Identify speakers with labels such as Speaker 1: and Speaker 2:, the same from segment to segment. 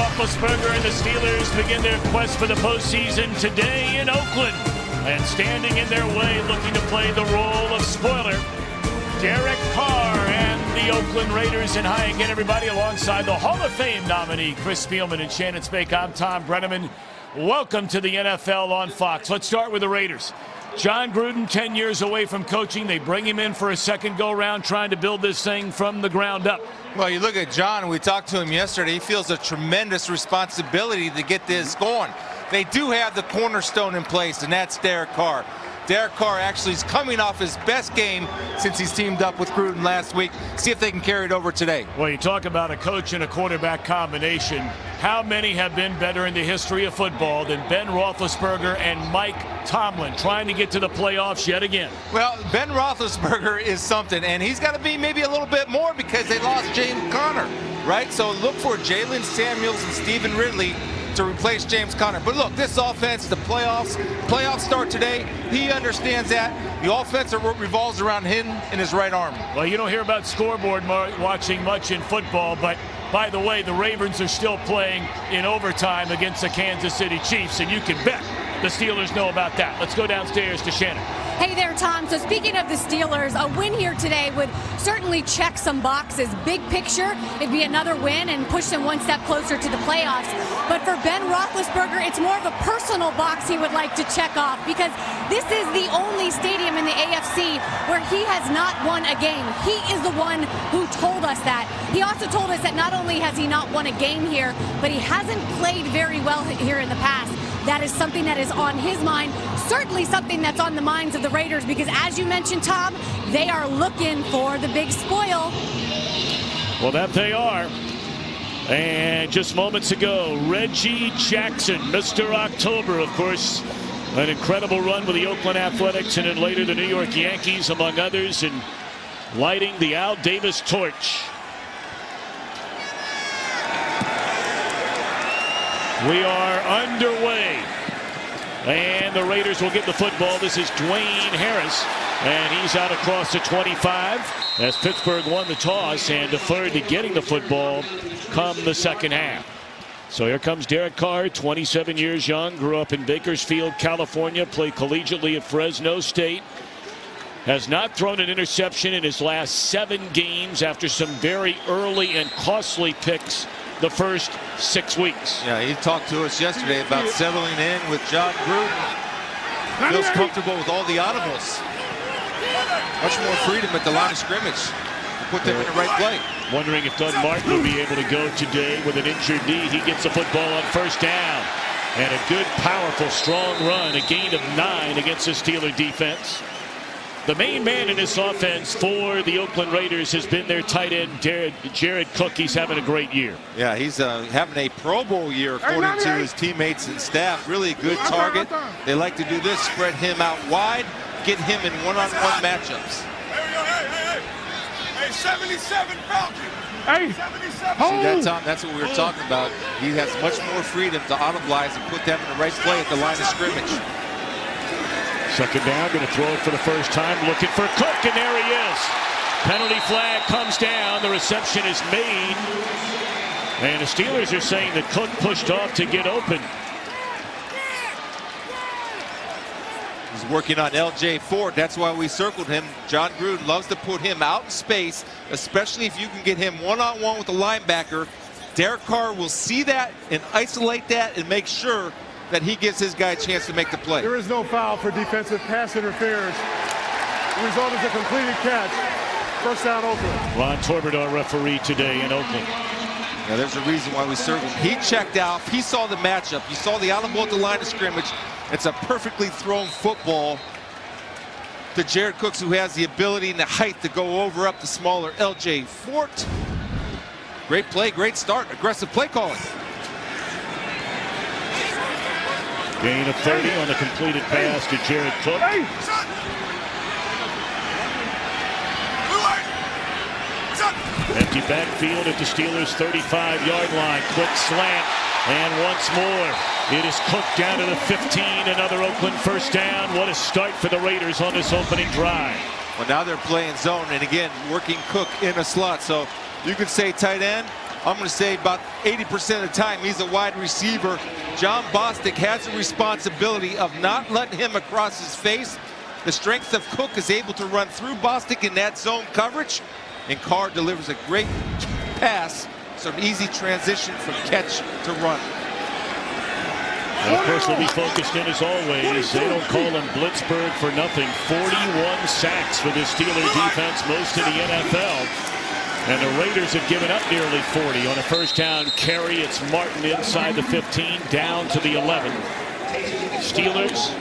Speaker 1: Roethlisberger and the Steelers begin their quest for the postseason today in Oakland. And standing in their way, looking to play the role of spoiler, Derek Carr and the Oakland Raiders. And hi again, everybody, alongside the Hall of Fame nominee, Chris Spielman and Shannon Spake. I'm Tom Brenneman. Welcome to the NFL on Fox. Let's start with the Raiders. Jon Gruden, 10 years away from coaching. They bring him in for a second go-round, trying to build this thing from the ground up.
Speaker 2: Well, you look at Jon, we talked to him yesterday. He feels a tremendous responsibility to get this going. They do have the cornerstone in place, and that's Derek Carr. Derek Carr actually is coming off his best game since he's teamed up with Gruden last week. See if they can carry it over today.
Speaker 1: Well, you talk about a coach and a quarterback combination. How many have been better in the history of football than Ben Roethlisberger and Mike Tomlin trying to get to the playoffs yet again?
Speaker 2: Well, Ben Roethlisberger is something, and he's got to be maybe a little bit more because they lost James Conner, right? So look for Jalen Samuels and Stephen Ridley to replace James Conner. But look, this offense, the playoffs start today. He understands that. The offense revolves around him and his right arm.
Speaker 1: Well, you don't hear about scoreboard watching much in football, but by the way, the Ravens are still playing in overtime against the Kansas City Chiefs, and you can bet the Steelers know about that. Let's go downstairs to Shannon.
Speaker 3: Hey there, Tom. So speaking of the Steelers, a win here today would certainly check some boxes. Big picture, it'd be another win and push them one step closer to the playoffs. But for Ben Roethlisberger, it's more of a personal box he would like to check off because this is the only stadium in the AFC where he has not won a game. He is the one who told us that. He also told us that not only has he not won a game here, but he hasn't played very well here in the past. That is something that is on his mind, certainly something that's on the minds of the Raiders because, as you mentioned, Tom, they are looking for the big spoil.
Speaker 1: Well, that they are. And just moments ago, Reggie Jackson, Mr. October, of course, an incredible run with the Oakland Athletics and then later the New York Yankees, among others, and lighting the Al Davis torch. We are underway, and the Raiders will get the football. This is Dwayne Harris, and he's out across the 25 as Pittsburgh won the toss and deferred to getting the football come the second half. So here comes Derek Carr, 27 years young, grew up in Bakersfield, California, played collegiately at Fresno State. Has not thrown an interception in his last 7 games after some very early and costly picks the first 6 weeks.
Speaker 2: Yeah, he talked to us yesterday about settling in with Jon Gruden. Feels comfortable with all the audibles. Much more freedom at the line of scrimmage. Put them in the right play.
Speaker 1: Wondering if Doug Martin will be able to go today with an injured knee. He gets the football on first down. And a good, powerful, strong run. A gain of 9 against the Steeler defense. The main man in this offense for the Oakland Raiders has been their tight end, Jared Cook. He's having a great year.
Speaker 2: Yeah, he's having a Pro Bowl year according to his teammates and staff. Really a good target. They like to do this, spread him out wide, get him in one-on-one matchups.
Speaker 4: Hey, 77 Falcon. Hey, 77.
Speaker 2: See, that's what we were talking about. He has much more freedom to audibilize and put them in the right play at the line of scrimmage.
Speaker 1: Second down, going to throw it for the first time, looking for Cook, and there he is. Penalty flag comes down, the reception is made. And the Steelers are saying that Cook pushed off to get open.
Speaker 2: He's working on L.J. Fort, that's why we circled him. Jon Gruden loves to put him out in space, especially if you can get him one-on-one with the linebacker. Derek Carr will see that and isolate that and make sure that he gives his guy a chance to make the play.
Speaker 4: There is no foul for defensive pass interference. The result is a completed catch. First down, Oakland.
Speaker 1: Ron Torbert, our referee today in Oakland.
Speaker 2: Now there's a reason why we circled. He checked out. He saw the matchup. You saw the audible at the line of scrimmage. It's a perfectly thrown football to Jared Cooks, who has the ability and the height to go over up the smaller L.J. Fort. Great play, great start, aggressive play calling.
Speaker 1: Gain of 30 on the completed pass to Jared Cook. Empty backfield at the Steelers' 35-yard line. Quick slant, and once more, it is Cook down to the 15. Another Oakland first down. What a start for the Raiders on this opening drive.
Speaker 2: Well, now they're playing zone, and again, working Cook in a slot. So you could say tight end, I'm going to say about 80% of the time he's a wide receiver. Jon Bostic has the responsibility of not letting him across his face. The strength of Cook is able to run through Bostic in that zone coverage, and Carr delivers a great pass, so an easy transition from catch to run.
Speaker 1: And of course, they'll be focused in as always. They don't call him Blitzburg for nothing. 41 sacks for this Steeler defense, most in the NFL. And the Raiders have given up nearly 40 on a first down carry. It's Martin inside the 15, down to the 11. Steelers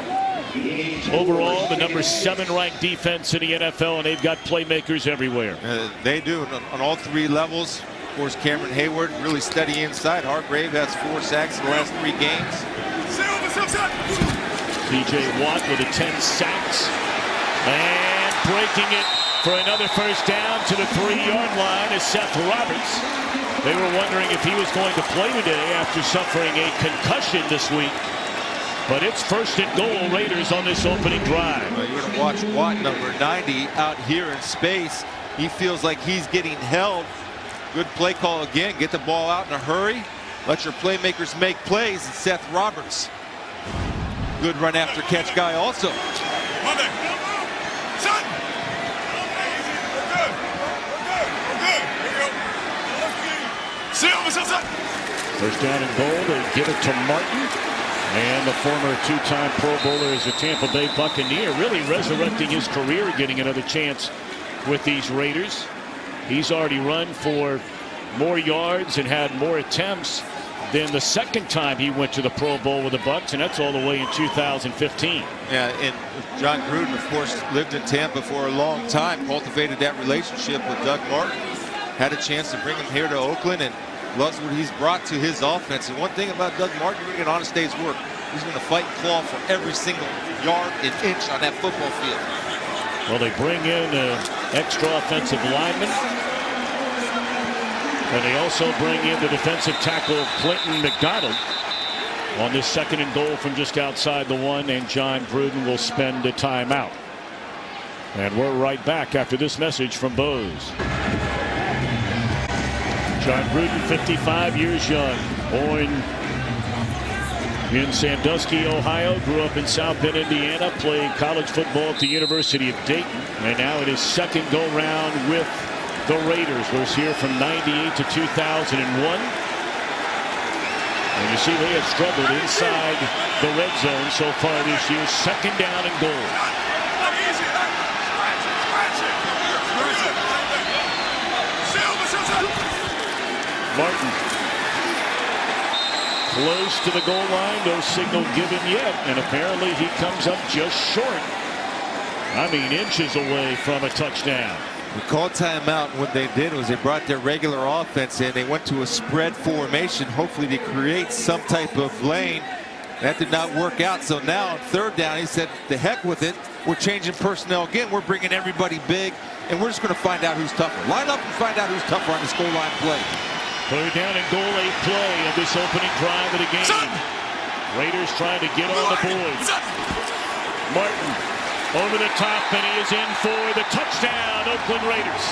Speaker 1: overall the number 7 ranked defense in the NFL, and they've got playmakers everywhere.
Speaker 2: They do on all 3 levels. Of course, Cameron Hayward really steady inside. Hargrave has 4 sacks in the last 3 games.
Speaker 1: TJ Watt with a 10 sacks and breaking it for another first down to the 3-yard line is Seth Roberts. They were wondering if he was going to play today after suffering a concussion this week. But it's first and goal, Raiders on this opening drive.
Speaker 2: Well, you're going to watch Watt, number 90, out here in space. He feels like he's getting held. Good play call again. Get the ball out in a hurry. Let your playmakers make plays. And Seth Roberts, good run after catch guy also.
Speaker 1: First down and goal. They give it to Martin. And the former 2-time Pro Bowler is a Tampa Bay Buccaneer, really resurrecting his career, getting another chance with these Raiders. He's already run for more yards and had more attempts than the second time he went to the Pro Bowl with the Bucs, and that's all the way in 2015.
Speaker 2: Yeah, and John Gruden, of course, lived in Tampa for a long time, cultivated that relationship with Doug Martin, had a chance to bring him here to Oakland, and loves what he's brought to his offense. And one thing about Doug Martin, you're going to get honest day's work. He's going to fight and claw for every single yard and inch on that football field.
Speaker 1: Well, they bring in an extra offensive lineman. And they also bring in the defensive tackle Clinton McDonald on this second and goal from just outside the 1. And John Gruden will spend a timeout. And we're right back after this message from Bose. John Gruden, 55 years young, born in Sandusky, Ohio, grew up in South Bend, Indiana, played college football at the University of Dayton, and now in his second go-round with the Raiders. Was here from 98 to 2001. And you see they have struggled inside the red zone so far this year. Second down and goal. Martin close to the goal line, no signal given yet, and apparently he comes up just short. I mean, inches away from a touchdown.
Speaker 2: We called timeout, and what they did was they brought their regular offense in. They went to a spread formation, hopefully to create some type of lane. That did not work out, so now on third down, he said, the heck with it. We're changing personnel again. We're bringing everybody big, and we're just going to find out who's tougher. Line up and find out who's tougher on this goal line play.
Speaker 1: Third down and goal, 8th play of this opening drive of the game. Raiders trying to get on the board. Martin over the top, and he is in for the touchdown, Oakland Raiders.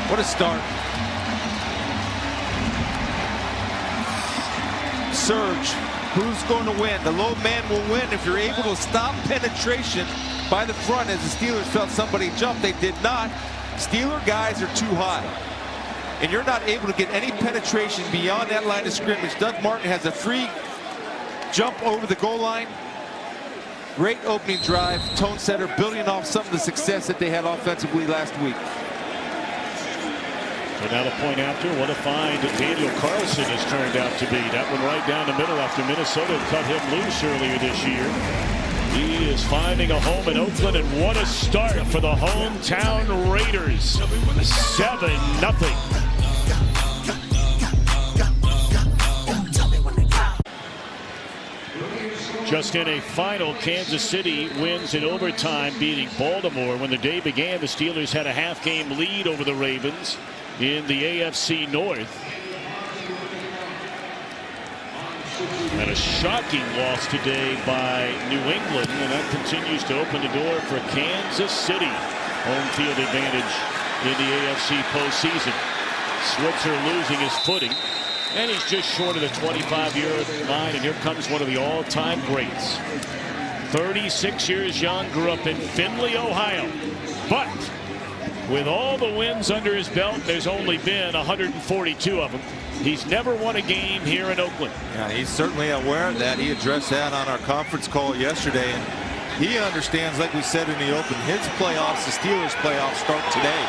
Speaker 2: What a start. Surge. Who's going to win? The low man will win if you're able to stop penetration by the front. As the Steelers felt somebody jump, they did not. Steeler guys are too high, and you're not able to get any penetration beyond that line of scrimmage. Doug Martin has a free jump over the goal line. Great opening drive, tone setter, building off some of the success that they had offensively last week.
Speaker 1: So now the point after, what a find Daniel Carlson has turned out to be. That one right down the middle after Minnesota cut him loose earlier this year. He is finding a home in Oakland, and what a start for the hometown Raiders. 7-0. Just in a final, Kansas City wins in overtime, beating Baltimore. When the day began, the Steelers had a half-game lead over the Ravens in the AFC North. And a shocking loss today by New England, and that continues to open the door for Kansas City. Home field advantage in the AFC postseason. Switzer losing his footing, and he's just short of the 25-year line, and here comes one of the all-time greats. 36 years young, grew up in Findlay, Ohio, but with all the wins under his belt, there's only been 142 of them. He's never won a game here in Oakland.
Speaker 5: Yeah, he's certainly aware of that. He addressed that on our conference call yesterday, and he understands, like we said in the open, his playoffs, the Steelers' playoffs, start today.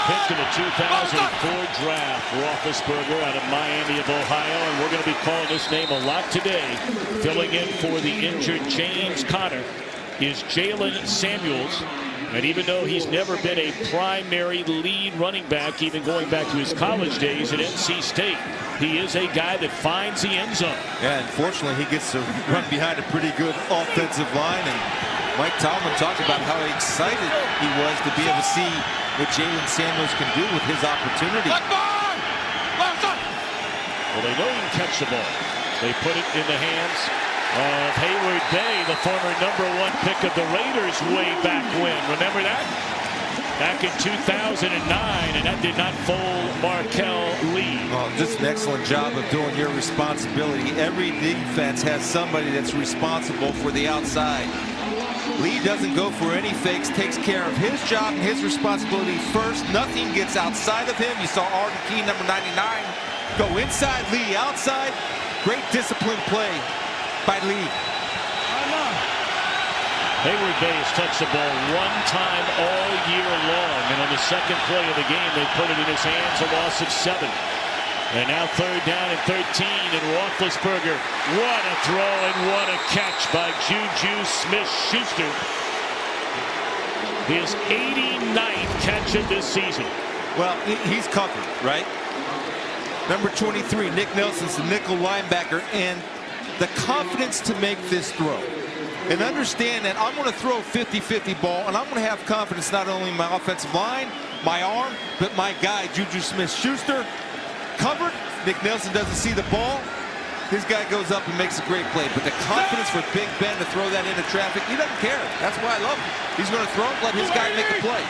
Speaker 1: Pick in the 2004 draft, Roethlisberger out of Miami of Ohio, and we're going to be calling this name a lot today. Filling in for the injured James Conner is Jaylen Samuels, and even though he's never been a primary lead running back, even going back to his college days at NC State, he is a guy that finds the end zone.
Speaker 5: Yeah, unfortunately, he gets to run behind a pretty good offensive line, and Mike Tomlin talked about how excited he was to be able to see what Jaylen Samuels can do with his opportunity.
Speaker 1: Well, they know he can catch the ball. They put it in the hands of Hayward Bay, the former #1 pick of the Raiders way back when. Remember that? Back in 2009, and that did not fool Markel Lee.
Speaker 5: Oh, just an excellent job of doing your responsibility. Every defense has somebody that's responsible for the outside. Lee doesn't go for any fakes, takes care of his job and his responsibility first. Nothing gets outside of him. You saw Arden Key, number 99, go inside, Lee outside. Great disciplined play by Lee.
Speaker 1: Hayward Bay has touched the ball one time all year long, and on the second play of the game, they put it in his hands, a loss of 7. And now 3rd down and 13, and Roethlisberger, what a throw and what a catch by Juju Smith-Schuster. His 89th catch of this season.
Speaker 5: Well, he's covered, right? Number 23, Nick Nelson's the nickel linebacker, and the confidence to make this throw. And understand that I'm going to throw a 50-50 ball, and I'm going to have confidence not only in my offensive line, my arm, but my guy, Juju Smith-Schuster. Covered. Nick Nelson doesn't see the ball. His guy goes up and makes a great play. But the confidence for Big Ben to throw that into traffic, he doesn't care. That's why I love him. He's going to throw it, let his guy make the play.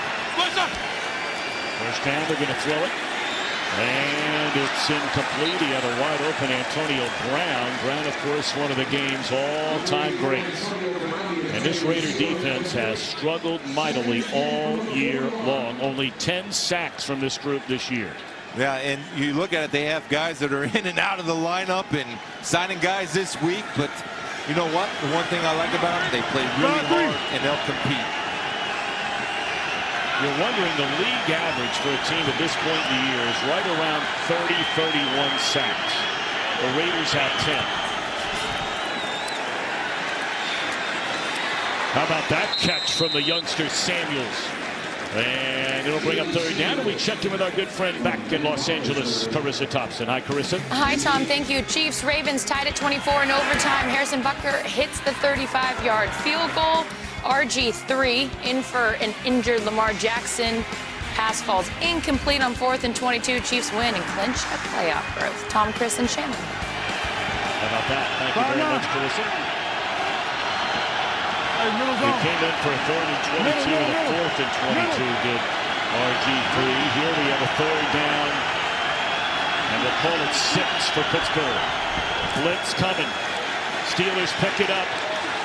Speaker 1: First down, they're going to throw it. And it's incomplete. He had a wide open Antonio Brown. Brown, of course, one of the game's all-time greats. And this Raider defense has struggled mightily all year long. Only 10 sacks from this group this year.
Speaker 5: Yeah, and you look at it, they have guys that are in and out of the lineup and signing guys this week. But you know what? The one thing I like about them, they play really hard and they'll compete.
Speaker 1: You're wondering, the league average for a team at this point in the year is right around 30-31 sacks. The Raiders have 10. How about that catch from the youngster Samuels? And it'll bring up 3rd down, and we check in with our good friend back in Los Angeles, Carissa Thompson. Hi, Carissa.
Speaker 6: Hi, Tom. Thank you. Chiefs, Ravens tied at 24 in overtime. Harrison Butker hits the 35-yard field goal. RG3 in for an injured Lamar Jackson. Pass falls incomplete on 4th and 22. Chiefs win and clinch a playoff berth. Tom, Chris, and Shannon.
Speaker 1: How about that? Thank you very much, Carissa. He came in for a 3rd and 22 and a 4th and 22 did RG3. Here we have a 3rd down, and we'll call it 6 for Pittsburgh. Blitz coming. Steelers pick it up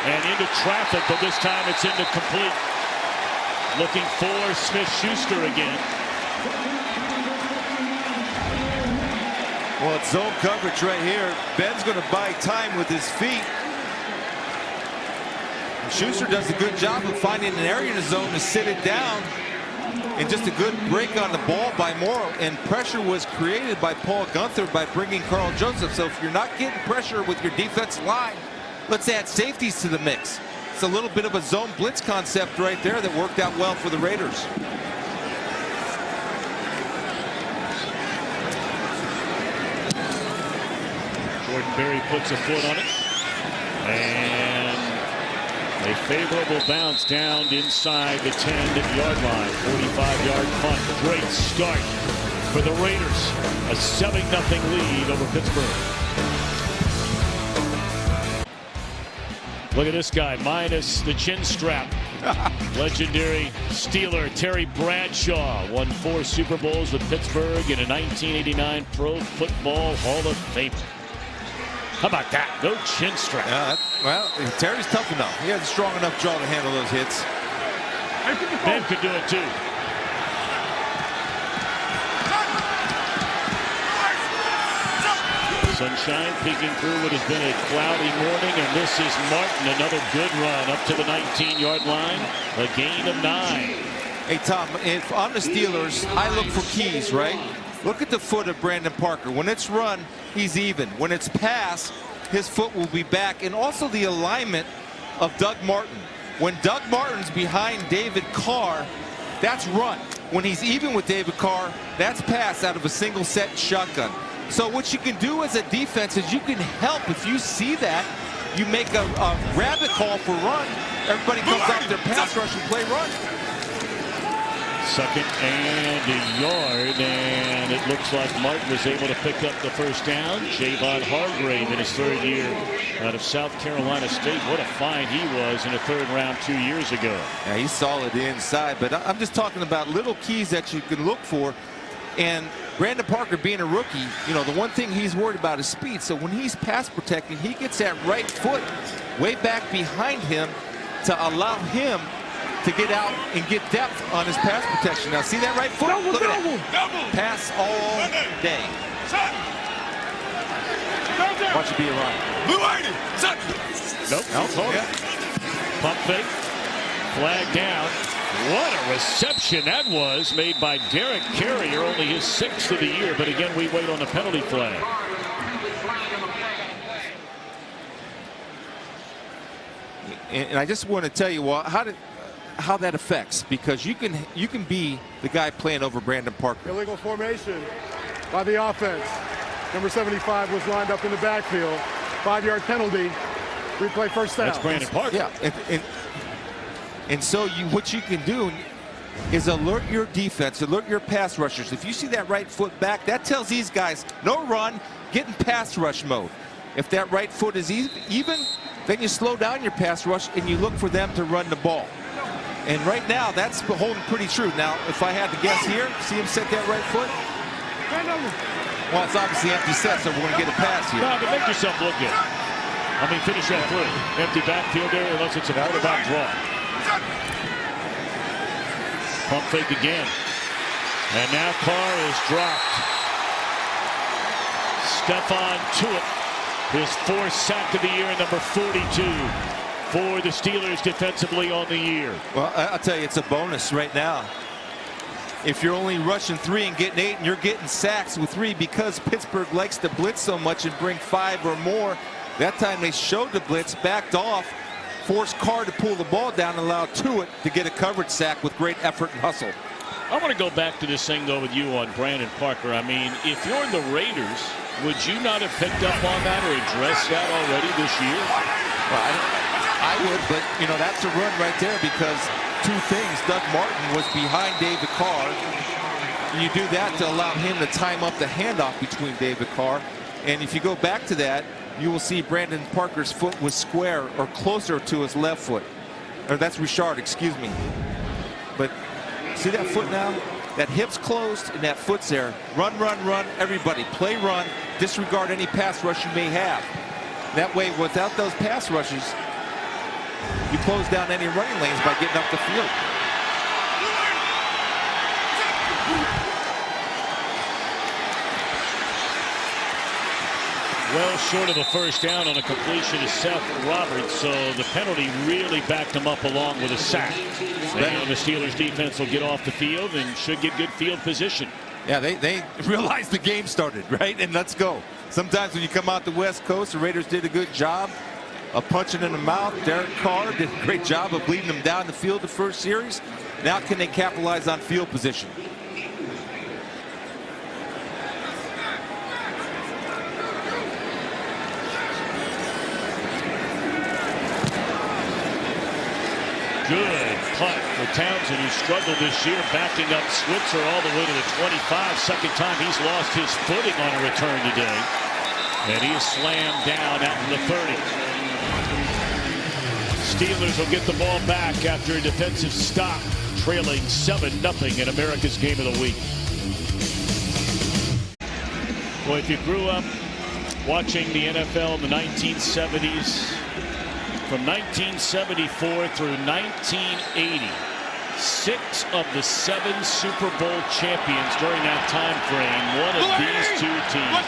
Speaker 1: and into traffic, but this time it's incomplete. Looking for Smith-Schuster again.
Speaker 5: Well, it's zone coverage right here. Ben's going to buy time with his feet. Schuster does a good job of finding an area in the zone to sit it down. And just a good break on the ball by Morrow. And pressure was created by Paul Gunther by bringing Carl Joseph. So if you're not getting pressure with your defensive line, let's add safeties to the mix. It's a little bit of a zone blitz concept right there that worked out well for the Raiders. Jordan
Speaker 1: Berry puts a foot on it. And A favorable bounce down inside the 10-yard line. 45-yard punt. Great start for the Raiders. A 7-0 lead over Pittsburgh. Look at this guy, minus the chin strap. Legendary Steeler Terry Bradshaw won 4 Super Bowls with Pittsburgh in a 1989 Pro Football Hall of Fame. How about that? No chin strap.
Speaker 5: Well, Terry's tough enough. He has a strong enough jaw to handle those hits.
Speaker 1: Ben could do it too. Sunshine peeking through what has been a cloudy morning, and this is Martin. Another good run up to the 19-yard line. A gain of 9.
Speaker 5: Hey, Tom, if I'm the Steelers, I look for keys, right? Look at the foot of Brandon Parker. When it's run, he's even. When it's pass, his foot will be back. And also the alignment of Doug Martin. When Doug Martin's behind David Carr, that's run. When he's even with David Carr, that's pass out of a single set shotgun. So what you can do as a defense is you can help. If you see that, you make a rabbit call for run. Everybody comes out their pass rush and play run.
Speaker 1: 2nd and a yard, and it looks like Martin was able to pick up the first down. Javon Hargrave in his 3rd year out of South Carolina State. What a find he was in the 3rd round 2 years ago.
Speaker 5: Yeah, he's solid inside, but I'm just talking about little keys that you can look for. And Brandon Parker being a rookie, you know, the one thing he's worried about is speed. So when he's pass protecting, he gets that right foot way back behind him to allow him to get out and get depth on his pass protection. Now see that right foot? Look at that. Pass all day. Watch it be a run.
Speaker 1: Nope.
Speaker 5: Yeah.
Speaker 1: Pump fake. Flag down. What a reception that was, made by Derek Carrier, only his 6th of the year. But again, we wait on the penalty flag.
Speaker 5: And I just want to tell you how that affects, because you can be the guy playing over Brandon Parker.
Speaker 4: Illegal formation by the offense. Number 75 was lined up in the backfield. 5-yard penalty. Replay first down.
Speaker 1: That's Brandon Parker.
Speaker 5: Yeah, and so what you can do is alert your defense, alert your pass rushers. If you see that right foot back, that tells these guys no run, get in pass rush mode. If that right foot is even, then you slow down your pass rush and you look for them to run the ball. And right now, that's holding pretty true. Now, if I had to guess here, see him set that right foot? Well, it's obviously empty set, so we're going to get a pass here.
Speaker 1: No, but make yourself look good. I mean, finish that through. Empty backfield there, unless it's a quarterback draw. Pump fake again. And now Carr is dropped. Stephon Tuitt, his 4th sack of the year, number 42 for the Steelers defensively on the year.
Speaker 5: Well, I'll tell you, it's a bonus right now. If you're only rushing 3 and getting 8 and you're getting sacks with 3, because Pittsburgh likes to blitz so much and bring 5 or more, that time they showed the blitz, backed off, forced Carr to pull the ball down and allowed Tuitt to get a coverage sack with great effort and hustle.
Speaker 1: I want to go back to this thing, though, with you on Brandon Parker. I mean, if you're the Raiders, would you not have picked up on that or addressed that already this year?
Speaker 5: Well, I would, but, you know, that's a run right there, because 2 things. Doug Martin was behind David Carr. You do that to allow him to time up the handoff between David Carr. And if you go back to that, you will see Brandon Parker's foot was square or closer to his left foot. Or that's Richard, excuse me. But see that foot now? That hip's closed and that foot's there. Run, run, run. Everybody play run. Disregard any pass rush you may have. That way, without those pass rushes, you close down any running lanes by getting up the field.
Speaker 1: Well short of a first down on a completion to Seth Roberts, so the penalty really backed him up along with a sack. And the Steelers defense will get off the field and should get good field position.
Speaker 5: Yeah, they realized the game started, right? And let's go. Sometimes when you come out the West Coast, the Raiders did a good job of punching in the mouth. Derek Carr did a great job of leading them down the field the first series. Now can they capitalize on field position?
Speaker 1: Good punt for Townsend, who struggled this year, backing up Switzer all the way to the 25. Second time he's lost his footing on a return today. And he is slammed down out in the 30. Steelers will get the ball back after a defensive stop, trailing 7-0 in America's Game of the Week. Well, if you grew up watching the NFL in the 1970s, from 1974 through 1980, 6 of the 7 Super Bowl champions during that time frame, one of these two teams.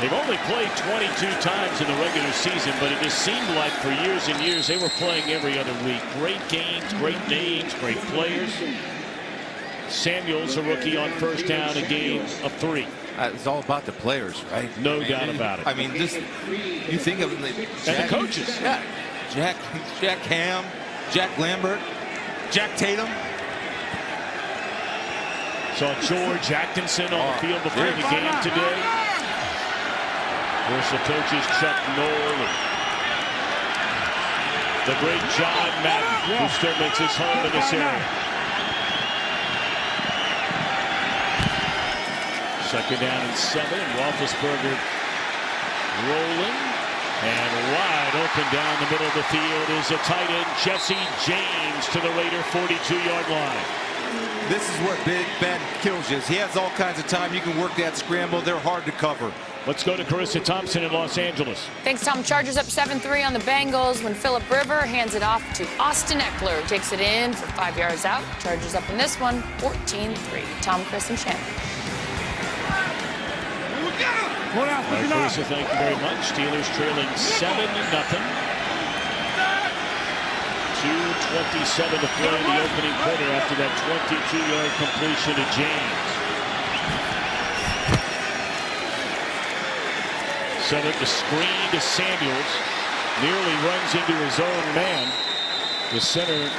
Speaker 1: They've only played 22 times in the regular season, but it just seemed like for years and years they were playing every other week. Great games, great names, great players. Samuels, a rookie on first down, a game of 3.
Speaker 5: It's all about the players, right?
Speaker 1: No doubt about it.
Speaker 5: I mean, you think of
Speaker 1: and the coaches.
Speaker 5: Yeah, Jack Ham, Jack Lambert, Jack Tatum.
Speaker 1: Saw George Atkinson on the field before the game today. There's the coaches Chuck Noll, the great John Madden, who still makes his home in this area. Second down and 7. Roethlisberger rolling, and wide open down the middle of the field is a tight end, Jesse James, to the Raider 42-yard line.
Speaker 5: This is where Big Ben kills you. He has all kinds of time. You can work that scramble. They're hard to cover.
Speaker 1: Let's go to Carissa Thompson in Los Angeles.
Speaker 6: Thanks, Tom. Chargers up 7-3 on the Bengals when Phillip River hands it off to Austin Eckler, who takes it in for 5 yards out. Chargers up in this one, 14-3. Tom, Chris, and Shannon.
Speaker 1: Carissa, thank you very much. Steelers trailing 7-0. 2:27 to play in the opening quarter after that 22-yard completion to James. Set up the screen to Samuels. Nearly runs into his own man. The center,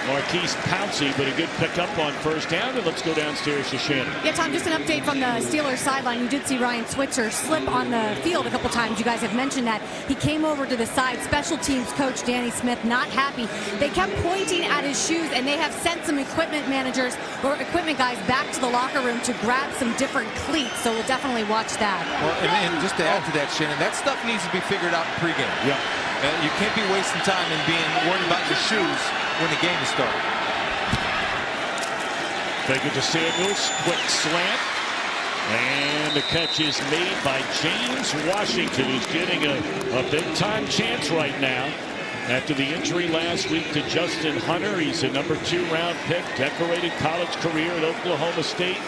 Speaker 1: Marquise Pouncey, but a good pickup on first down. And let's go downstairs to Shannon.
Speaker 3: Yeah, Tom, just an update from the Steelers sideline. You did see Ryan Switzer slip on the field a couple times. You guys have mentioned that. He came over to the side. Special teams coach Danny Smith not happy. They kept pointing at his shoes, and they have sent some equipment managers or equipment guys back to the locker room to grab some different cleats. So we'll definitely watch that.
Speaker 5: Well, and just to add to that, Shannon, that stuff needs to be figured out in pregame.
Speaker 1: Yeah.
Speaker 5: You can't be wasting time and being worried about your shoes when the game is starting.
Speaker 1: Take it to Samuels, quick slant, and the catch is made by James Washington, who's getting a big-time chance right now. After the injury last week to Justin Hunter, he's a number 2 round pick, decorated college career at Oklahoma State.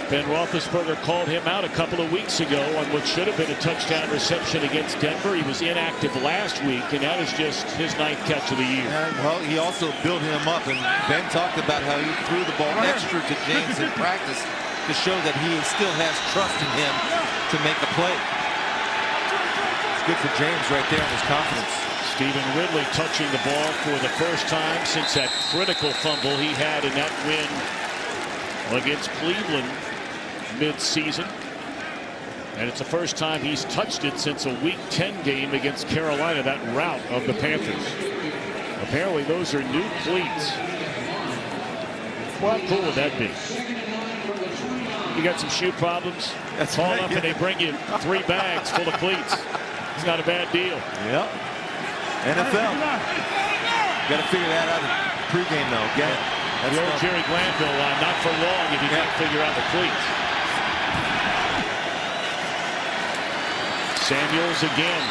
Speaker 1: Ben Roethlisberger called him out a couple of weeks ago on what should have been a touchdown reception against Denver. He was inactive last week, and that is just his 9th catch of the year.
Speaker 5: Well, he also built him up, and Ben talked about how he threw the ball extra to James in practice to show that he still has trust in him to make the play. It's good for James right there in his confidence.
Speaker 1: Stephen Ridley touching the ball for the first time since that critical fumble he had in that win against Cleveland mid-season, and it's the first time he's touched it since a Week 10 game against Carolina, that rout of the Panthers. Apparently those are new cleats. Well, how cool would that be? You got some shoe problems, call up and they bring you 3 bags full of cleats. It's not a bad deal.
Speaker 5: Yep. NFL. Got to figure that out in pregame, though. Get it.
Speaker 1: That's the old Jerry Glanville line, not for long if you can't figure out the cleats. Samuels again.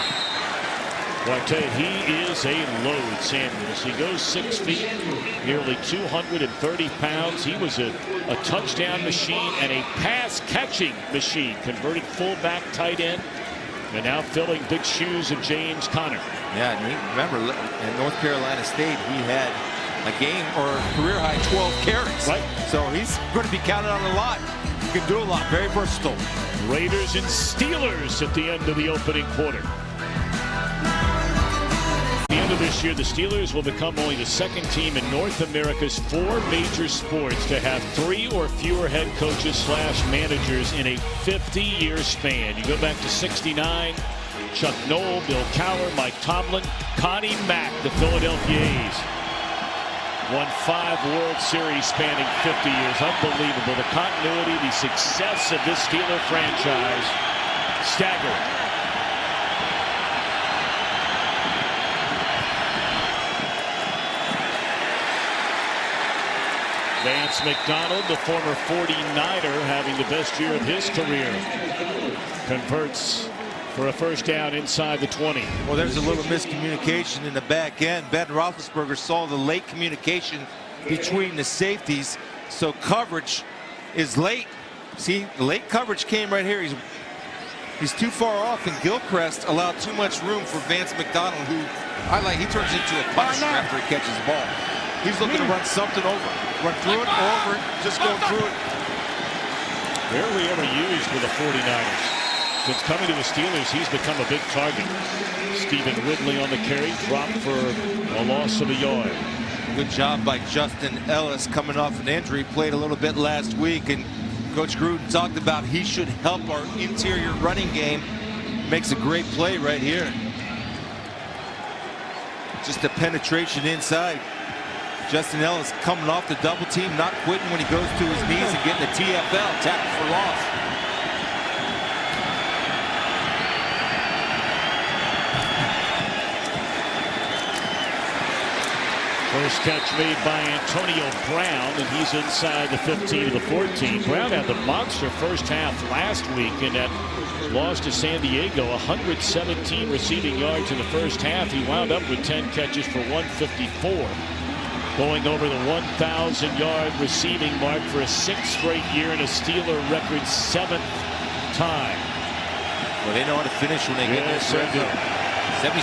Speaker 1: Well, I tell you, he is a load, Samuels. He goes 6 feet, nearly 230 pounds. He was a touchdown machine and a pass-catching machine. Converted fullback tight end, and now filling big shoes of James Conner.
Speaker 5: Yeah, and remember, in North Carolina State, he had a game or career-high 12 carries.
Speaker 1: Right.
Speaker 5: So he's going to be counted on a lot. He can do a lot. Very versatile.
Speaker 1: Raiders and Steelers at the end of the opening quarter. At the end of this year, the Steelers will become only the 2nd team in North America's 4 major sports to have 3 or fewer head coaches / managers in a 50-year span. You go back to '69, Chuck Noll, Bill Cowher, Mike Tomlin, Connie Mack, the Philadelphia A's. Won 5 World Series spanning 50 years. Unbelievable. The continuity, the success of this Steeler franchise. Staggering. Vance McDonald, the former 49er, having the best year of his career. Converts for a first down inside the 20.
Speaker 5: Well, there's a little miscommunication in the back end. Ben Roethlisberger saw the late communication between the safeties, so coverage is late. See, the late coverage came right here. He's too far off, and Gilchrist allowed too much room for Vance McDonald, who he turns into a punisher after he catches the ball. He's looking to run something over. Run through it, over it, just go through it.
Speaker 1: Rarely ever used with the 49ers. Since coming to the Steelers, he's become a big target. Stephen Ridley on the carry, dropped for a loss of a yard.
Speaker 5: Good job by Justin Ellis coming off an injury. Played a little bit last week, and Coach Gruden talked about he should help our interior running game. Makes a great play right here. Just a penetration inside. Justin Ellis coming off the double team, not quitting when he goes to his knees and getting the TFL, tackle for loss.
Speaker 1: First catch made by Antonio Brown, and he's inside the 15 to the 14. Brown had the monster first half last week in that loss to San Diego. 117 receiving yards in the first half. He wound up with 10 catches for 154. Going over the 1,000-yard receiving mark for a 6th straight year and a Steeler record 7th time.
Speaker 5: Well, they know how to finish when they get this red zone. 77%.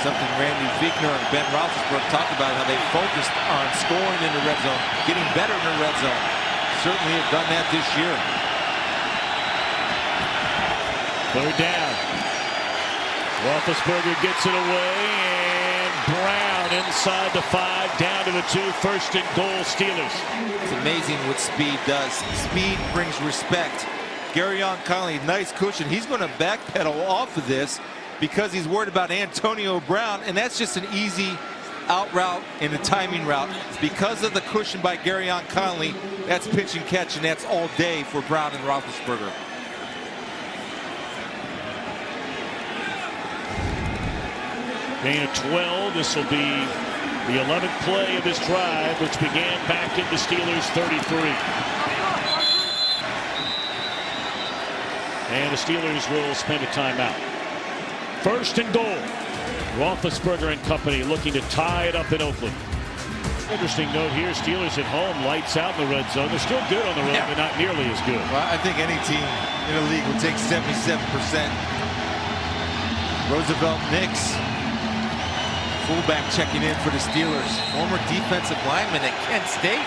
Speaker 5: Something Randy Fichtner and Ben Roethlisberger talked about, how they focused on scoring in the red zone, getting better in the red zone. Certainly have done that this year.
Speaker 1: 3rd down. Roethlisberger gets it away. Brown inside the 5, down to the 2, 1st and goal Steelers.
Speaker 5: It's amazing what speed does. Speed brings respect. Garyon Conley, nice cushion. He's going to backpedal off of this because he's worried about Antonio Brown, and that's just an easy out route and a timing route. Because of the cushion by Garyon Conley, that's pitch and catch, and that's all day for Brown and Roethlisberger.
Speaker 1: Gain of 12. This will be the 11th play of this drive, which began back in the Steelers' 33. And the Steelers will spend a timeout. 1st and goal. Roethlisberger and company looking to tie it up in Oakland. Interesting note here, Steelers at home, lights out in the red zone. They're still good on the road, but not nearly as good.
Speaker 5: Well, I think any team in the league will take 77%. Roosevelt Nix, fullback, checking in for the Steelers. Former defensive lineman at Kent State.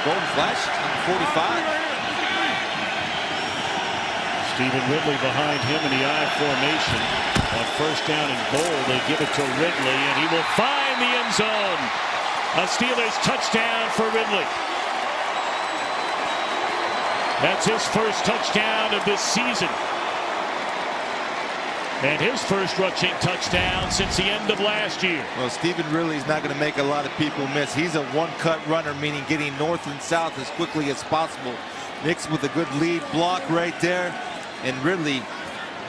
Speaker 5: Golden Flash, number 45.
Speaker 1: Stephen Ridley behind him in the I formation. On 1st down and goal, they give it to Ridley, and he will find the end zone. A Steelers touchdown for Ridley. That's his first touchdown of this season. And his first rushing touchdown since the end of last year.
Speaker 5: Well, Stephen Ridley's not going to make a lot of people miss. He's a one-cut runner, meaning getting north and south as quickly as possible. Nix with a good lead block right there. And Ridley,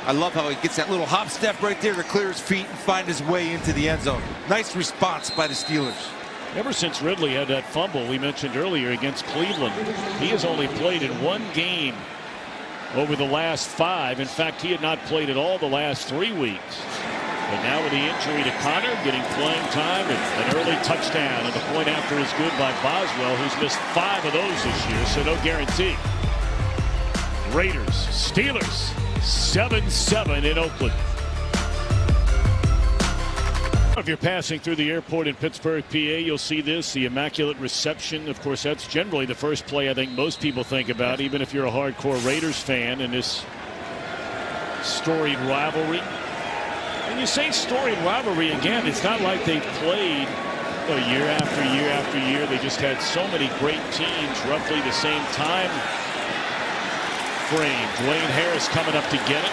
Speaker 5: I love how he gets that little hop step right there to clear his feet and find his way into the end zone. Nice response by the Steelers.
Speaker 1: Ever since Ridley had that fumble we mentioned earlier against Cleveland, he has only played in 1 game over the last 5. In fact, he had not played at all the last 3 weeks. But now with the injury to Connor, getting playing time and an early touchdown, and the point after is good by Boswell, who's missed 5 of those this year, so no guarantee. Raiders, Steelers, 7-7 in Oakland. If you're passing through the airport in Pittsburgh, PA, you'll see this, the Immaculate Reception. Of course, that's generally the first play I think most people think about, even if you're a hardcore Raiders fan, in this storied rivalry. And you say storied rivalry again, it's not like they've played year after year after year. They just had so many great teams roughly the same time frame. Dwayne Harris coming up to get it.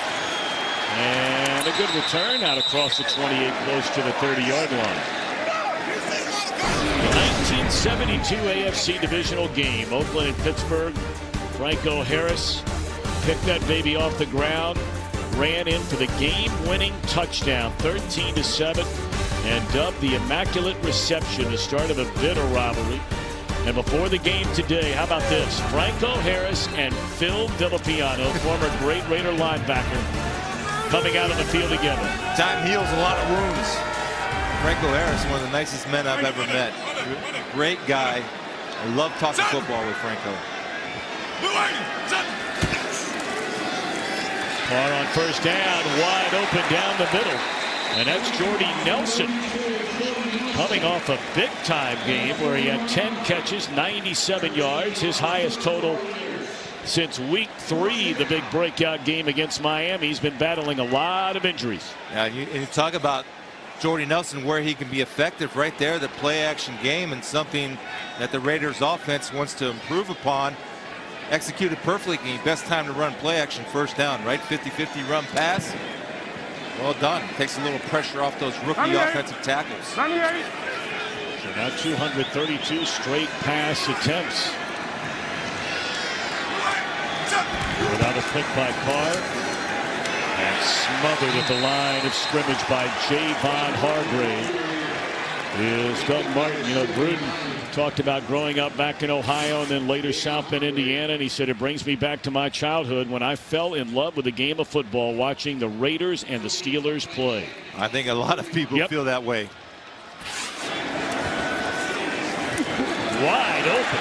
Speaker 1: And a good return out across the 28, close to the 30-yard line. The 1972 AFC divisional game, Oakland and Pittsburgh. Franco Harris picked that baby off the ground, ran in for the game-winning touchdown, 13-7, and dubbed the Immaculate Reception, the start of a bitter rivalry. And before the game today, how about this? Franco Harris and Phil Villapiano, former great Raider linebacker, coming out on the field together.
Speaker 5: Time heals a lot of wounds. Franco Harris, one of the nicest men I've ever met. Great guy. I love talking football with Franco.
Speaker 1: Carr on first down, wide open down the middle. And that's Jordy Nelson, coming off a big-time game where he had 10 catches, 97 yards, his highest total since week 3, the big breakout game against Miami. He's been battling a lot of injuries.
Speaker 5: Yeah, and you talk about Jordy Nelson, where he can be effective right there, the play-action game, and something that the Raiders offense wants to improve upon. Executed perfectly. Best time to run play-action, first down, right? 50-50 run pass. Well done. Takes a little pressure off those rookie offensive tackles.
Speaker 1: So now 232 straight pass attempts. Without a pick by Carr. And smothered at the line of scrimmage by Javon Hargrave is Doug Martin. You know, Gruden talked about growing up back in Ohio and then later South Bend, Indiana, and he said it brings me back to my childhood when I fell in love with the game of football watching the Raiders and the Steelers play.
Speaker 5: I think a lot of people feel that way.
Speaker 1: Wide open.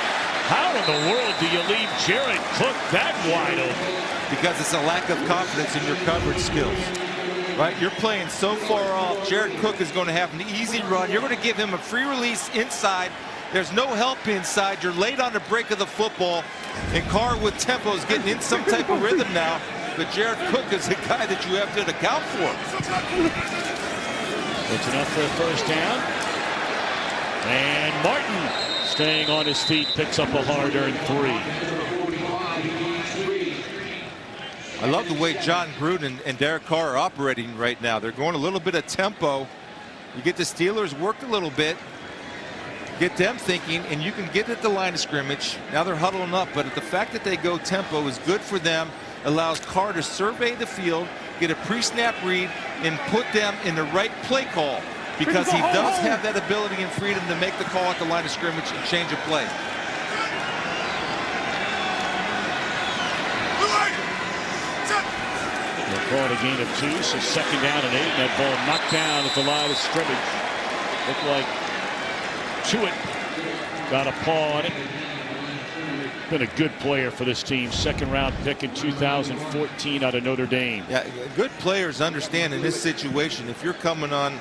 Speaker 1: How in the world do you leave Jared Cook that wide open?
Speaker 5: Because it's a lack of confidence in your coverage skills. Right, you're playing so far off. Jared Cook is going to have an easy run. You're going to give him a free release inside. There's no help inside. You're late on the break of the football. And Carr with tempo is getting in some type of rhythm now. But Jared Cook is the guy that you have to account for.
Speaker 1: It's enough for a first down. And Martin, staying on his feet, picks up a hard-earned 3.
Speaker 5: I love the way John Gruden and Derek Carr are operating right now. They're going a little bit of tempo. You get the Steelers worked a little bit, get them thinking, and you can get at the line of scrimmage. Now they're huddling up, but the fact that they go tempo is good for them. Allows Carr to survey the field, get a pre-snap read, and put them in the right play call, because he does have that ability and freedom to make the call at the line of scrimmage and change a play.
Speaker 1: They'll call it a gain of 2, so second down and 8, and that ball knocked down at the line of scrimmage. Looked like Chewett got a paw on it. Been a good player for this team. Second round pick in 2014 out of Notre Dame.
Speaker 5: Yeah, good players understand in this situation, if you're coming on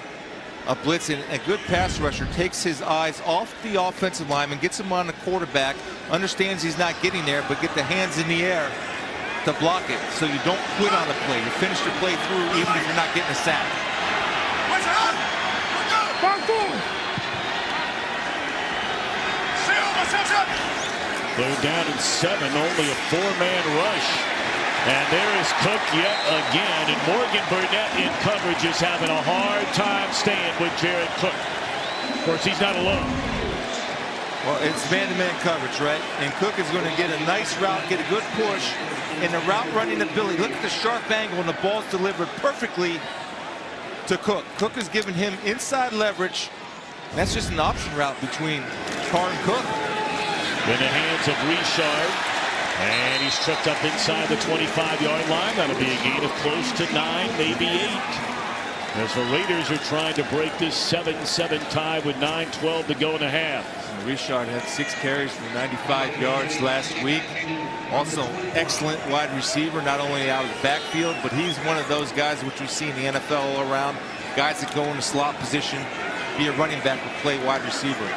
Speaker 5: a blitz and a good pass rusher takes his eyes off the offensive lineman, gets him on the quarterback, understands he's not getting there, but get the hands in the air to block it, so you don't quit on the play. You finish the play through even if you're not getting a sack.
Speaker 1: Third down and 7, only a 4-man rush. And there is Cook yet again, and Morgan Burnett in coverage is having a hard time staying with Jared Cook. Of course, he's not alone.
Speaker 5: Well, it's man-to-man coverage, right? And Cook is going to get a nice route, get a good push, and the route running ability. Look at the sharp angle, and the ball's delivered perfectly to Cook. Cook is giving him inside leverage. That's just an option route between Carr and Cook.
Speaker 1: In the hands of Richard, and he's tripped up inside the 25-yard line. That'll be a gain of close to 9, maybe 8. As the Raiders are trying to break this 7-7 tie with 9:12 to go in the half.
Speaker 5: Richard had 6 carries for 95 yards last week. Also excellent wide receiver, not only out of the backfield, but he's one of those guys which we see in the NFL all around. Guys that go in the slot position, be a running back or play wide receiver.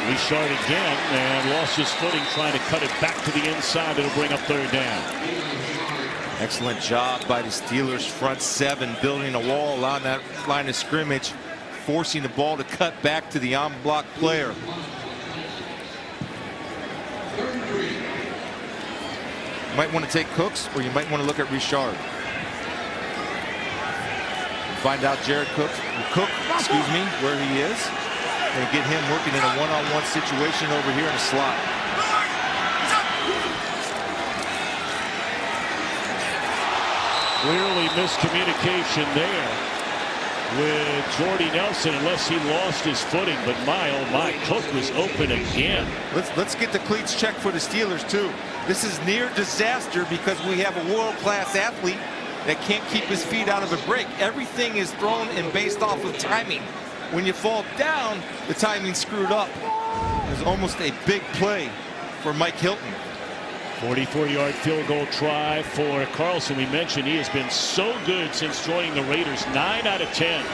Speaker 1: Richard again, and lost his footing trying to cut it back to the inside. It'll bring up third down.
Speaker 5: Excellent job by the Steelers front seven, building a wall on that line of scrimmage, forcing the ball to cut back to the on-block player. You might want to take Cooks, or you might want to look at Richard. Find out Jared Cook, where he is, and get him working in a one-on-one situation over here in the slot.
Speaker 1: Clearly miscommunication there with Jordy Nelson, unless he lost his footing. But my, oh my, Cook was open again.
Speaker 5: Let's get the cleats checked for the Steelers too. This is near disaster because we have a world-class athlete that can't keep his feet out of a break. Everything is thrown and based off of timing. When you fall down, the timing's screwed up. It's almost a big play for Mike Hilton.
Speaker 1: 44-yard field goal try for Carlson. We mentioned he has been so good since joining the Raiders. 9 out of 10.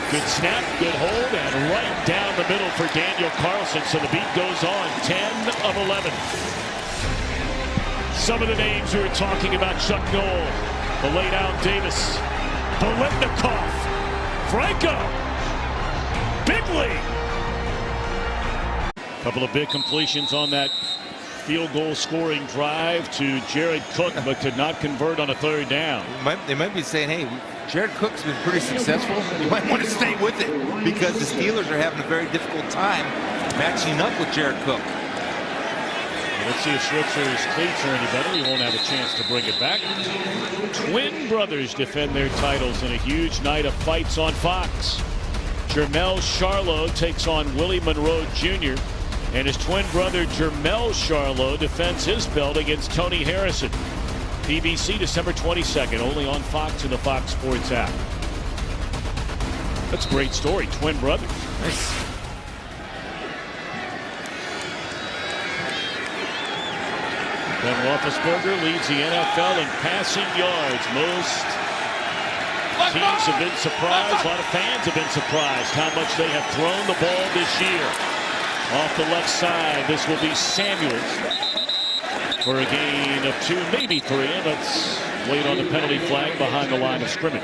Speaker 1: Good snap, good hold, and right down the middle for Daniel Carlson. So the beat goes on. 10 of 11. Some of the names we were talking about: Chuck Noll, the late Al Davis, Biletnikoff, Franco, Bigley. Couple of big completions on that field goal scoring drive to Jared Cook, but could not convert on a third down.
Speaker 5: They might be saying, hey, Jared Cook's been pretty successful. You might want to stay with it because the Steelers are having a very difficult time matching up with Jared Cook.
Speaker 1: Let's see if Schwitzer's cleats are any better. He won't have a chance to bring it back. Twin brothers defend their titles in a huge night of fights on Fox. Jermell Charlo takes on Willie Monroe Jr. And his twin brother Jermell Charlo defends his belt against Tony Harrison. PBC December 22nd, only on Fox and the Fox Sports app. That's a great story. Twin brothers.
Speaker 5: Nice.
Speaker 1: Ben Roethlisberger leads the NFL in passing yards. Most teams have been surprised. A lot of fans have been surprised how much they have thrown the ball this year. Off the left side, this will be Samuels for a gain of 2, maybe 3. And let's wait on the penalty flag behind the line of scrimmage.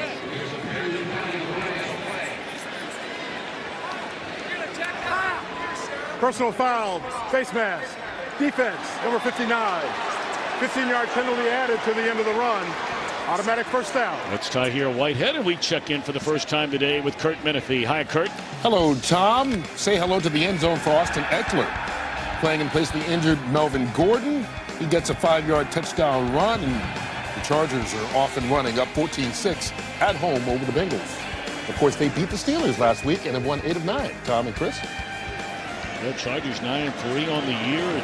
Speaker 4: Personal foul, face mask, defense, number 59. 15-yard penalty added to the end of the run. Automatic first down.
Speaker 1: Let's tie here Whitehead, and we check in for the first time today with Kurt Menefee. Hi, Kurt.
Speaker 7: Hello, Tom. Say hello to the end zone for Austin Eckler. Playing in place of the injured Melvin Gordon. He gets a 5-yard touchdown run, and the Chargers are off and running, up 14-6 at home over the Bengals. Of course, they beat the Steelers last week and have won 8 of 9. Tom and Chris.
Speaker 1: The Chargers 9-3 on the year.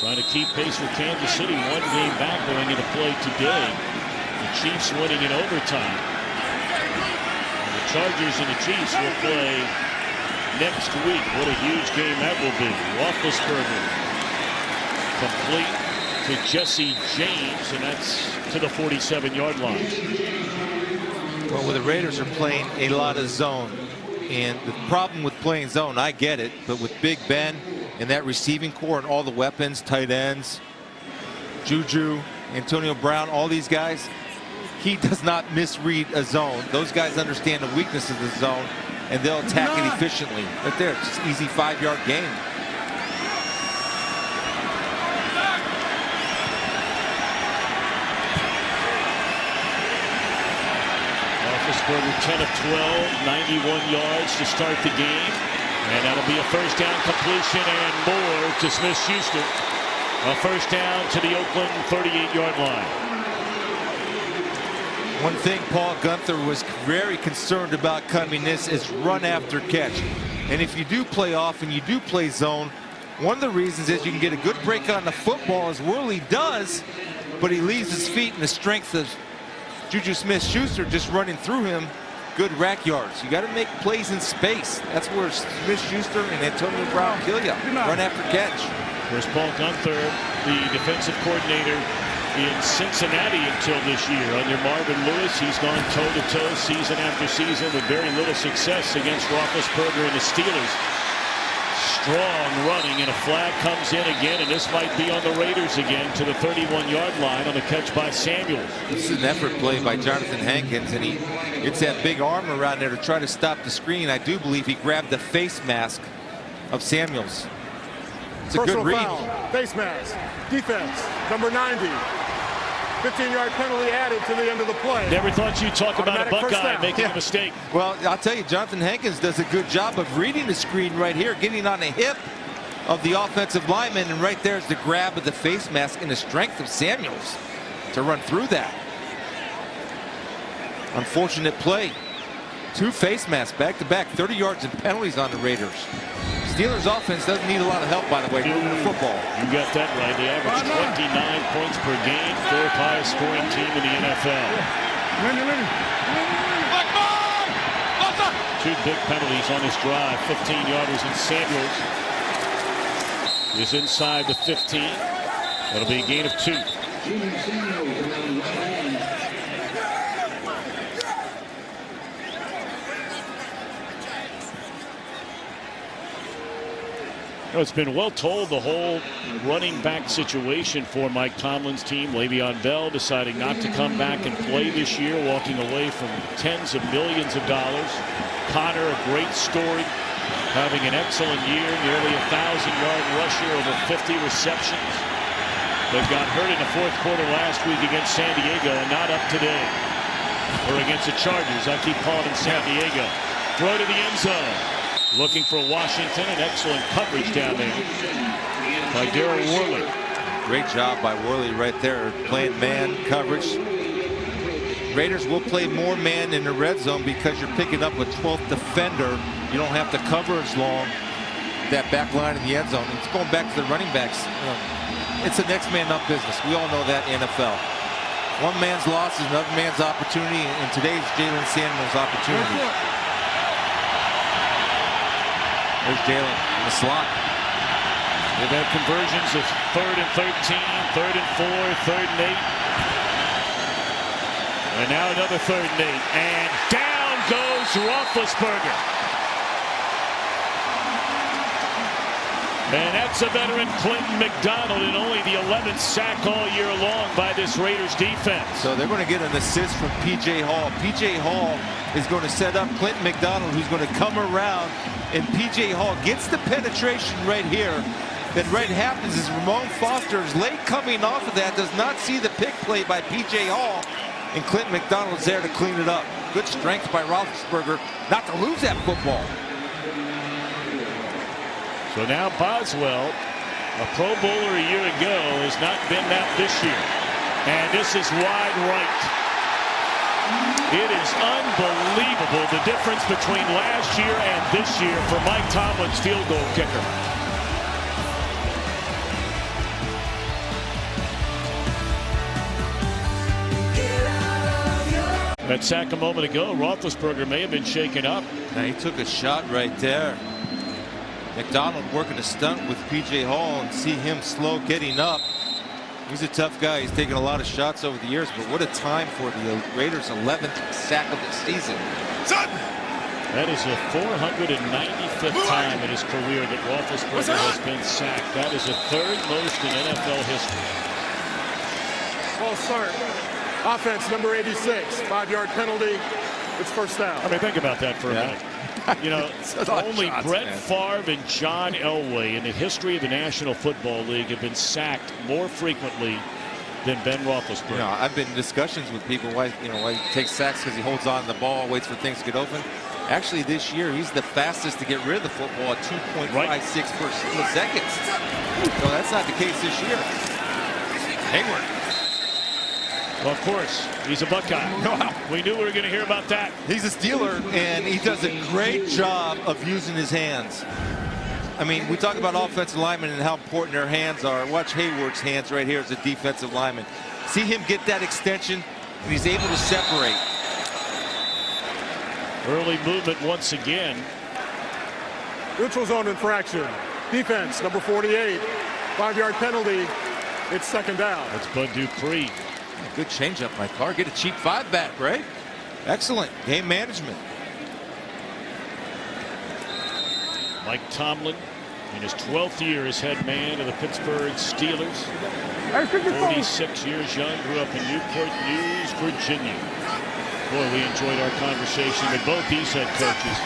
Speaker 1: Trying to keep pace with Kansas City. One game back going into play today. The Chiefs winning in overtime. And the Chargers and the Chiefs will play next week. What a huge game that will be. Roethlisberger complete to Jesse James, and that's to the 47-yard line.
Speaker 5: Well, the Raiders are playing a lot of zone. And the problem with playing zone, I get it, but with Big Ben and that receiving core and all the weapons, tight ends, Juju, Antonio Brown, all these guys, he does not misread a zone. Those guys understand the weakness of the zone, and they'll attack it efficiently. Right there, it's just easy 5-yard game.
Speaker 1: Roethlisberger 10 of 12, 91 yards to start the game. And that'll be a first down completion and more to Smith-Schuster. A first down to the Oakland 38-yard line.
Speaker 5: One thing Paul Guenther was very concerned about coming this is run after catch. And if you do play off and you do play zone, one of the reasons is you can get a good break on the football, as Worley does, but he leaves his feet in the strength of Juju Smith-Schuster just running through him. Good rack yards. You got to make plays in space. That's where Smith-Schuster and Antonio Brown kill you. Run after catch.
Speaker 1: There's Paul Guenther, the defensive coordinator in Cincinnati until this year. Under Marvin Lewis, he's gone toe-to-toe season after season with very little success against Roethlisberger and the Steelers. Strong running, and a flag comes in again, and this might be on the Raiders again to the 31-yard line on a catch by Samuels.
Speaker 5: This is an effort play by Jonathan Hankins, and he gets that big arm around there to try to stop the screen. I do believe he grabbed the face mask of Samuels. It's a
Speaker 4: Personal
Speaker 5: good read.
Speaker 4: foul, face mask, defense, number 90. 15-yard penalty added to the end of the play.
Speaker 1: Never thought you'd talk about a
Speaker 4: Automatic first
Speaker 1: Buckeye
Speaker 4: down.
Speaker 1: making a mistake.
Speaker 5: Well, I'll tell you, Jonathan Hankins does a good job of reading the screen right here, getting on the hip of the offensive lineman, and right there's the grab of the face mask and the strength of Samuels to run through that. Unfortunate play. 2 face masks back-to-back, 30 yards and penalties on the Raiders. Steelers offense doesn't need a lot of help, by the way, moving the football.
Speaker 1: You got that right. They average 29 points per game, 4th highest scoring team in the NFL. 2 big penalties on this drive. 15-yarders, and Samuels is inside the 15. That'll be a gain of 2. It's been well told, the whole running back situation for Mike Tomlin's team. Le'Veon Bell deciding not to come back and play this year, walking away from tens of millions of dollars. Connor, a great story, having an excellent year, nearly 1,000-yard rusher, over 50 receptions. But got hurt in the 4th quarter last week against San Diego, and not up today. Or against the Chargers. I keep calling him San Diego. Throw to the end zone. Looking for Washington, and excellent coverage down there by Daryl Worley.
Speaker 5: Great job by Worley right there, playing man coverage. Raiders will play more man in the red zone because you're picking up a 12th defender. You don't have to cover as long. That back line in the end zone. It's going back to the running backs. It's a next man up business. We all know that in NFL. One man's loss is another man's opportunity, and today's Jaylen Samuels' opportunity. There's Jaylen in the slot.
Speaker 1: They've had conversions of 3rd and 13, 3rd and 4, 3rd and 8. And now another 3rd and 8. And down goes Roethlisberger. And that's a veteran, Clinton McDonald, and only the 11th sack all year long by this Raiders defense.
Speaker 5: So they're going to get an assist from P.J. Hall. P.J. Hall is going to set up Clinton McDonald, who's going to come around, and P.J. Hall gets the penetration right here. Then what happens is Ramon Foster is late coming off of that, does not see the pick play by P.J. Hall, and Clinton McDonald is there to clean it up. Good strength by Roethlisberger not to lose that football.
Speaker 1: So now Boswell, a Pro Bowler a year ago, has not been that this year. And this is wide right. It is unbelievable the difference between last year and this year for Mike Tomlin's field goal kicker. That sack a moment ago, Roethlisberger may have been shaken up.
Speaker 5: Now he took a shot right there. McDonald working a stunt with P.J. Hall, and see him slow getting up. He's a tough guy. He's taken a lot of shots over the years, but what a time for the Raiders' 11th sack of the season.
Speaker 1: That is the 495th time in his career that Roethlisberger has been sacked. That is the 3rd most in NFL history.
Speaker 4: False start. Offense, number 86. 5-yard penalty. It's first down.
Speaker 1: I mean, think about that for a minute. You know, only
Speaker 5: shots,
Speaker 1: Brett
Speaker 5: man.
Speaker 1: Favre and John Elway in the history of the National Football League have been sacked more frequently than Ben Roethlisberger.
Speaker 5: You know, I've been in discussions with people why he takes sacks because he holds on to the ball, waits for things to get open. Actually, this year he's the fastest to get rid of the football at 2.56 per seconds. So that's not the case this year. Hayward.
Speaker 1: Well, of course, he's a Buckeye. We knew we were going to hear about that.
Speaker 5: He's a Steeler, and he does a great job of using his hands. I mean, we talk about offensive linemen and how important their hands are. Watch Hayward's hands right here as a defensive lineman. See him get that extension, and he's able to separate.
Speaker 1: Early movement once again.
Speaker 4: Neutral zone infraction. Defense, number 48. 5-yard penalty. It's second down.
Speaker 1: That's Bud Dupree.
Speaker 5: Good changeup, my car. Get a cheap 5 back, right? Excellent game management.
Speaker 1: Mike Tomlin in his 12th year as head man of the Pittsburgh Steelers. 46 years young, grew up in Newport News, Virginia. Boy, we enjoyed our conversation with both these head coaches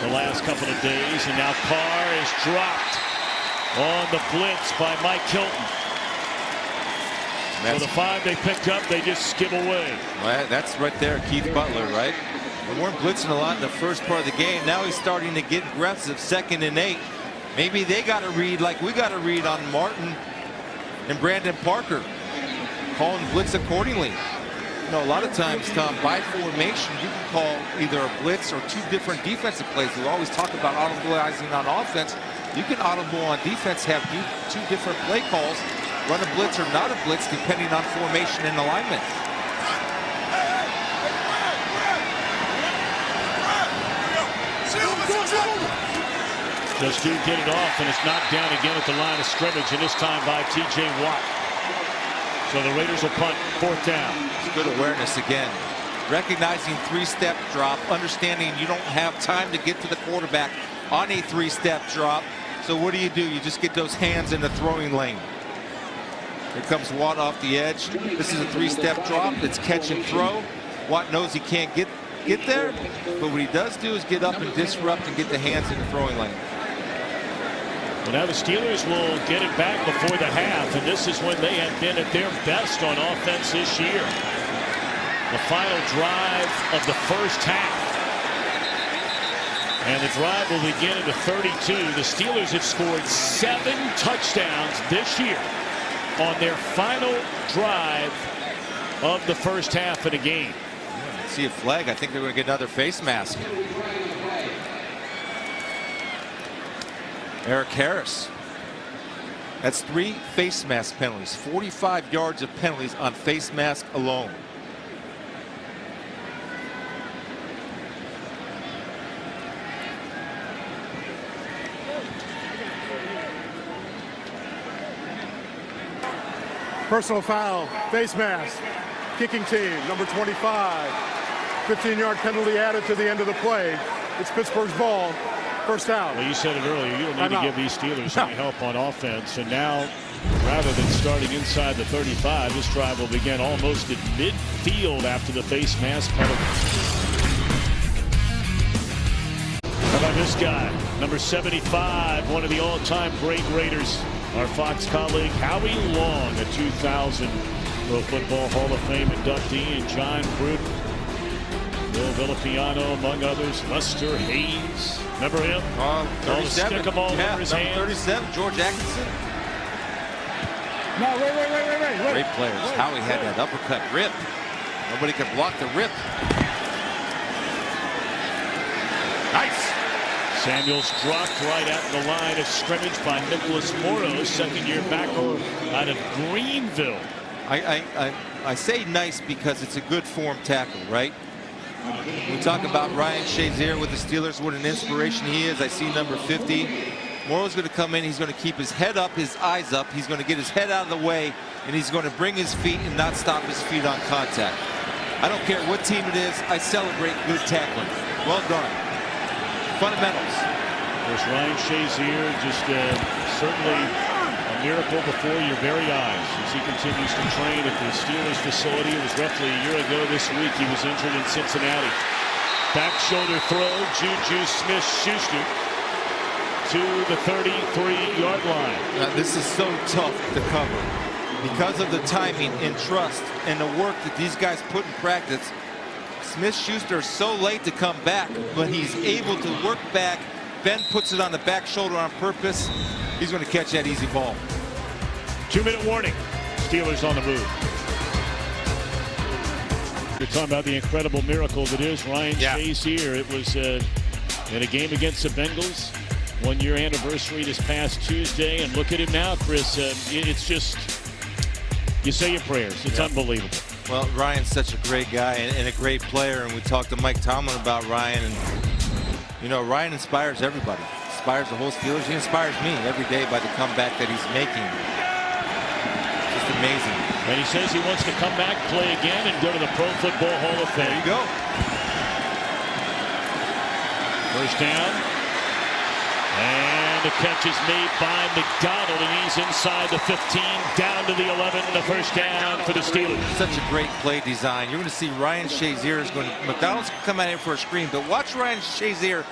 Speaker 1: the last couple of days. And now Carr is dropped on the blitz by Mike Hilton. So the 5 they picked up, they just skim away.
Speaker 5: Well, that's right there, Keith Butler, right? We weren't blitzing a lot in the first part of the game. Now he's starting to get aggressive, 2nd and 8. Maybe they got to read like we got to read on Martin and Brandon Parker, calling blitz accordingly. You know, a lot of times, Tom, by formation, you can call either a blitz or 2 different defensive plays. We always talk about audibilizing on offense. You can audible on defense, have 2 different play calls, run a blitz or not a blitz, depending on formation and alignment.
Speaker 1: Just do get it off, and it's knocked down again at the line of scrimmage, and this time by T.J. Watt. So the Raiders will punt 4th down.
Speaker 5: It's good awareness again. Recognizing 3-step drop, understanding you don't have time to get to the quarterback on a 3-step drop. So what do? You just get those hands in the throwing lane. Here comes Watt off the edge. This is a 3-step drop. It's catch and throw. Watt knows he can't get there, but what he does do is get up and disrupt and get the hands in the throwing lane.
Speaker 1: Well, now the Steelers will get it back before the half, and this is when they have been at their best on offense this year. The final drive of the first half. And the drive will begin at the 32. The Steelers have scored 7 touchdowns this year on their final drive of the first half of the game.
Speaker 5: See a flag. I think they're going to get another face mask. Eric Harris. That's 3 face mask penalties. 45 yards of penalties on face mask alone.
Speaker 4: Personal foul, face mask, kicking team, number 25. 15-yard penalty added to the end of the play. It's Pittsburgh's ball, 1st down.
Speaker 1: Well, you said it earlier, you don't need to give these Steelers any help on offense. And now, rather than starting inside the 35, this drive will begin almost at midfield after the face mask penalty. How about this guy, number 75, one of the all-time great Raiders, our Fox colleague Howie Long, a 2000 Pro Football Hall of Fame inductee, and John Gruden, Bill Villapiano, among others, Lester Hayes. Remember him?
Speaker 5: 37.
Speaker 1: Stick 'em all over his hand.
Speaker 5: 37, George Atkinson.
Speaker 4: No, wait.
Speaker 5: Great players. Howie had that uppercut rip. Nobody could block the rip. Nice.
Speaker 1: Samuels dropped right at the line of scrimmage by Nicholas Morrow, 2nd-year backer out of Greenville.
Speaker 5: I say nice because it's a good form tackle, right? We talk about Ryan Shazier with the Steelers, what an inspiration he is. I see number 50. Morrow's going to come in. He's going to keep his head up, his eyes up. He's going to get his head out of the way, and he's going to bring his feet and not stop his feet on contact. I don't care what team it is. I celebrate good tackling. Well done. Fundamentals.
Speaker 1: Of course, Ryan Shazier just certainly a miracle before your very eyes as he continues to train at the Steelers facility. It was roughly a year ago this week he was injured in Cincinnati. Back shoulder throw, Juju Smith-Schuster to the 33-yard line.
Speaker 5: Now, this is so tough to cover because of the timing and trust and the work that these guys put in practice. Smith-Schuster is so late to come back, but he's able to work back. Ben puts it on the back shoulder on purpose. He's going to catch that easy ball.
Speaker 1: 2-minute warning. Steelers on the move. You're talking about the incredible miracle that is Ryan Shazier. It was in a game against the Bengals. 1-year anniversary this past Tuesday. And look at him now, Chris. It's just, you say your prayers. It's unbelievable.
Speaker 5: Well, Ryan's such a great guy and a great player. And we talked to Mike Tomlin about Ryan. And, you know, Ryan inspires everybody. Inspires the whole Steelers. He inspires me every day by the comeback that he's making. Just amazing.
Speaker 1: And he says he wants to come back, play again, and go to the Pro Football Hall of Fame.
Speaker 5: There you go.
Speaker 1: First down. And And the catch is made by McDonald, and he's inside the 15, down to the 11, and the first down for the Steelers.
Speaker 5: Such a great play design. You're going to see Ryan Shazier is going to, McDonald's come out here for a screen, but watch Ryan Shazier,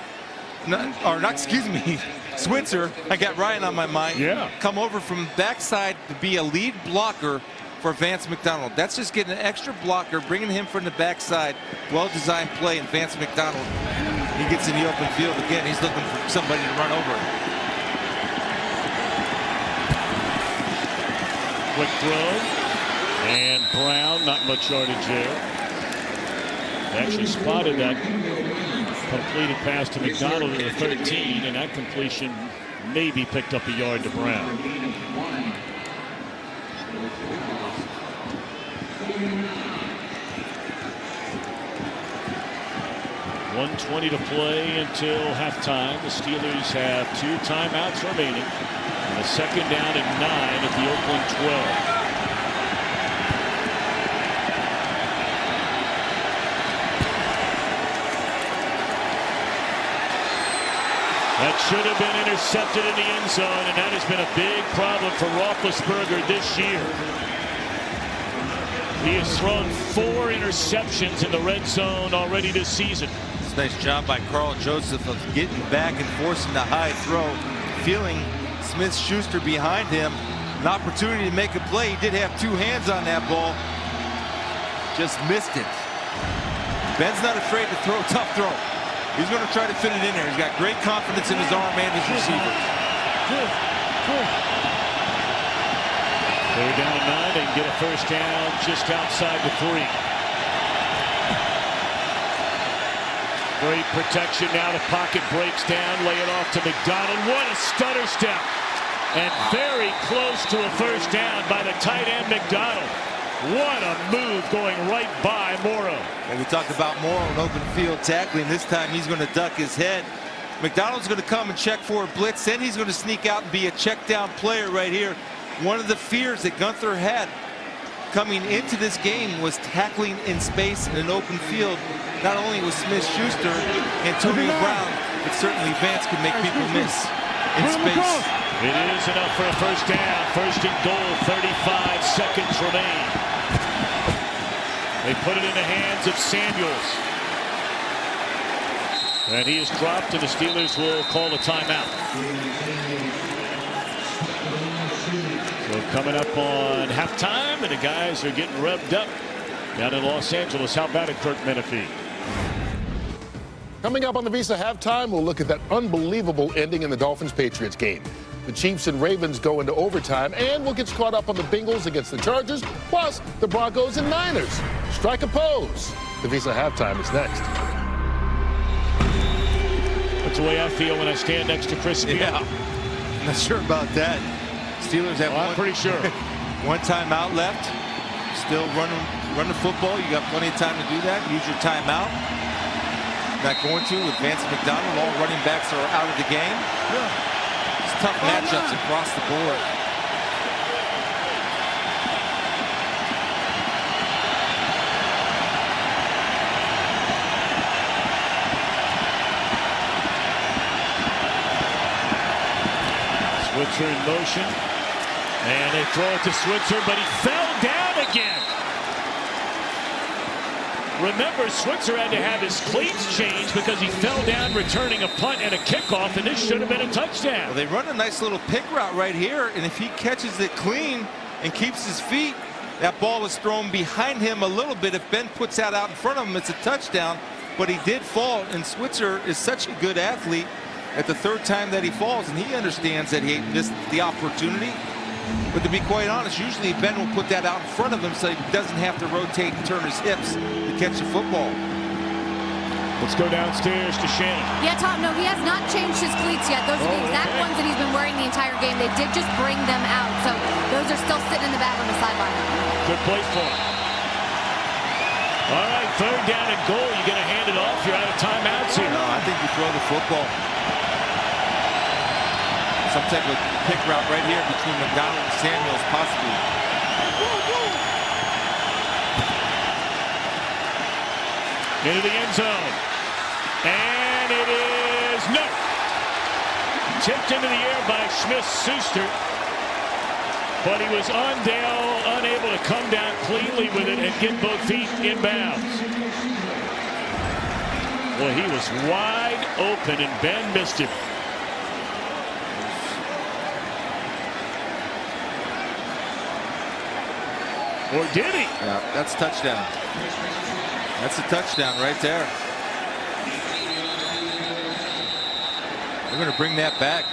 Speaker 5: Switzer, I got Ryan on my mind, come over from backside to be a lead blocker for Vance McDonald. That's just getting an extra blocker, bringing him from the backside. Well-designed play, and Vance McDonald, he gets in the open field again. He's looking for somebody to run over.
Speaker 1: Quick throw, and Brown, not much yardage there. Actually spotted that completed pass to McDonald in the 13, and that completion maybe picked up a yard to Brown. 1:20 to play until halftime. The Steelers have 2 timeouts remaining. And a second down and 9 at the Oakland 12. That should have been intercepted in the end zone, and that has been a big problem for Roethlisberger this year. He has thrown 4 interceptions in the red zone already this season.
Speaker 5: It's a nice job by Carl Joseph of getting back and forcing the high throw, feeling Smith-Schuster behind him. An opportunity to make a play. He did have 2 hands on that ball. Just missed it. Ben's not afraid to throw a tough throw. He's going to try to fit it in there. He's got great confidence in his arm and his receivers.
Speaker 1: They're down to 9. They can get a first down just outside the 3. Great protection. Now the pocket breaks down. Lay it off to McDonald. What a stutter step. And very close to a first down by the tight end McDonald. What a move going right by Morrow.
Speaker 5: Well, we talked about Morrow in open field tackling. This time he's going to duck his head. McDonald's going to come and check for a blitz. Then he's going to sneak out and be a check down player right here. One of the fears that Gunther had coming into this game was tackling in space in an open field. Not only with Smith-Schuster and Antonio Brown, but certainly Vance could make people miss in space.
Speaker 1: It is enough for a first down. First and goal, 35 seconds remain. They put it in the hands of Samuels. And he is dropped, and the Steelers will call a timeout. So coming up on halftime, and the guys are getting revved up down in Los Angeles. How about it, Kirk Menefee?
Speaker 7: Coming up on the Visa halftime, we'll look at that unbelievable ending in the Dolphins-Patriots game. The Chiefs and Ravens go into overtime, and we'll get caught up on the Bengals against the Chargers, plus the Broncos and Niners. Strike a pose. The Visa halftime is next.
Speaker 1: That's the way I feel when I stand next to Chris Spiel.
Speaker 5: Yeah, I'm not sure about that. Steelers have
Speaker 1: I'm pretty sure.
Speaker 5: One timeout left. Still run the football. You got plenty of time to do that. Use your timeout. Not going to with Vance McDonald. All running backs are out of the game. It's tough matchups across the board.
Speaker 1: Switzer in motion. And they throw it to Switzer, but he fell down again. Remember, Switzer had to have his cleats changed because he fell down returning a punt and a kickoff, and this should have been a touchdown.
Speaker 5: Well, they run a nice little pick route right here, and if he catches it clean and keeps his feet, that ball is thrown behind him a little bit. If Ben puts that out in front of him, it's a touchdown, but he did fall, and Switzer is such a good athlete at the 3rd time that he falls, and he understands that he missed the opportunity. But to be quite honest, usually Ben will put that out in front of him so he doesn't have to rotate and turn his hips to catch the football.
Speaker 1: Let's go downstairs to Shannon.
Speaker 3: Yeah, Tom, no, he has not changed his cleats yet. Those are the exact ones that he's been wearing the entire game. They did just bring them out, so those are still sitting in the bag on the sideline.
Speaker 1: Good play for him. All right, 3rd down and goal. You're going to hand it off. You're out of timeouts here.
Speaker 5: No, I think you throw the football. Some type of pick route right here between McDonald and Samuels, possibly.
Speaker 1: Into the end zone. And it is no. tipped into the air by Smith-Schuster. But he was unable to come down cleanly with it and get both feet in bounds. Well, he was wide open, and Ben missed him. Or did he?
Speaker 5: Yeah, that's a touchdown. That's a touchdown right there. They're going to bring that back.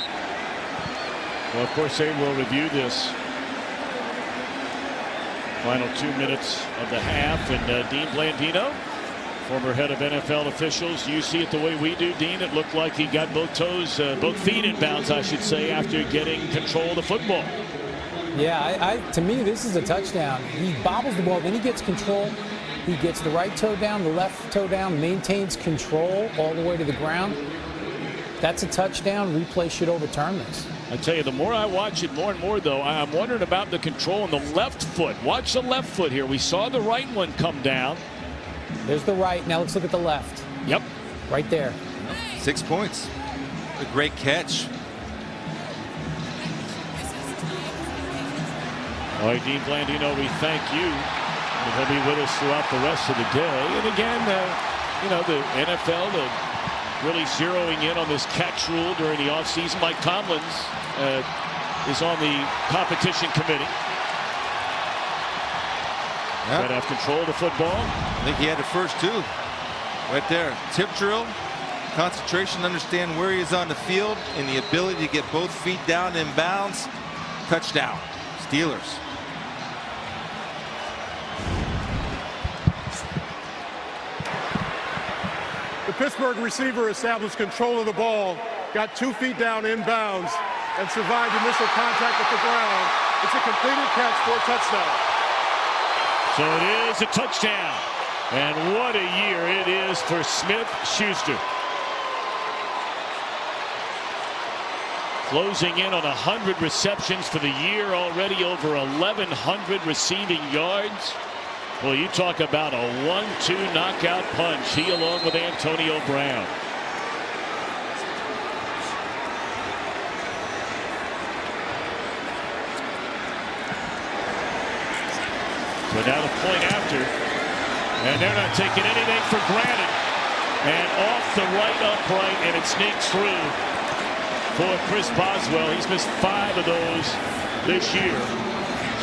Speaker 1: Well, of course, they will review this. Final 2 minutes of the half, and Dean Blandino, former head of NFL officials. You see it the way we do, Dean. It looked like he got both feet in bounds, I should say, after getting control of the football.
Speaker 8: Yeah, to me, this is a touchdown. He bobbles the ball, then he gets control. He gets the right toe down, the left toe down, maintains control all the way to the ground. That's a touchdown. Replay should overturn this.
Speaker 1: I tell you, the more I watch it, more and more, though, I'm wondering about the control on the left foot. Watch the left foot here. We saw the right one come down.
Speaker 8: There's the right. Now let's look at the left.
Speaker 1: Yep.
Speaker 8: Right there.
Speaker 5: 6 points. A great catch.
Speaker 1: All right, Dean Blandino, we thank you. He'll be with us throughout the rest of the day. And again, the NFL really zeroing in on this catch rule during the offseason. Mike Tomlins is on the competition committee.
Speaker 5: Yep.
Speaker 1: Got to have control of the football.
Speaker 5: I think he had the first two. Right there. Tip drill. Concentration, understand where he is on the field, and the ability to get both feet down in bounds. Touchdown. Steelers.
Speaker 4: The Pittsburgh receiver established control of the ball, got 2 feet down in bounds, and survived initial contact with the ground. It's a completed catch for a touchdown.
Speaker 1: So it is a touchdown. And what a year it is for Smith-Schuster. Closing in on 100 receptions for the year already, over 1,100 receiving yards. Well, you talk about a 1-2 knockout punch. He along with Antonio Brown. So now the point after, and they're not taking anything for granted. And off the right upright, and it sneaks through for Chris Boswell. He's missed 5 of those this year.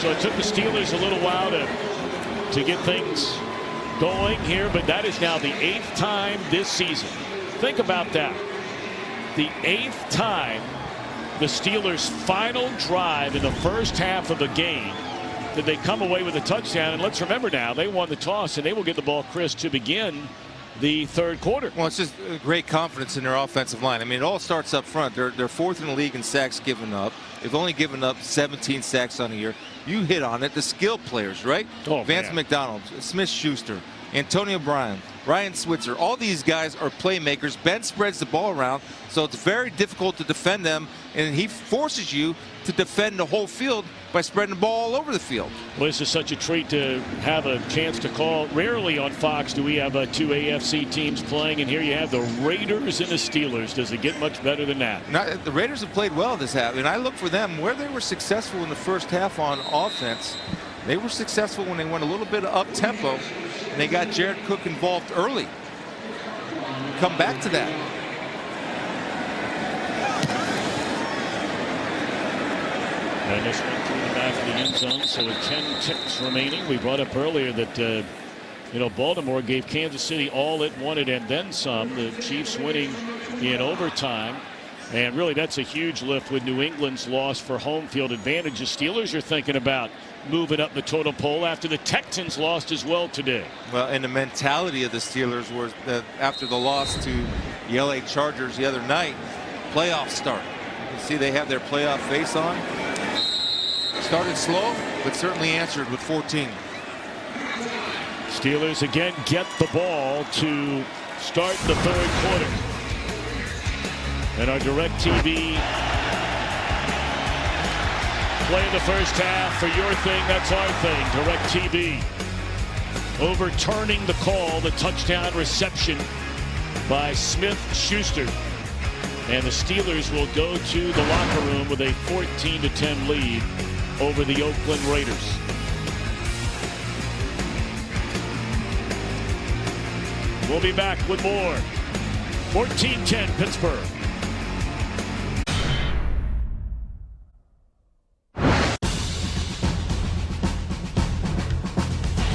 Speaker 1: So it took the Steelers a little while to get things going here, but that is now the 8th time this season. Think about that. The 8th time the Steelers' final drive in the first half of a game did they come away with a touchdown. And let's remember now, they won the toss, and they will get the ball, Chris, to begin the third quarter.
Speaker 5: Well, it's just great confidence in their offensive line. I mean, it all starts up front. They're 4th in the league in sacks given up. They've only given up 17 sacks on the year. You hit on it. The skill players, right?
Speaker 1: Oh,
Speaker 5: Vance
Speaker 1: man.
Speaker 5: McDonald, Smith-Schuster, Antonio Brown, Ryan Switzer. All these guys are playmakers. Ben spreads the ball around, so it's very difficult to defend them, and he forces you to defend the whole field by spreading the ball all over the field.
Speaker 1: Well, this is such a treat to have a chance to call. Rarely on Fox do we have 2 AFC teams playing, and here you have the Raiders and the Steelers. Does it get much better than that?
Speaker 5: The Raiders have played well this half, and I look for them where they were successful in the first half on offense. They were successful when they went a little bit up tempo, and they got Jared Cook involved early. Come back to that.
Speaker 1: And this one through the back of the end zone, so with 10 ticks remaining. We brought up earlier that Baltimore gave Kansas City all it wanted and then some. The Chiefs winning in overtime, and really that's a huge lift with New England's loss for home field advantage. The Steelers are thinking about moving up the totem pole after the Texans lost as well today.
Speaker 5: Well, and the mentality of the Steelers was that after the loss to the LA Chargers the other night, playoffs start. You see they have their playoff face on. Started slow, but certainly answered with 14.
Speaker 1: Steelers again get the ball to start the third quarter. And our DirecTV play the first half for your thing, that's our thing. DirecTV overturning the call, the touchdown reception by Smith-Schuster. And the Steelers will go to the locker room with a 14-10 lead over the Oakland Raiders. We'll be back with more. 14-10 Pittsburgh.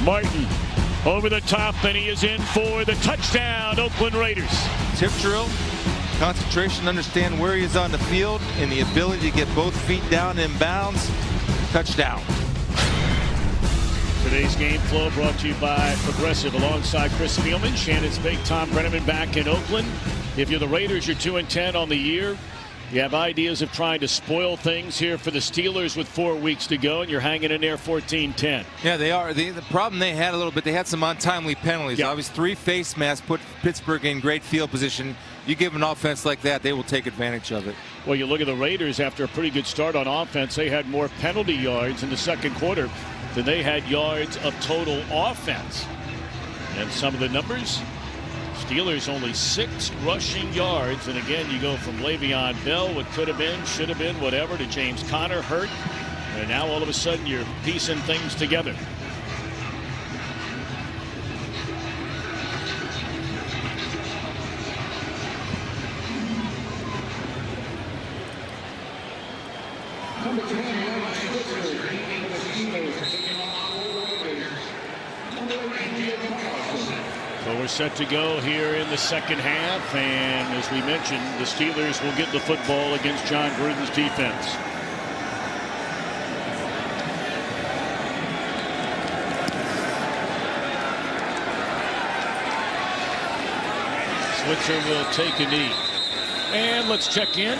Speaker 1: Martin over the top, and he is in for the touchdown, Oakland Raiders.
Speaker 5: Tip drill, concentration, understand where he is on the field, and the ability to get both feet down in bounds. Touchdown.
Speaker 1: Today's game flow brought to you by Progressive alongside Chris Spielman, Shannon Spake, Tom Brenneman back in Oakland. If you're the Raiders, you're 2-10 on the year. You have ideas of trying to spoil things here for the Steelers with 4 weeks to go, and you're hanging in there 14-10.
Speaker 5: Yeah, they are. The problem they had a little bit, they had some untimely penalties.
Speaker 1: Yeah.
Speaker 5: Obviously, 3 face masks put Pittsburgh in great field position. You give an offense like that, they will take advantage of it.
Speaker 1: Well, you look at the Raiders after a pretty good start on offense. They had more penalty yards in the second quarter than they had yards of total offense. And some of the numbers, Steelers only 6 rushing yards. And again, you go from Le'Veon Bell, what could have been, should have been, whatever, to James Conner hurt. And now all of a sudden you're piecing things together. So we're set to go here in the second half, and as we mentioned, the Steelers will get the football against John Gruden's defense. Switzer will take a knee. And let's check in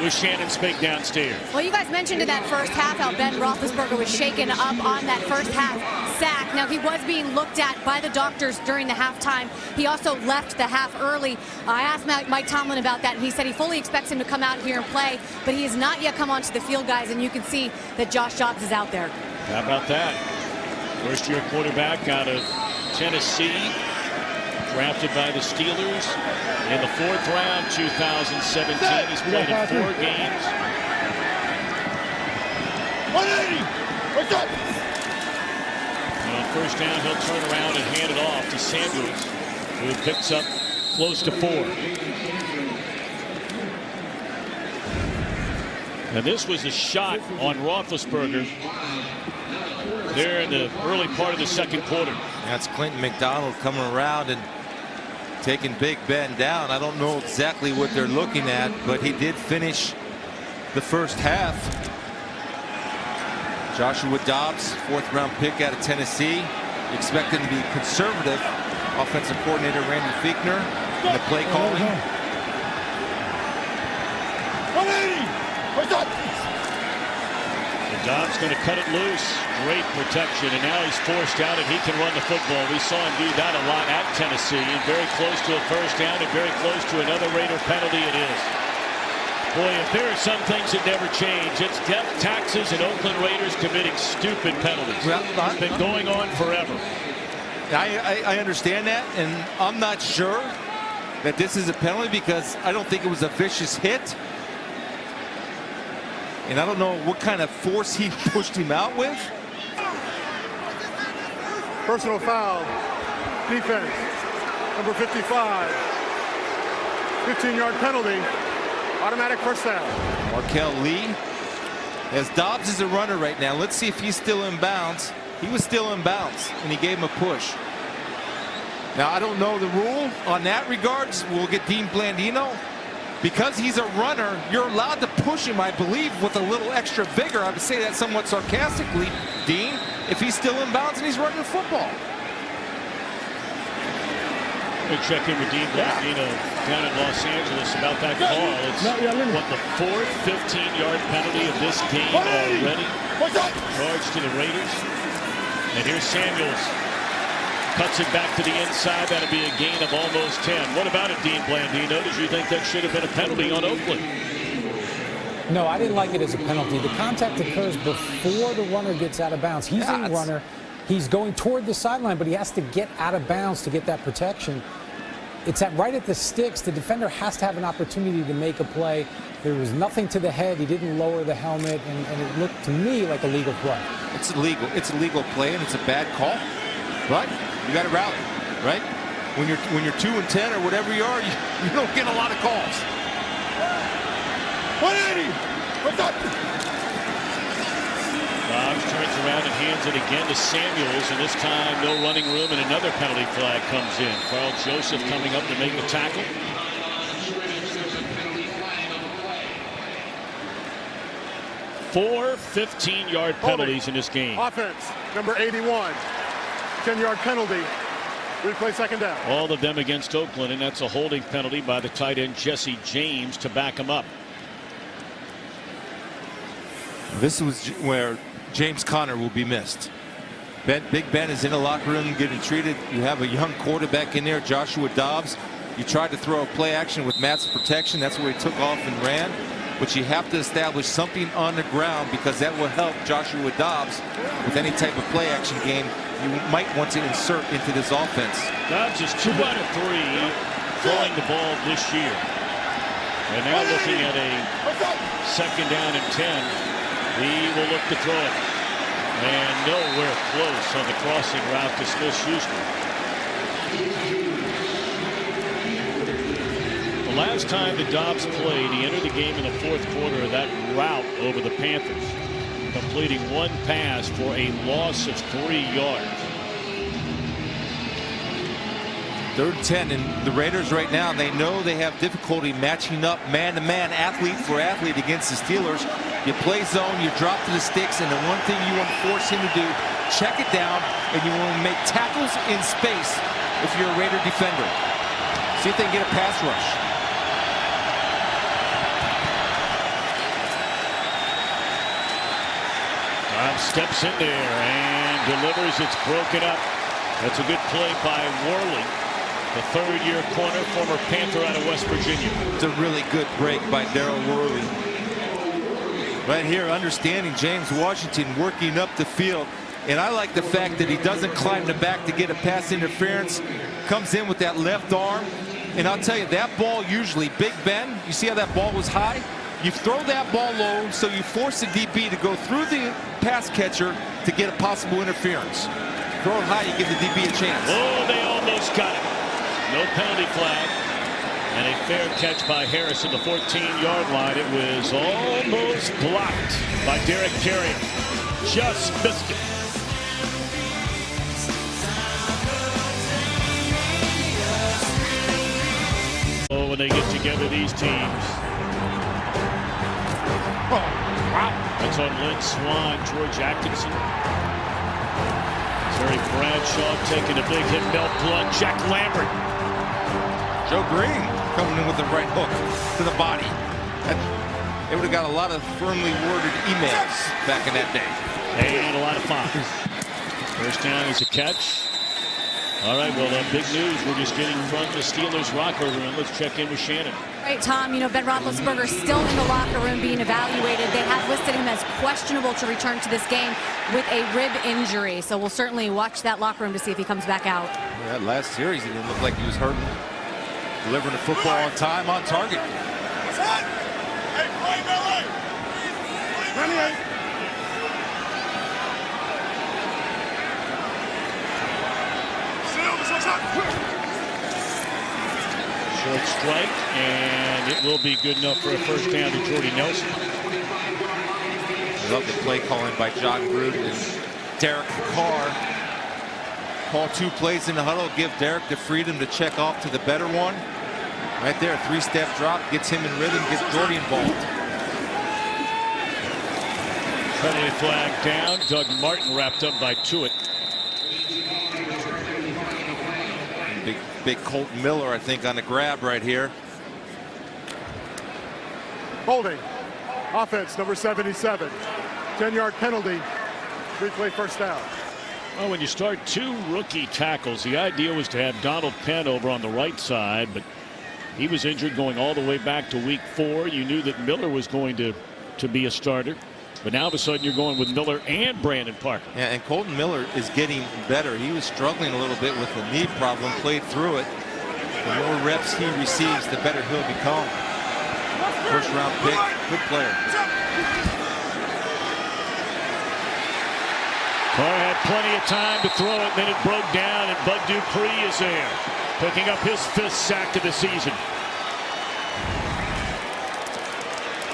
Speaker 1: with Shannon Spake downstairs.
Speaker 3: Well, you guys mentioned in that first half how Ben Roethlisberger was shaken up on that first half sack. Now, he was being looked at by the doctors during the halftime. He also left the half early. I asked Mike Tomlin about that, and he said he fully expects him to come out here and play, but he has not yet come onto the field, guys, and you can see that Josh Dobbs is out there.
Speaker 1: How about that? First-year quarterback out of Tennessee, drafted by the Steelers in the 4th round, 2017. He's played in 4 games.
Speaker 4: 180! What's up?
Speaker 1: And on first down, he'll turn around and hand it off to Samuels, who picks up close to 4. And this was a shot on Roethlisberger there in the early part of the second quarter.
Speaker 5: That's Clinton McDonald coming around and taking Big Ben down. I don't know exactly what they're looking at, but he did finish the first half. Joshua Dobbs, 4th round pick out of Tennessee. Expected to be conservative. Offensive coordinator Randy Fichtner in the play calling.
Speaker 4: 180! What's up?
Speaker 1: And Dobbs going to cut it loose. Great protection, and now he's forced out and he can run the football. We saw him do that a lot at Tennessee, and very close to a first down and very close to another Raider penalty it is. Boy, if there are some things that never change, it's death, taxes, and Oakland Raiders committing stupid penalties.
Speaker 5: Well,
Speaker 1: it's been going on forever.
Speaker 5: I understand that, and I'm not sure that this is a penalty because I don't think it was a vicious hit. And I don't know what kind of force he pushed him out with.
Speaker 4: Personal foul. Defense. Number 55. 15-yard penalty. Automatic first down.
Speaker 5: Markel Lee. As Dobbs is a runner right now, let's see if he's still in bounds. He was still in bounds, and he gave him a push. Now, I don't know the rule on that regards. We'll get Dean Blandino. Because he's a runner, you're allowed to push him, I believe, with a little extra vigor. I would say that somewhat sarcastically, Dean, if he's still in bounds and he's running the football.
Speaker 1: We'll check in with Dean Blandino down in Los Angeles about that call. It's what, the 4th 15-yard penalty of this game already. Charge to the Raiders. And here's Samuels. Cuts it back to the inside. That'll be a gain of almost 10. What about it, Dean Blandino? Did you think that should have been a penalty on Oakland?
Speaker 8: No, I didn't like it as a penalty. The contact occurs before the runner gets out of bounds. He's a runner. He's going toward the sideline, but he has to get out of bounds to get that protection. it's right at the sticks. The defender has to have an opportunity to make a play. There was nothing to the head. He didn't lower the helmet, and it looked to me like a legal play.
Speaker 5: It's illegal. It's a legal play, and it's a bad call. But you got to rally, right? When you're 2 and 10 or whatever you are, you don't get a lot of calls. 180. What's up?
Speaker 1: Dobbs turns around and hands it again to Samuels, and this time no running room, and another penalty flag comes in. Carl Joseph coming up to make the tackle. Four 15-yard penalties in this game.
Speaker 4: Offense, number 81. 10-yard penalty. Replay second down.
Speaker 1: All of them against Oakland, and that's a holding penalty by the tight end Jesse James to back him up.
Speaker 5: This was where James Conner will be missed. Big Ben is in the locker room getting treated. You have a young quarterback in there, Joshua Dobbs. You tried to throw a play action with Matt's protection. That's where he took off and ran. But you have to establish something on the ground, because that will help Joshua Dobbs with any type of play action game you might want to insert into this offense.
Speaker 1: Dobbs is 2 out of 3 throwing the ball this year. And now looking at a second down and 10. He will look to throw it. And nowhere close on the crossing route to Smith-Schuster. The last time that Dobbs played, he entered the game in the fourth quarter of that route over the Panthers, completing 1 pass for a loss of 3 yards.
Speaker 5: 3rd and 10, and the Raiders right now, they know they have difficulty matching up man-to-man, athlete for athlete against the Steelers. You play zone, you drop to the sticks, and the one thing you want to force him to do, check it down, and you want to make tackles in space if you're a Raider defender. See if they can get a pass rush.
Speaker 1: Dobbs steps in there and delivers. It's broken up. That's a good play by Worley, the 3rd-year corner, former Panther out of West Virginia.
Speaker 5: It's a really good break by Daryl Worley. Right here, understanding James Washington working up the field. And I like the fact that he doesn't climb the back to get a pass interference. Comes in with that left arm. And I'll tell you, that ball usually, Big Ben, you see how that ball was high? You throw that ball low, so you force the DB to go through the pass catcher to get a possible interference. Throw it high, you give the DB a chance.
Speaker 1: Oh, they almost got it. No penalty flag. And a fair catch by Harris at the 14-yard line. It was almost blocked by Derek Carrier. Just missed it. Oh, when they get together, these teams. Oh, wow. That's on Lynn Swan, George Atkinson. Terry Bradshaw taking a big hit. Mel Blunt, Jack Lambert.
Speaker 5: Joe Green coming in with the right hook to the body. They would have got a lot of firmly worded emails back in that day.
Speaker 1: And a lot of fouls. First down is a catch. All right, well, big news we're just getting from the Steelers locker room. Let's check in with Shannon.
Speaker 3: Right, Tom, you know, Ben Roethlisberger still in the locker room being evaluated. They have listed him as questionable to return to this game with a rib injury. So we'll certainly watch that locker room to see if he comes back out.
Speaker 5: That last series, he didn't look like he was hurting. Delivering the football on time, on target.
Speaker 4: Hey, play Billy! 28.
Speaker 1: Short strike, and it will be good enough for a first down to Jordy Nelson.
Speaker 5: I love the play calling by John Gruden and Derek Carr. Call 2 plays in the huddle, give Derek the freedom to check off to the better one. Right there, 3-step drop, gets him in rhythm, gets Jordy involved.
Speaker 1: Penalty flag down. Doug Martin wrapped up by Tuitt.
Speaker 5: Big Colton Miller, I think, on the grab right here.
Speaker 4: Holding. Offense, number 77. 10-yard penalty. Replay first down.
Speaker 1: Well, when you start 2 rookie tackles, the idea was to have Donald Penn over on the right side, but he was injured going all the way back to week 4. You knew that Miller was going to be a starter. But now all of a sudden you're going with Miller and Brandon Parker.
Speaker 5: Yeah, and Colton Miller is getting better. He was struggling a little bit with a knee problem, played through it. The more reps he receives, the better he'll become. First round pick, good player.
Speaker 1: Carr had plenty of time to throw it, then it broke down, and Bud Dupree is there, picking up his 5th sack of the season.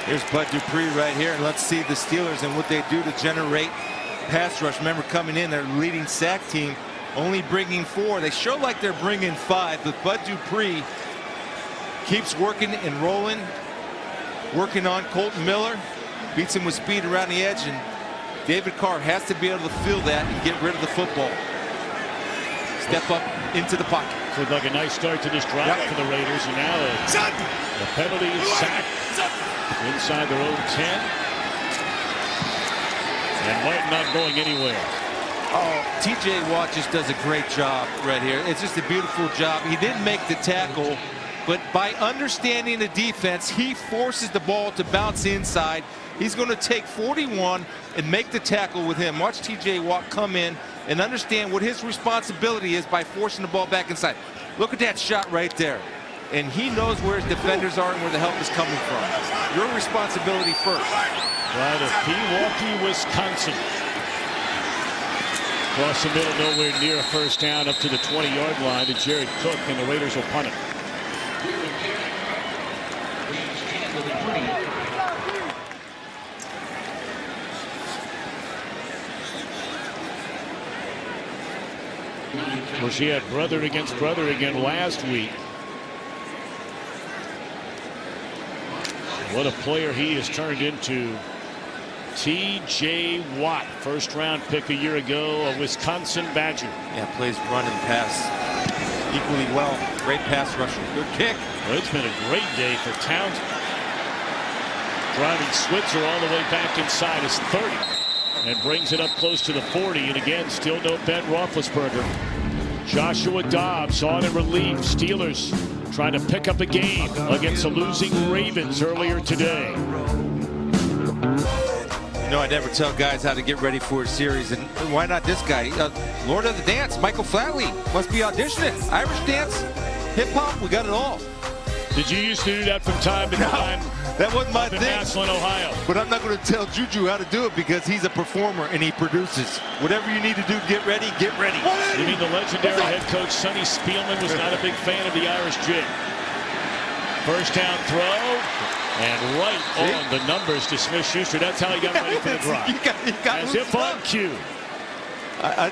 Speaker 5: Here's Bud Dupree right here, and let's see the Steelers and what they do to generate pass rush. Remember, coming in, their leading sack team, only bringing 4. They show like they're bringing 5, but Bud Dupree keeps working and rolling, working on Colton Miller, beats him with speed around the edge, and David Carr has to be able to feel that and get rid of the football. Step up into the pocket.
Speaker 1: Looked like a nice start to this drive for the Raiders, and now the penalty is sack inside their own 10. And White not going anywhere.
Speaker 5: Oh, TJ Watt just does a great job right here. It's just a beautiful job. He didn't make the tackle, but by understanding the defense, he forces the ball to bounce inside. He's going to take 41 and make the tackle with him. Watch TJ Watt come in and understand what his responsibility is by forcing the ball back inside. Look at that shot right there. And he knows where his defenders are and where the help is coming from. Your responsibility first.
Speaker 1: Right of Pewaukee, Wisconsin. Across the middle, nowhere near a first down, up to the 20-yard line to Jared Cook, and the Raiders will punt it. Of course, he had brother against brother again last week. What a player he has turned into. TJ Watt, first-round pick a year ago, a Wisconsin Badger.
Speaker 5: Yeah, plays run and pass equally well. Great pass rusher. Good kick.
Speaker 1: Well, it's been a great day for Townsend. Driving Switzer all the way back inside his 30 and brings it up close to the 40. And again, still no Ben Roethlisberger. Joshua Dobbs on in relief. Steelers trying to pick up a game against the losing Ravens earlier today.
Speaker 5: You know, I never tell guys how to get ready for a series, and why not this guy? Lord of the Dance, Michael Flatley, must be auditioning. Irish dance, hip-hop, we got it all.
Speaker 1: Did you used to do that from time to time?
Speaker 5: That wasn't my
Speaker 1: in
Speaker 5: thing.
Speaker 1: Massillon, Ohio.
Speaker 5: But I'm not going to tell Juju how to do it because he's a performer and he produces. Whatever you need to do, get ready, get ready.
Speaker 1: You mean the legendary head coach Sonny Spielman was not a big fan of the Irish jig? First down throw. And right on the numbers to Smith-Schuster. That's how he got ready for the drive.
Speaker 5: you got
Speaker 1: As if on cue.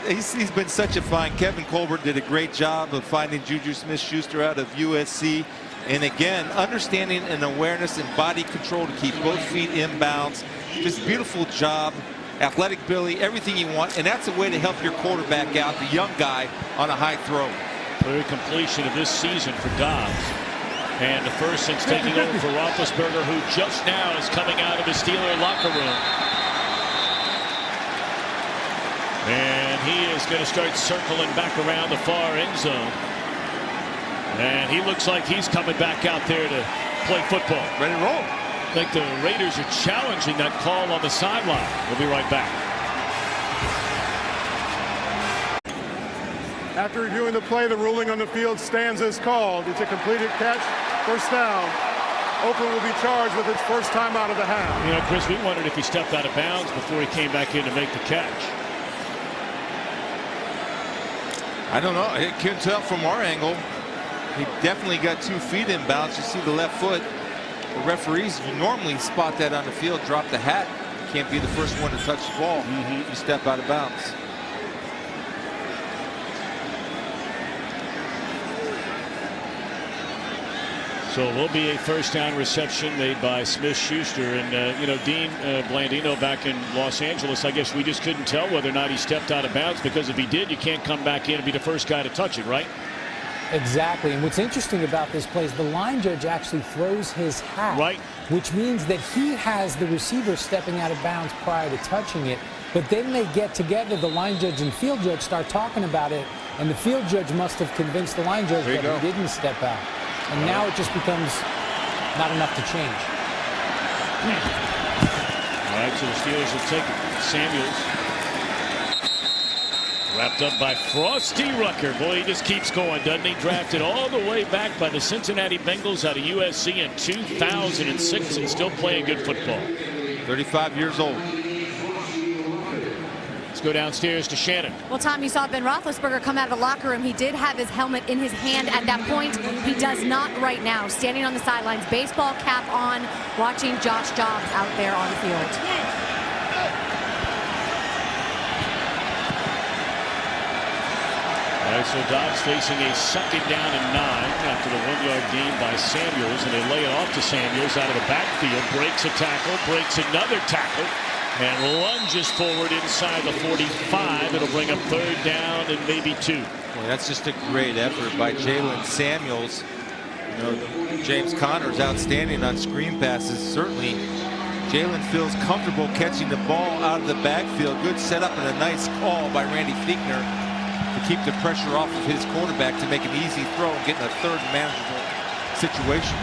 Speaker 5: He's been such a find. Kevin Colbert did a great job of finding Juju Smith-Schuster out of USC. And again, understanding and awareness and body control to keep both feet inbounds. Just beautiful job. Athletic ability, everything you want. And that's a way to help your quarterback out, the young guy, on a high throw.
Speaker 1: Third completion of this season for Dobbs. And the first since taking over for Roethlisberger, who just now is coming out of the Steeler locker room. And he is going to start circling back around the far end zone. And he looks like he's coming back out there to play football.
Speaker 5: Ready to roll.
Speaker 1: I think the Raiders are challenging that call on the sideline. We'll be right back.
Speaker 4: After reviewing the play, the ruling on the field stands as called. It's a completed catch, first down. Oakland will be charged with its first time out of the half.
Speaker 1: You know, Chris, we wondered if he stepped out of bounds before he came back in to make the catch.
Speaker 5: I don't know. I can't tell from our angle. He definitely got 2 feet in bounds. You see the left foot. The referees, you normally spot that on the field, drop the hat. You can't be the first one to touch the ball if you step out of bounds.
Speaker 1: So it will be a first down reception made by Smith-Schuster. And, you know, Dean Blandino back in Los Angeles, I guess we just couldn't tell whether or not he stepped out of bounds, because if he did, you can't come back in and be the first guy to touch it, right?
Speaker 8: Exactly. And what's interesting about this play is the line judge actually throws his hat.
Speaker 1: Right.
Speaker 8: Which means that he has the receiver stepping out of bounds prior to touching it. But then they get together, the line judge and field judge start talking about it. And the field judge must have convinced the line judge that he didn't step out. And now it just becomes not enough to change.
Speaker 1: All right, so the Steelers will take it. Samuels Wrapped up by Frosty Rucker. Boy, he just keeps going, doesn't he? Drafted all the way back by the Cincinnati Bengals out of USC in 2006 and still playing good football.
Speaker 5: 35 years old.
Speaker 1: Let's go downstairs to Shannon.
Speaker 3: Well, Tom, you saw Ben Roethlisberger come out of the locker room. He did have his helmet in his hand at that point. He does not right now. Standing on the sidelines, baseball cap on, watching Josh Dobbs out there on the field.
Speaker 1: All right, so Dobbs facing a 2nd down and 9 after the 1-yard gain by Samuels, and they lay it off to Samuels out of the backfield. Breaks a tackle, breaks another tackle, and lunges forward inside the 45. It'll bring up 3rd down and maybe 2.
Speaker 5: Well, that's just a great effort by Jalen Samuels. You know, James Conner is outstanding on screen passes. Certainly, Jalen feels comfortable catching the ball out of the backfield. Good setup and a nice call by Randy Fichtner to keep the pressure off of his quarterback to make an easy throw and get in a 3rd manageable situation.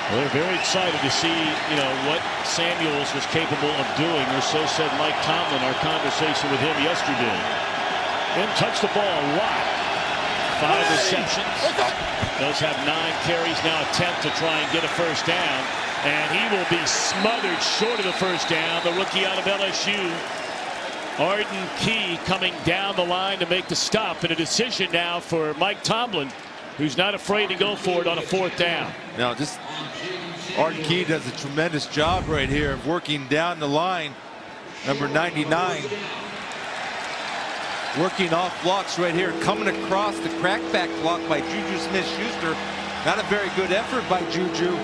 Speaker 1: Well, they're very excited to see, you know, what Samuels was capable of doing, or so said Mike Tomlin, our conversation with him yesterday. Didn't touch the ball a lot. 5 receptions. Does have 9 carries, now attempt to try and get a 1st down. And he will be smothered short of the 1st down. The rookie out of LSU, Arden Key, coming down the line to make the stop. And a decision now for Mike Tomlin, who's not afraid to go for it on a 4th down.
Speaker 5: Now, just Arden Key does a tremendous job right here of working down the line. Number 99. Working off blocks right here, coming across the crackback block by Juju Smith-Schuster. Not a very good effort by Juju.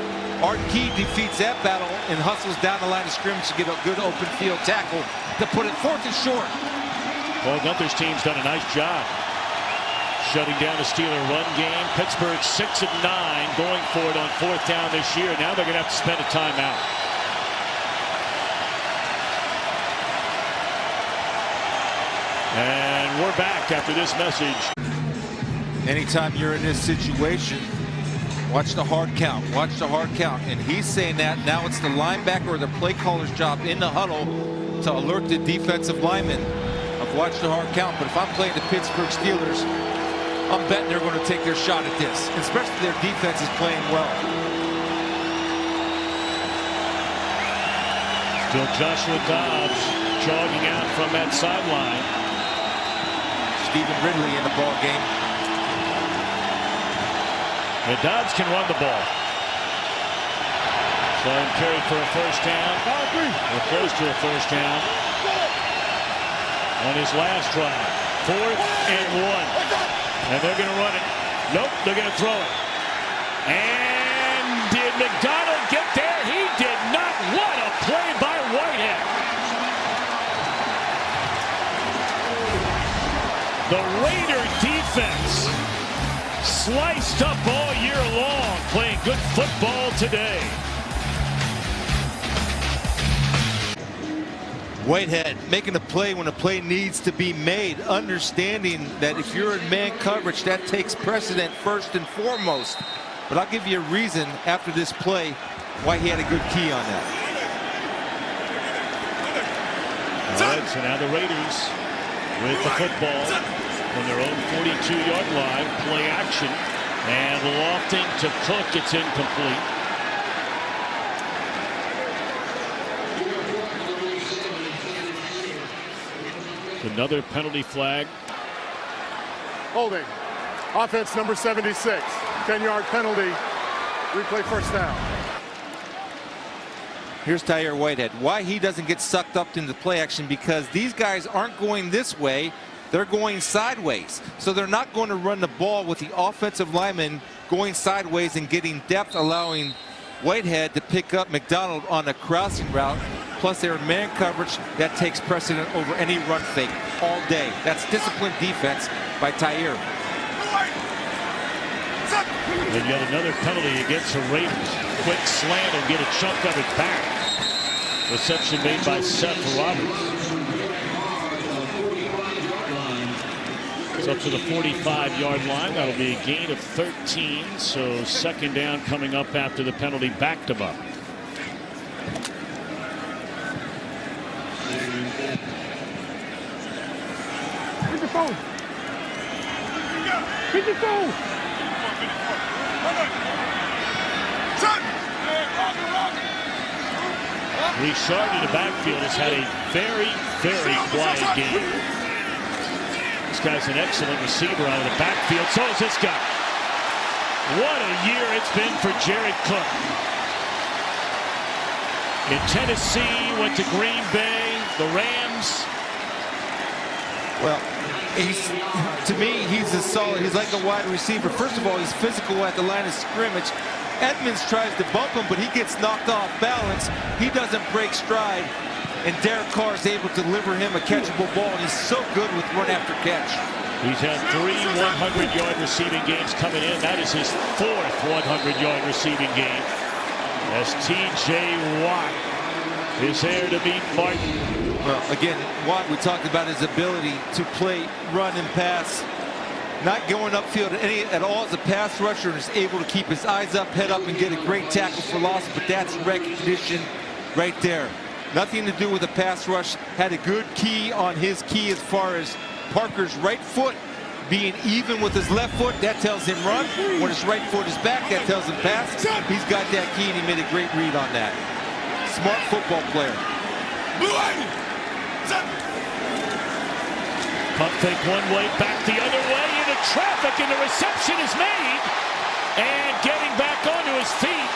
Speaker 5: Arden Key defeats that battle and hustles down the line of scrimmage to get a good open field tackle to put it 4th and short.
Speaker 1: Well, Gunther's team's done a nice job shutting down the Steeler run game. Pittsburgh 6 of 9 going for it on 4th down this year. Now they're going to have to spend a timeout. And we're back after this message.
Speaker 5: Anytime you're in this situation, watch the hard count. Watch the hard count. And he's saying that now it's the linebacker or the play caller's job in the huddle to alert the defensive lineman of watch the hard count. But if I'm playing the Pittsburgh Steelers, I'm betting they're going to take their shot at this, especially their defense is playing well.
Speaker 1: Still Joshua Dobbs jogging out from that sideline.
Speaker 5: Stephen Ridley in the ball game.
Speaker 1: And Dobbs can run the ball. So him carried for a 1st down. Or close to a 1st down. On his last drive. 4th and 1. And they're going to run it. Nope, they're going to throw it. And did McDonald get there? He did not. What a play by Whitehead. The Raider defense sliced up all year long, playing good football today.
Speaker 5: Whitehead making a play when a play needs to be made, understanding that if you're in man coverage, that takes precedent first and foremost. But I'll give you a reason after this play why he had a good key on that.
Speaker 1: All right, so now the Raiders with the football from their own 42-yard line, play action, and lofting to Cook. It's incomplete. Another penalty flag.
Speaker 4: Holding. Offense number 76. 10-yard penalty. Replay 1st down.
Speaker 5: Here's Tahir Whitehead. Why he doesn't get sucked up into play action, because these guys aren't going this way. They're going sideways. So they're not going to run the ball with the offensive lineman going sideways and getting depth, allowing Whitehead to pick up McDonald on a crossing route. Plus they're in man coverage. That takes precedent over any run fake all day. That's disciplined defense by Tahir.
Speaker 1: And yet another penalty against the Raiders. Quick slant will get a chunk of it back. Reception made by Seth Roberts. It's up to the 45-yard line. That'll be a gain of 13. So 2nd down coming up after the penalty backed him up.
Speaker 4: Hit your phone. Hit your phone.
Speaker 1: Richard in the backfield has had a very, very quiet game. This guy's an excellent receiver out of the backfield. So is this guy. What a year it's been for Jared Cook. In Tennessee, went to Green Bay, the Rams.
Speaker 5: Well, to me, he's a solid. He's like a wide receiver. First of all, he's physical at the line of scrimmage. Edmonds tries to bump him, but he gets knocked off balance. He doesn't break stride, and Derek Carr is able to deliver him a catchable ball, and he's so good with run after catch.
Speaker 1: He's had 3 100-yard receiving games coming in. That is his 4th 100-yard receiving game, as T.J. Watt is there to meet Martin.
Speaker 5: Well, again, Watt, we talked about his ability to play, run, and pass. Not going upfield at all as a pass rusher, and is able to keep his eyes up, head up, and get a great tackle for loss. But that's recognition right there. Nothing to do with the pass rush. Had a good key on his key as far as Parker's right foot being even with his left foot. That tells him run. When his right foot is back, that tells him pass. He's got that key, and he made a great read on that. Smart football player.
Speaker 1: Pump fake one way, back the other way into traffic, and the reception is made. And getting back onto his feet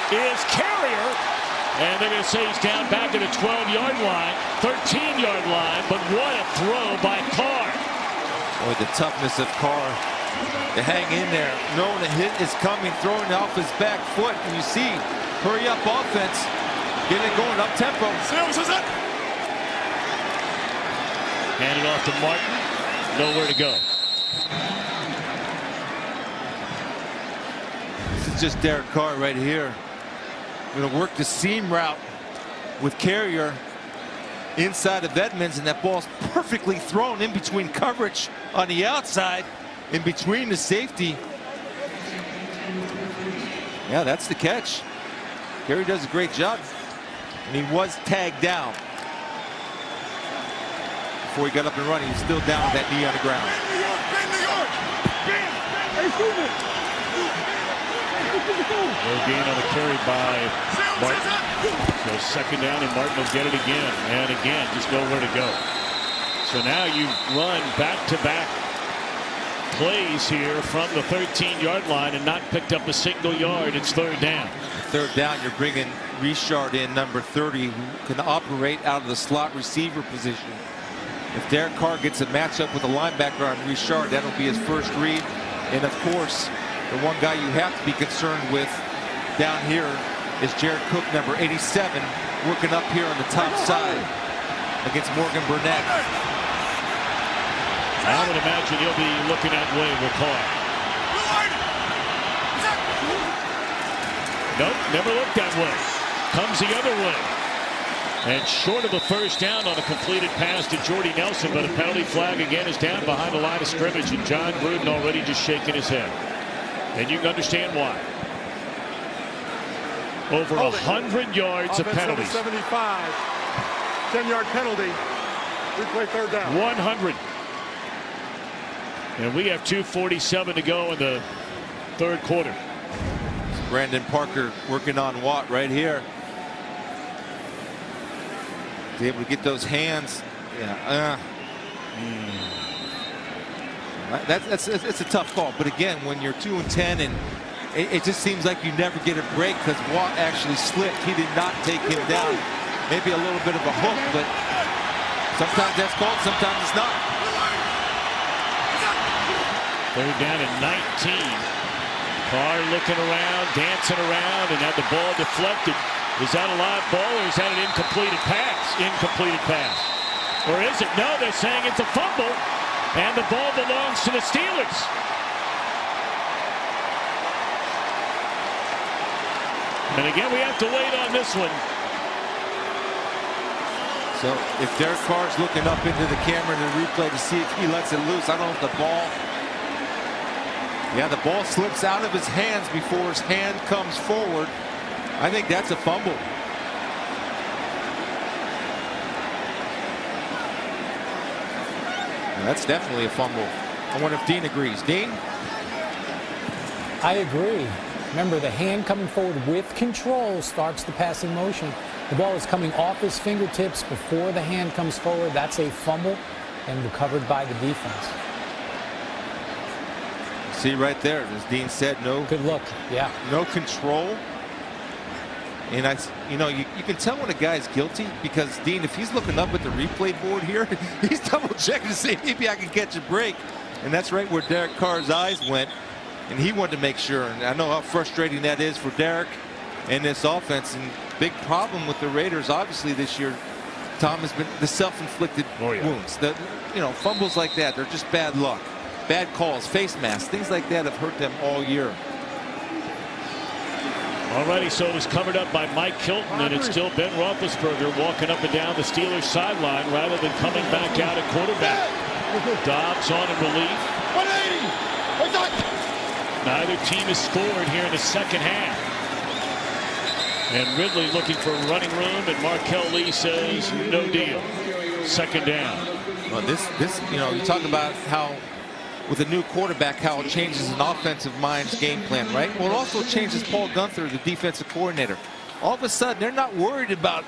Speaker 1: is Carrier. And they're going to say he's down back at the 12-yard line, 13-yard line. But what a throw by Carr.
Speaker 5: Boy, the toughness of Carr to hang in there, knowing a hit is coming, throwing off his back foot. And you see, hurry up offense, get it going up tempo.
Speaker 1: Hand it off to Martin. Nowhere to go.
Speaker 5: This is just Derek Carr right here. Going to work the seam route with Carrier inside of Edmonds, and that ball's perfectly thrown in between coverage on the outside, in between the safety. Yeah, that's the catch. Carrier does a great job, and he was tagged down. Before he got up and running, he's still down with that knee on the ground.
Speaker 1: No gain on the carry by Martin. So second down, and Martin will get it again. And again, just nowhere to go. So now you run back-to-back plays here from the 13-yard line and not picked up a single yard. It's third down.
Speaker 5: Third down, you're bringing Richard in, number 30, who can operate out of the slot receiver position. If Derek Carr gets a matchup with a linebacker on Richard, that'll be his first read. And of course, the one guy you have to be concerned with down here is Jared Cook, number 87, working up here on the top side against Morgan Burnett.
Speaker 1: I would imagine he'll be looking that way with Carr. Nope, never looked that way. Comes the other way. And short of a first down on a completed pass to Jordy Nelson, but a penalty flag again is down behind the line of scrimmage, and John Gruden already just shaking his head. And you can understand why. Over 100 yards of penalties.
Speaker 4: 75. 10-yard penalty. Replay third down.
Speaker 1: 100. And we have 2:47 to go in the third quarter.
Speaker 5: Brandon Parker working on Watt right here. He's able to get those hands. Yeah. That's a tough call. But again, when you're 2-10 and it just seems like you never get a break because Watt actually slipped. He did not take him down. Maybe a little bit of a hook, but sometimes that's called, sometimes it's not.
Speaker 1: Third down and 19. Carr looking around, dancing around, and had the ball deflected. Is that a live ball or is that an incompleted pass? Incompleted pass. Or is it? No, they're saying it's a fumble, and the ball belongs to the Steelers. And again, we have to wait on this one.
Speaker 5: So if Derek Carr's looking up into the camera in the replay to see if he lets it loose, I don't know if the ball. Yeah, the ball slips out of his hands before his hand comes forward. I think that's a fumble. That's definitely a fumble. I wonder if Dean agrees. Dean?
Speaker 8: I agree. Remember, the hand coming forward with control starts the passing motion. The ball is coming off his fingertips before the hand comes forward. That's a fumble and recovered by the defense.
Speaker 5: See right there, as Dean said, no.
Speaker 8: Good look. Yeah.
Speaker 5: No control. And you can tell when a guy's guilty because, Dean, if he's looking up at the replay board here, he's double checking to see maybe I can catch a break. And that's right where Derek Carr's eyes went. And he wanted to make sure. And I know how frustrating that is for Derek and this offense. And big problem with the Raiders, obviously, this year, Tom, has been the self-inflicted wounds. The fumbles like that, they're just bad luck. Bad calls, face masks, things like that have hurt them all year.
Speaker 1: Alrighty, so it was covered up by Mike Hilton, and it's still Ben Roethlisberger walking up and down the Steelers sideline rather than coming back out at quarterback. Dobbs on in relief.
Speaker 4: 180.
Speaker 1: Neither team has scored here in the second half. And Ridley looking for running room, and Markel Lee says no deal. Second down.
Speaker 5: Well, you talk about how with a new quarterback, how it changes an offensive mind's game plan, right? Well, it also changes Paul Guenther, the defensive coordinator. All of a sudden, they're not worried about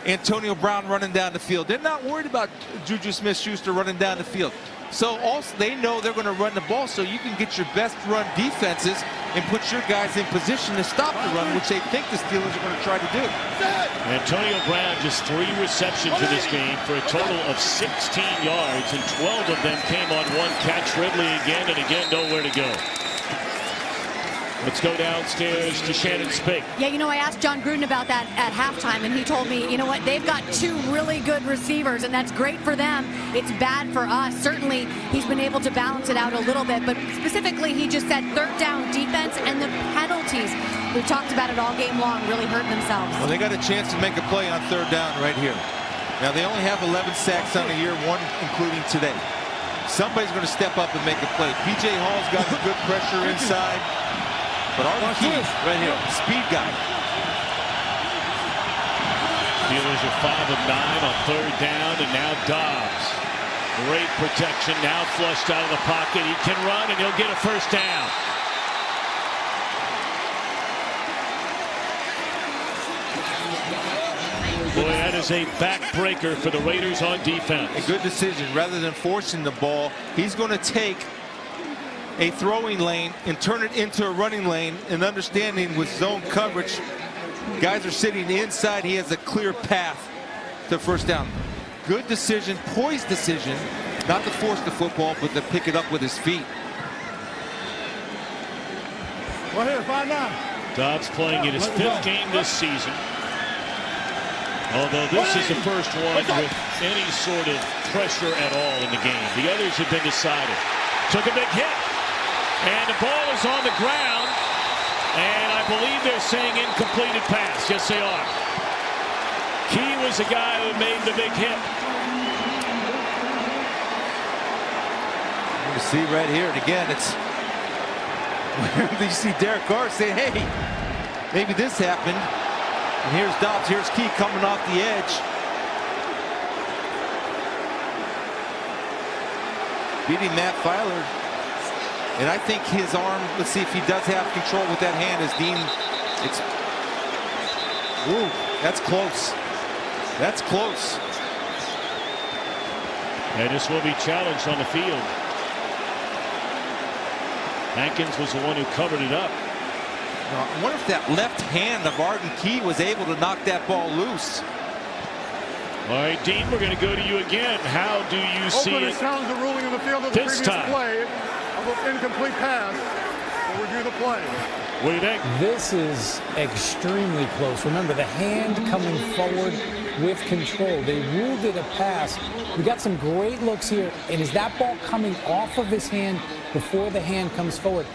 Speaker 5: Antonio Brown running down the field. They're not worried about Juju Smith-Schuster running down the field. So also they know they're going to run the ball, so you can get your best run defenses and put your guys in position to stop the run, which they think the Steelers are going to try to do.
Speaker 1: Antonio Brown just 3 receptions in this game for a total of 16 yards, and 12 of them came on one catch. Ridley again and again nowhere to go. Let's go downstairs to Shannon Spink.
Speaker 3: Yeah, I asked John Gruden about that at halftime, and he told me, you know what, they've got 2 really good receivers, and that's great for them. It's bad for us. Certainly, he's been able to balance it out a little bit, but specifically, he just said third down defense and the penalties. We've talked about it all game long, really hurt themselves.
Speaker 5: Well, they got a chance to make a play on third down right here. Now, they only have 11 sacks on the year, 1 including today. Somebody's going to step up and make a play. P.J. Hall's got good pressure inside. But Arden Key right here, speed guy.
Speaker 1: Steelers are 5 of 9 on third down, and now Dobbs. Great protection, now flushed out of the pocket. He can run, and he'll get a first down. Boy, that is a backbreaker for the Raiders on defense.
Speaker 5: A good decision. Rather than forcing the ball, he's going to take a throwing lane and turn it into a running lane, and understanding with zone coverage, guys are sitting inside, he has a clear path to first down. Good decision, poised decision, not to force the football, but to pick it up with his feet.
Speaker 4: Right here, 5-9.
Speaker 1: Dobbs playing in his 5th game this season. Although this is the first one with any sort of pressure at all in the game. The others have been decided. Took a big hit. And the ball is on the ground, and I believe they're saying incompleted pass. Yes, they are. Key was the guy who made the big hit.
Speaker 5: You see right here, and again, it's you see Derek Carr say, hey, maybe this happened. And here's Dobbs, here's Key coming off the edge. Beating Matt Filer. And I think his arm, let's see if he does have control with that hand, as Dean, ooh, that's close. That's close.
Speaker 1: And this will be challenged on the field. Hankins was the one who covered it up.
Speaker 5: Now, I wonder if that left hand of Arden Key was able to knock that ball loose.
Speaker 1: All right, Dean, we're going to go to you again. How do you see
Speaker 4: Oakland
Speaker 1: it
Speaker 4: has challenged the ruling in the field of the
Speaker 1: this
Speaker 4: previous
Speaker 1: time?
Speaker 4: play of an incomplete pass. We'll review the play.
Speaker 1: What do you think?
Speaker 8: This is extremely close. Remember, the hand coming forward with control. They ruled it a pass. We got some great looks here. And is that ball coming off of his hand before the hand comes forward?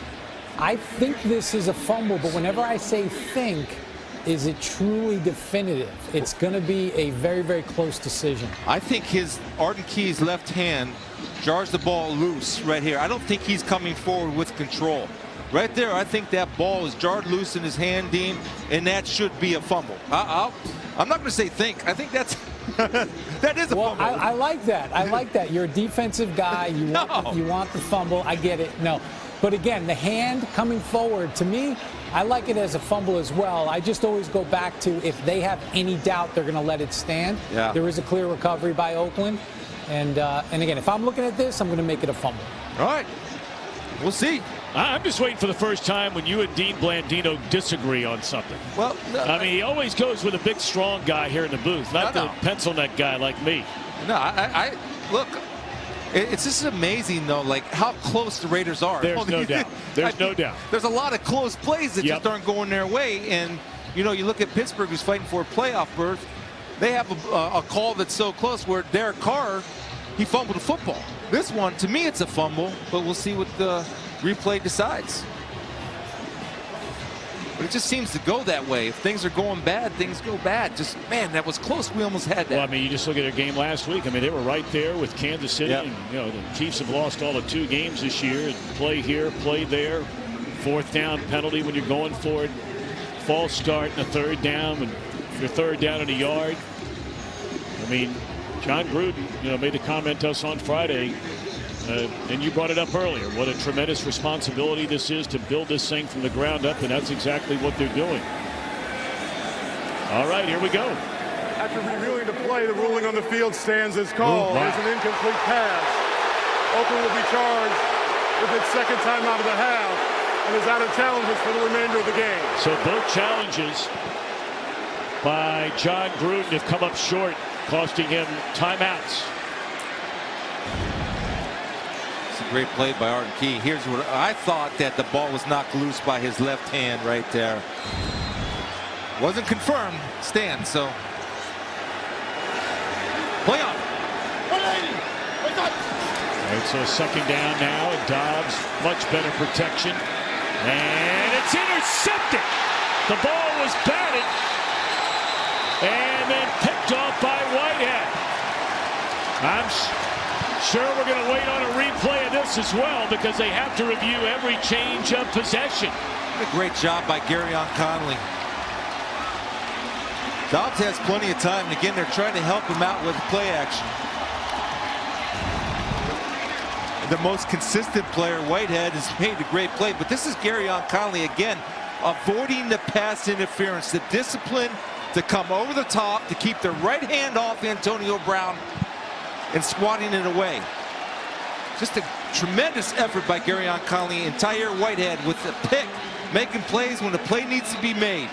Speaker 8: I think this is a fumble, but whenever I say think, is it truly definitive? It's going to be a very, very close decision.
Speaker 5: I think Arden Key's left hand jars the ball loose right here. I don't think he's coming forward with control. Right there, I think that ball is jarred loose in his hand, Dean, and that should be a fumble. I'm not going to say think. I think that's That is a
Speaker 8: Well,
Speaker 5: fumble.
Speaker 8: I like that. I like that. You're a defensive guy. You want the fumble. I get it. No. But again, the hand coming forward, to me, I like it as a fumble as well. I just always go back to if they have any doubt, they're going to let it stand.
Speaker 5: Yeah.
Speaker 8: There is a clear recovery by Oakland. And again, if I'm looking at this, I'm going to make it a fumble.
Speaker 5: All right. We'll see.
Speaker 1: I'm just waiting for the first time when you and Dean Blandino disagree on something.
Speaker 5: Well,
Speaker 1: I mean, he always goes with a big, strong guy here in the booth, not the pencil neck guy like me.
Speaker 5: no, I look. It's just amazing, though, like how close the Raiders are.
Speaker 1: There's no doubt. There's no doubt.
Speaker 5: There's a lot of close plays that just aren't going their way. And, you know, you look at Pittsburgh, who's fighting for a playoff berth. They have a call that's so close where Derek Carr, he fumbled a football. This one, to me, it's a fumble, but we'll see what the replay decides. But it just seems to go that way. If things are going bad, things go bad. Just, man, that was close. We almost had that.
Speaker 1: Well, I mean, you just look at their game last week. I mean, they were right there with Kansas City.
Speaker 5: Yep.
Speaker 1: And, you know, the Chiefs have lost all of 2 games this year. And play here, play there. 4th down penalty when you're going for it. False start in a 3rd down when you're 3rd down in a yard. I mean, John Gruden, you know, made a comment to us on Friday. And you brought it up earlier. What a tremendous responsibility this is to build this thing from the ground up, and that's exactly what they're doing. All right, here we go.
Speaker 4: After reviewing the play, the ruling on the field stands as called. As an incomplete pass. Oakland will be charged with its 2nd time out of the half and is out of challenges for the remainder of the game.
Speaker 1: So both challenges by John Gruden have come up short, costing him timeouts.
Speaker 5: Great play by Arden Key. Here's what I thought, that the ball was knocked loose by his left hand right there. Wasn't confirmed. Stand. So play on.
Speaker 1: All right, so 2nd down now. Dobbs, much better protection. And it's intercepted. The ball was batted and then picked off by Whitehead. I'm sure we're going to wait on a replay of this as well, because they have to review every change of possession.
Speaker 5: A great job by Garyon Conley. Dobbs has plenty of time, and again, they're trying to help him out with play action. The most consistent player, Whitehead, has made a great play, but this is Garyon Conley again, avoiding the pass interference, the discipline to come over the top, to keep the right hand off Antonio Brown and swatting it away. Just a tremendous effort by Garyon Conley and Tyre Whitehead with the pick, making plays when the play needs to be made.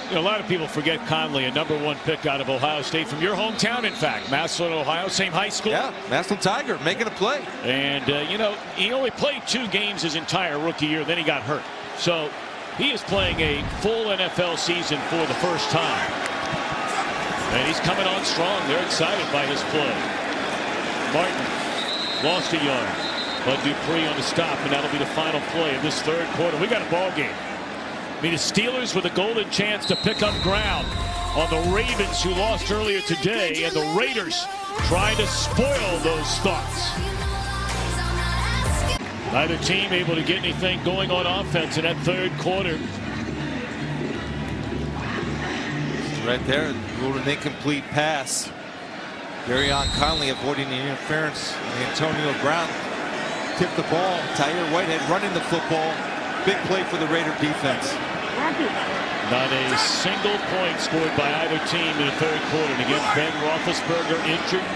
Speaker 1: You know, a lot of people forget Conley, a #1 pick out of Ohio State, from your hometown, in fact, Massillon, Ohio, same high school.
Speaker 5: Yeah, Massillon Tiger making a play.
Speaker 1: And, you know, he only played 2 games his entire rookie year, then he got hurt. So he is playing a full NFL season for the first time. And he's coming on strong. They're excited by his play. Martin lost a yard, but Dupree on the stop, and that'll be the final play of this 3rd quarter. We got a ball game. I mean, the Steelers with a golden chance to pick up ground on the Ravens, who lost earlier today, and the Raiders trying to spoil those thoughts. Neither team able to get anything going on offense in that 3rd quarter.
Speaker 5: Right there, ruled an incomplete pass. Garyon Conley avoiding the interference. Antonio Brown tipped the ball. Tyre Whitehead running the football. Big play for the Raider defense.
Speaker 1: Not a single point scored by either team in the 3rd quarter. And again, Ben Roethlisberger injured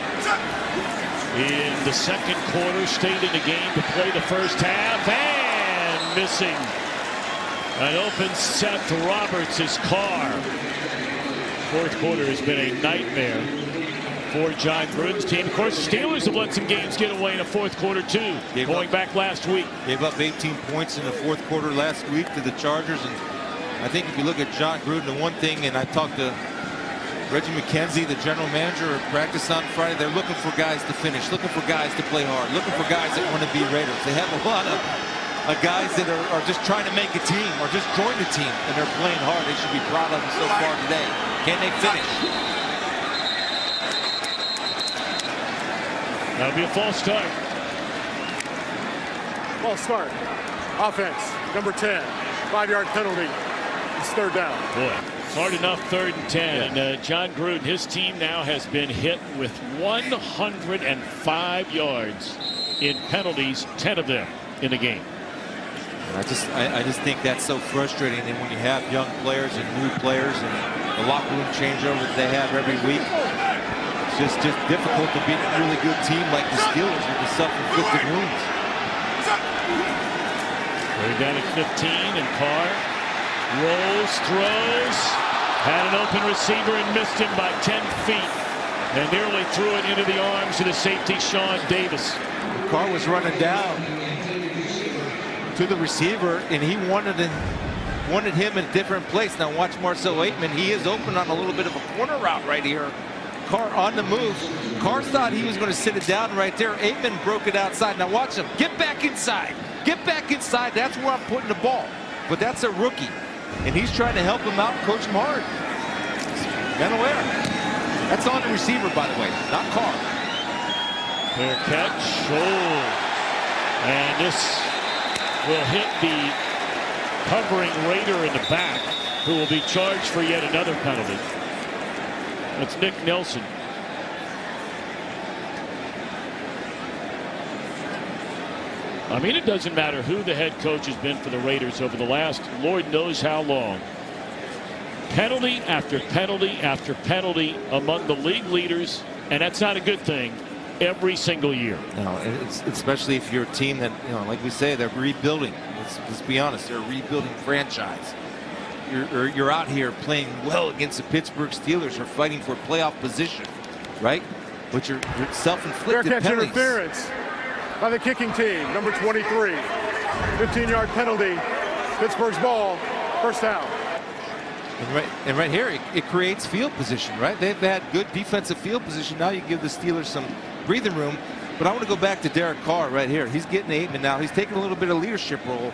Speaker 1: in the 2nd quarter. Stayed in the game to play the 1st half, and missing an open Seth Roberts' car. 4th quarter has been a nightmare for John Gruden's team. Of course, the Steelers have let some games get away in the 4th quarter too, going back last week.
Speaker 5: Gave up 18 points in the 4th quarter last week to the Chargers. And I think if you look at John Gruden, the one thing, and I talked to Reggie McKenzie, the general manager, at practice on Friday, they're looking for guys to finish, looking for guys to play hard, looking for guys that want to be Raiders. They have a lot of guys that are just trying to make a team or just join the team, and they're playing hard. They should be proud of them so far today. Can they finish?
Speaker 1: That'll be a false start.
Speaker 4: False start. Offense, number 10. 5-yard penalty. It's third down.
Speaker 1: Boy, it's hard enough 3rd and 10. And John Gruden, his team now has been hit with 105 yards in penalties, 10 of them in the game.
Speaker 5: I just think that's so frustrating. And when you have young players and new players and the locker room changeover that they have every week, it's just difficult to beat a really good team like the Steelers with the self-inflicted wounds.
Speaker 1: They're down at 15, and Carr rolls, throws, had an open receiver and missed him by 10 feet, and nearly threw it into the arms of the safety, Sean Davis.
Speaker 5: Carr was running down to the receiver, and he wanted him in a different place. Now watch Marcel Aitman. He is open on a little bit of a corner route right here. Carr on the move. Carr thought he was going to sit it down right there. Aitman broke it outside. Now watch him. Get back inside. Get back inside. That's where I'm putting the ball. But that's a rookie, and he's trying to help him out and coach him hard. Benaware. That's on the receiver, by the way, not Carr.
Speaker 1: Fair catch. Oh. And this will hit the covering Raider in the back, who will be charged for yet another penalty. That's Nick Nelson. I mean, it doesn't matter who the head coach has been for the Raiders over the last Lord knows how long. Penalty after penalty after penalty among the league leaders, and that's not a good thing every single year.
Speaker 5: No, it's especially if you're a team that, like we say, they're rebuilding. Let's be honest, they're a rebuilding franchise. You're out here playing well against the Pittsburgh Steelers, or fighting for playoff position, right? But you're self-inflicted
Speaker 4: Fair catch
Speaker 5: penalties.
Speaker 4: interference by the kicking team, number 23. 15-yard penalty. Pittsburgh's ball, first down.
Speaker 5: And right here, it creates field position, right? They've had good defensive field position. Now you give the Steelers some breathing room. But I want to go back to Derek Carr right here. He's getting Aitman now. He's taking a little bit of leadership role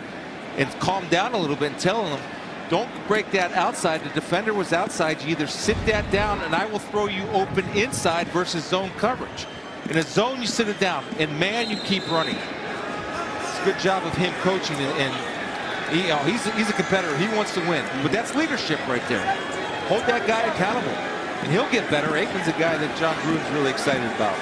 Speaker 5: and calm down a little bit and telling him, don't break that outside. The defender was outside. You either sit that down and I will throw you open inside versus zone coverage. In a zone, you sit it down. And man, you keep running. It's a good job of him coaching, and he's a competitor. He wants to win. But that's leadership right there. Hold that guy accountable, and he'll get better. Aikman's a guy that John Gruden's really excited about.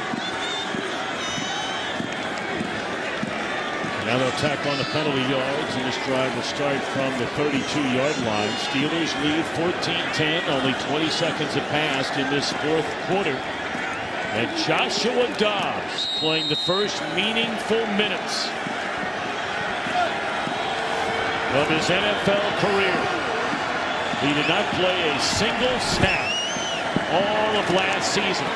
Speaker 1: Now they'll tack on the penalty yards, and this drive will start from the 32-yard line. Steelers lead 14-10. Only 20 seconds have passed in this fourth quarter. And Joshua Dobbs playing the first meaningful minutes of his NFL career. He did not play a single snap all of last season.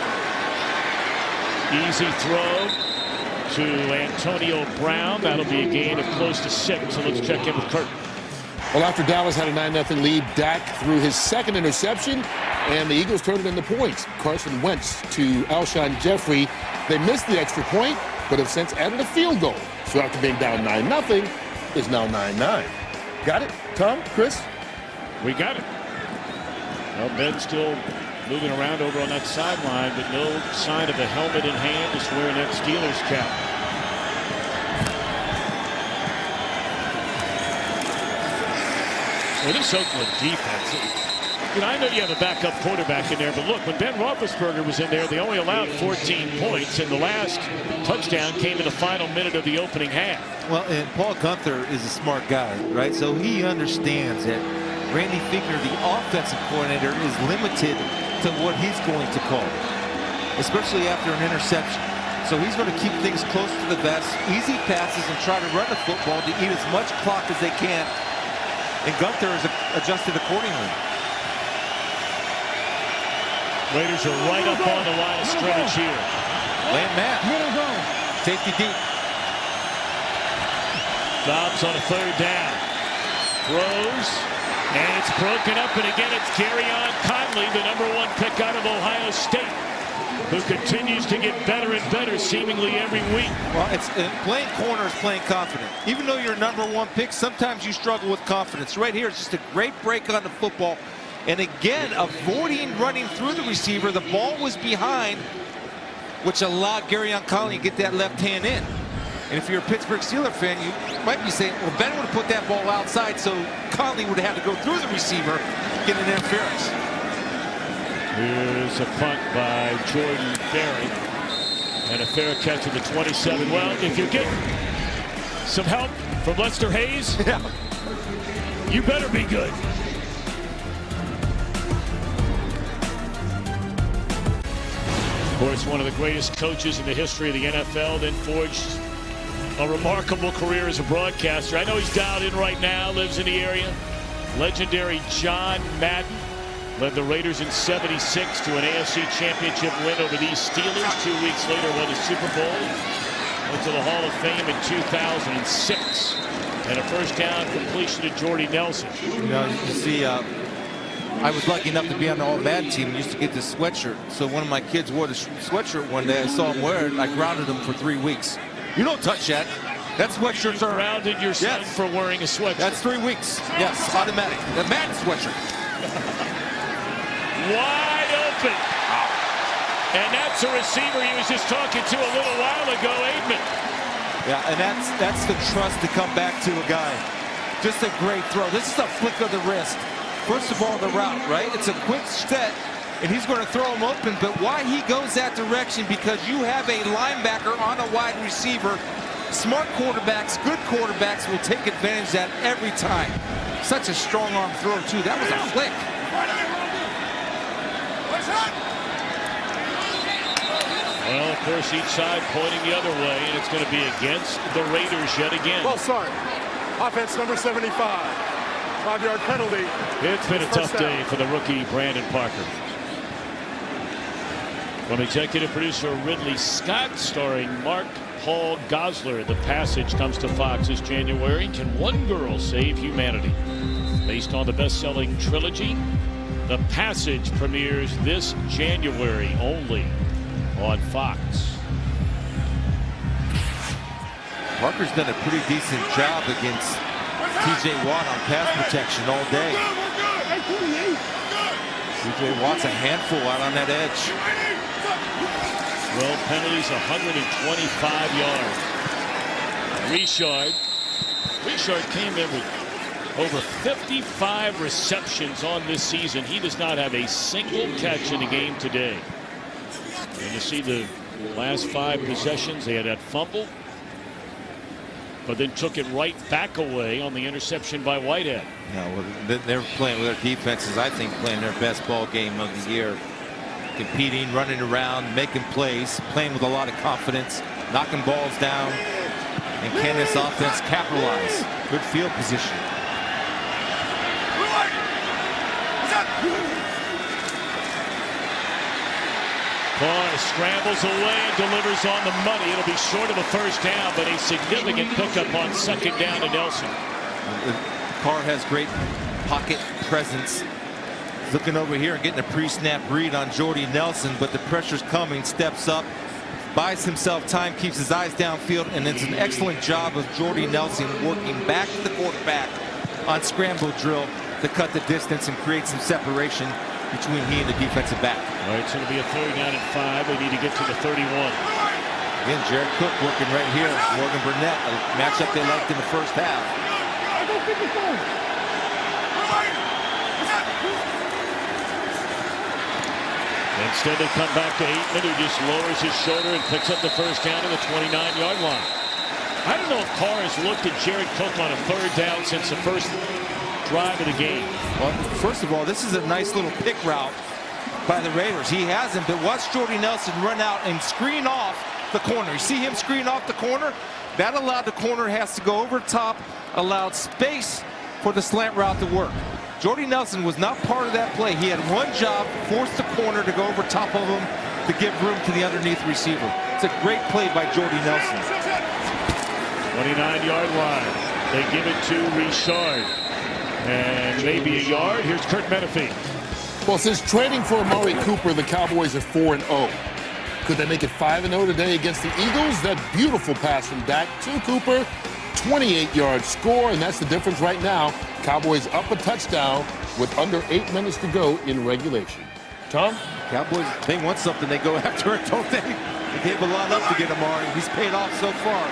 Speaker 1: Easy throw to Antonio Brown. That'll be a gain of close to 6. So let's check in with Kurt.
Speaker 7: Well, after Dallas had a 9-0 lead, Dak threw his second interception, and the Eagles turned it into points. Carson Wentz to Alshon Jeffrey. They missed the extra point, but have since added a field goal. So after being down 9-0, it's now 9-9. Got it, Tom, Chris?
Speaker 1: We got it. Well, Ben's still moving around over on that sideline, but no sign of a helmet in hand. Just wearing that Steelers cap. Well, this Oakland defense, I know you have a backup quarterback in there, but look, when Ben Roethlisberger was in there, they only allowed 14 points, and the last touchdown came in the final minute of the opening half.
Speaker 5: Well, and Paul Gunther is a smart guy, right? So he understands that Randy Fichtner, the offensive coordinator, is limited to what he's going to call, especially after an interception. So he's going to keep things close to the vest, easy passes, and try to run the football to eat as much clock as they can. And Gunther is adjusted accordingly.
Speaker 1: Raiders are right up on the line of scrimmage here.
Speaker 5: Land Matt. Safety deep.
Speaker 1: Dobbs on a third down. Throws. And it's broken up. And again, it's Garyon Conley, the #1 pick out of Ohio State, who continues to get better and better seemingly every week.
Speaker 5: Well, it's playing corner is playing confident. Even though you're #1 pick, sometimes you struggle with confidence. Right here, it's just a great break on the football. And again, avoiding running through the receiver. The ball was behind, which allowed Garyon Conley to get that left hand in. And if you're a Pittsburgh Steelers fan, you might be saying, well, Ben would have put that ball outside, so Conley would have had to go through the receiver, get an interference.
Speaker 1: Here's a punt by Jordan Berry. And a fair catch at the 27. Well, if you get some help from Lester Hayes, you better be good. Of course, one of the greatest coaches in the history of the NFL, then forged a remarkable career as a broadcaster. I know he's dialed in right now, lives in the area. Legendary John Madden led the Raiders in '76 to an AFC Championship win over these Steelers. 2 weeks later, won the Super Bowl. Went to the Hall of Fame in 2006. And a first down completion to Jordy Nelson.
Speaker 5: You know, you see, I was lucky enough to be on the All-Madden team and used to get this sweatshirt. So one of my kids wore the sweatshirt one day. I saw him wear it, and I grounded him for 3 weeks. You don't touch that. That sweatshirt's are
Speaker 1: Grounded your son for wearing a sweatshirt.
Speaker 5: That's 3 weeks. Yes, automatic. The Madden sweatshirt.
Speaker 1: Wide open. And that's a receiver he was just talking to a little while ago, Aidman.
Speaker 5: Yeah, and that's the trust to come back to a guy. Just a great throw. This is a flick of the wrist. First of all, the route, right? It's a quick set, and he's going to throw him open. But why he goes that direction? Because you have a linebacker on a wide receiver. Smart quarterbacks, good quarterbacks will take advantage of that every time. Such a strong arm throw, too. That was a flick.
Speaker 1: Well, of course, each side pointing the other way, and it's going to be against the Raiders yet again.
Speaker 4: Well, sorry. Offense number 75. 5-yard penalty.
Speaker 1: It's been a tough day for the rookie Brandon Parker. From executive producer Ridley Scott, starring Mark Paul Gosselaar, The Passage comes to Fox this January. Can one girl save humanity? Based on the best-selling trilogy, The Passage premieres this January only on Fox.
Speaker 5: Parker's done a pretty decent job against T.J. Watt on pass protection all day. T.J. Watt's a handful out on that edge.
Speaker 1: Well, penalties 125 yards. Richard came in with over 55 receptions on this season. He does not have a single catch in the game today. And you see the last 5 possessions, they had that fumble, but then took it right back away on the interception by Whitehead.
Speaker 5: Yeah, well, they're playing with their defenses, I think, playing their best ball game of the year. Competing, running around, making plays, playing with a lot of confidence, knocking balls down. And can this offense capitalize? Good field position.
Speaker 1: Carr scrambles away and delivers on the money. It'll be short of a first down, but a significant pickup on second down to Nelson.
Speaker 5: Carr has great pocket presence. Looking over here and getting a pre-snap read on Jordy Nelson, but the pressure's coming, steps up, buys himself time, keeps his eyes downfield, and it's an excellent job of Jordy Nelson working back to the quarterback on scramble drill to cut the distance and create some separation between he and the defensive back.
Speaker 1: All right, it's going to be a 3rd down and 5. They need to get to the 31.
Speaker 5: Again, Jared Cook working right here. Morgan Burnett, a matchup they liked in the first half.
Speaker 1: Instead, they come back to Aitman, who just lowers his shoulder and picks up the first down to the 29-yard line. I don't know if Carr has looked at Jared Cook on a 3rd down since the first drive of the game.
Speaker 5: Well, first of all, this is a nice little pick route by the Raiders. He hasn't, but watch Jordy Nelson run out and screen off the corner. You see him screen off the corner? That allowed the corner has to go over top, allowed space for the slant route to work. Jordy Nelson was not part of that play. He had one job, force the corner to go over top of him to give room to the underneath receiver. It's a great play by Jordy Nelson.
Speaker 1: 29-yard line. They give it to Richard. And maybe a yard. Here's Kurt Menefee.
Speaker 7: Well, since trading for Amari Cooper, the Cowboys are 4-0. Could they make it 5-0 today against the Eagles? That beautiful pass from Dak to Cooper. 28-yard score, and that's the difference right now. Cowboys up a touchdown with under 8 minutes to go in regulation. Tom?
Speaker 5: Cowboys, they want something, they go after it, don't they? He gave a lot up to get Amari. He's paid off so far.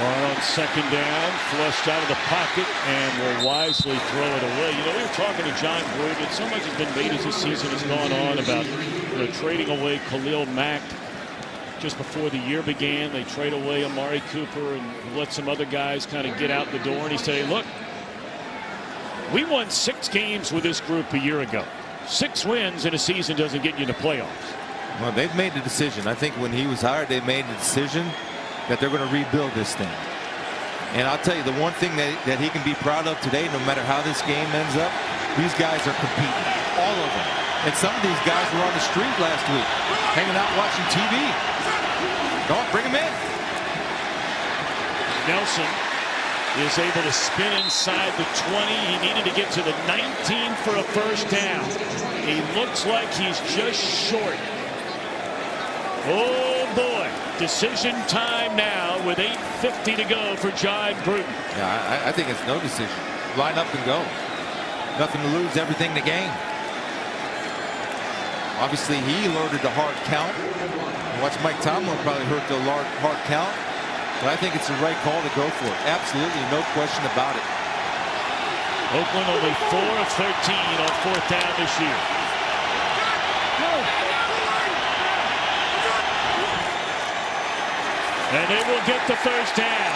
Speaker 1: On second down, flushed out of the pocket, and will wisely throw it away. You know, we were talking to John Gruden. So much has been made as this season has gone on about trading away Khalil Mack. Just before the year began, they trade away Amari Cooper and let some other guys kind of get out the door. And he said, hey, look, we won 6 games with this group a year ago. 6 wins in a season doesn't get you to playoffs.
Speaker 5: Well, they've made the decision. I think when he was hired, they made the decision that they're going to rebuild this thing. And I'll tell you, the one thing that he can be proud of today, no matter how this game ends up, these guys are competing, all of them. And some of these guys were on the street last week, hanging out watching TV. Go on, bring them in.
Speaker 1: Nelson is able to spin inside the 20. He needed to get to the 19 for a first down. He looks like he's just short. Oh boy, decision time now with 8:50 to go for John Gruden.
Speaker 5: Yeah, I think it's no decision. Line up and go. Nothing to lose, everything to gain. Obviously, he alerted the hard count. Watch Mike Tomlin probably hurt the hard count. But I think it's the right call to go for it. Absolutely, no question about it.
Speaker 1: Oakland only 4 of 13 on 4th down this year. And they will get the first down.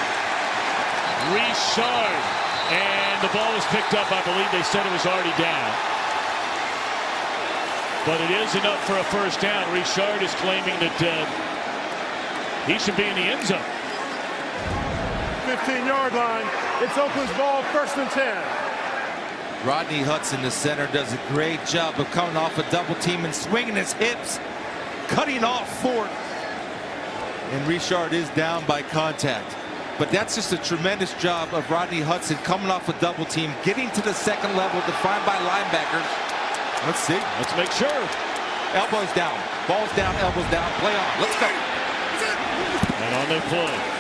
Speaker 1: Richard. And the ball was picked up. I believe they said it was already down. But it is enough for a first down. Richard is claiming that he should be in the end zone.
Speaker 4: 15-yard line. It's Oakland's ball, 1st and 10.
Speaker 5: Rodney Hudson, the center, does a great job of coming off a double team and swinging his hips, cutting off Fort. And Richard is down by contact. But that's just a tremendous job of Rodney Hudson coming off a double team, getting to the second level, defined by linebackers. Let's see.
Speaker 1: Let's make sure.
Speaker 5: Elbows down. Balls down, elbows down. Play on. Let's go.
Speaker 1: And on their play.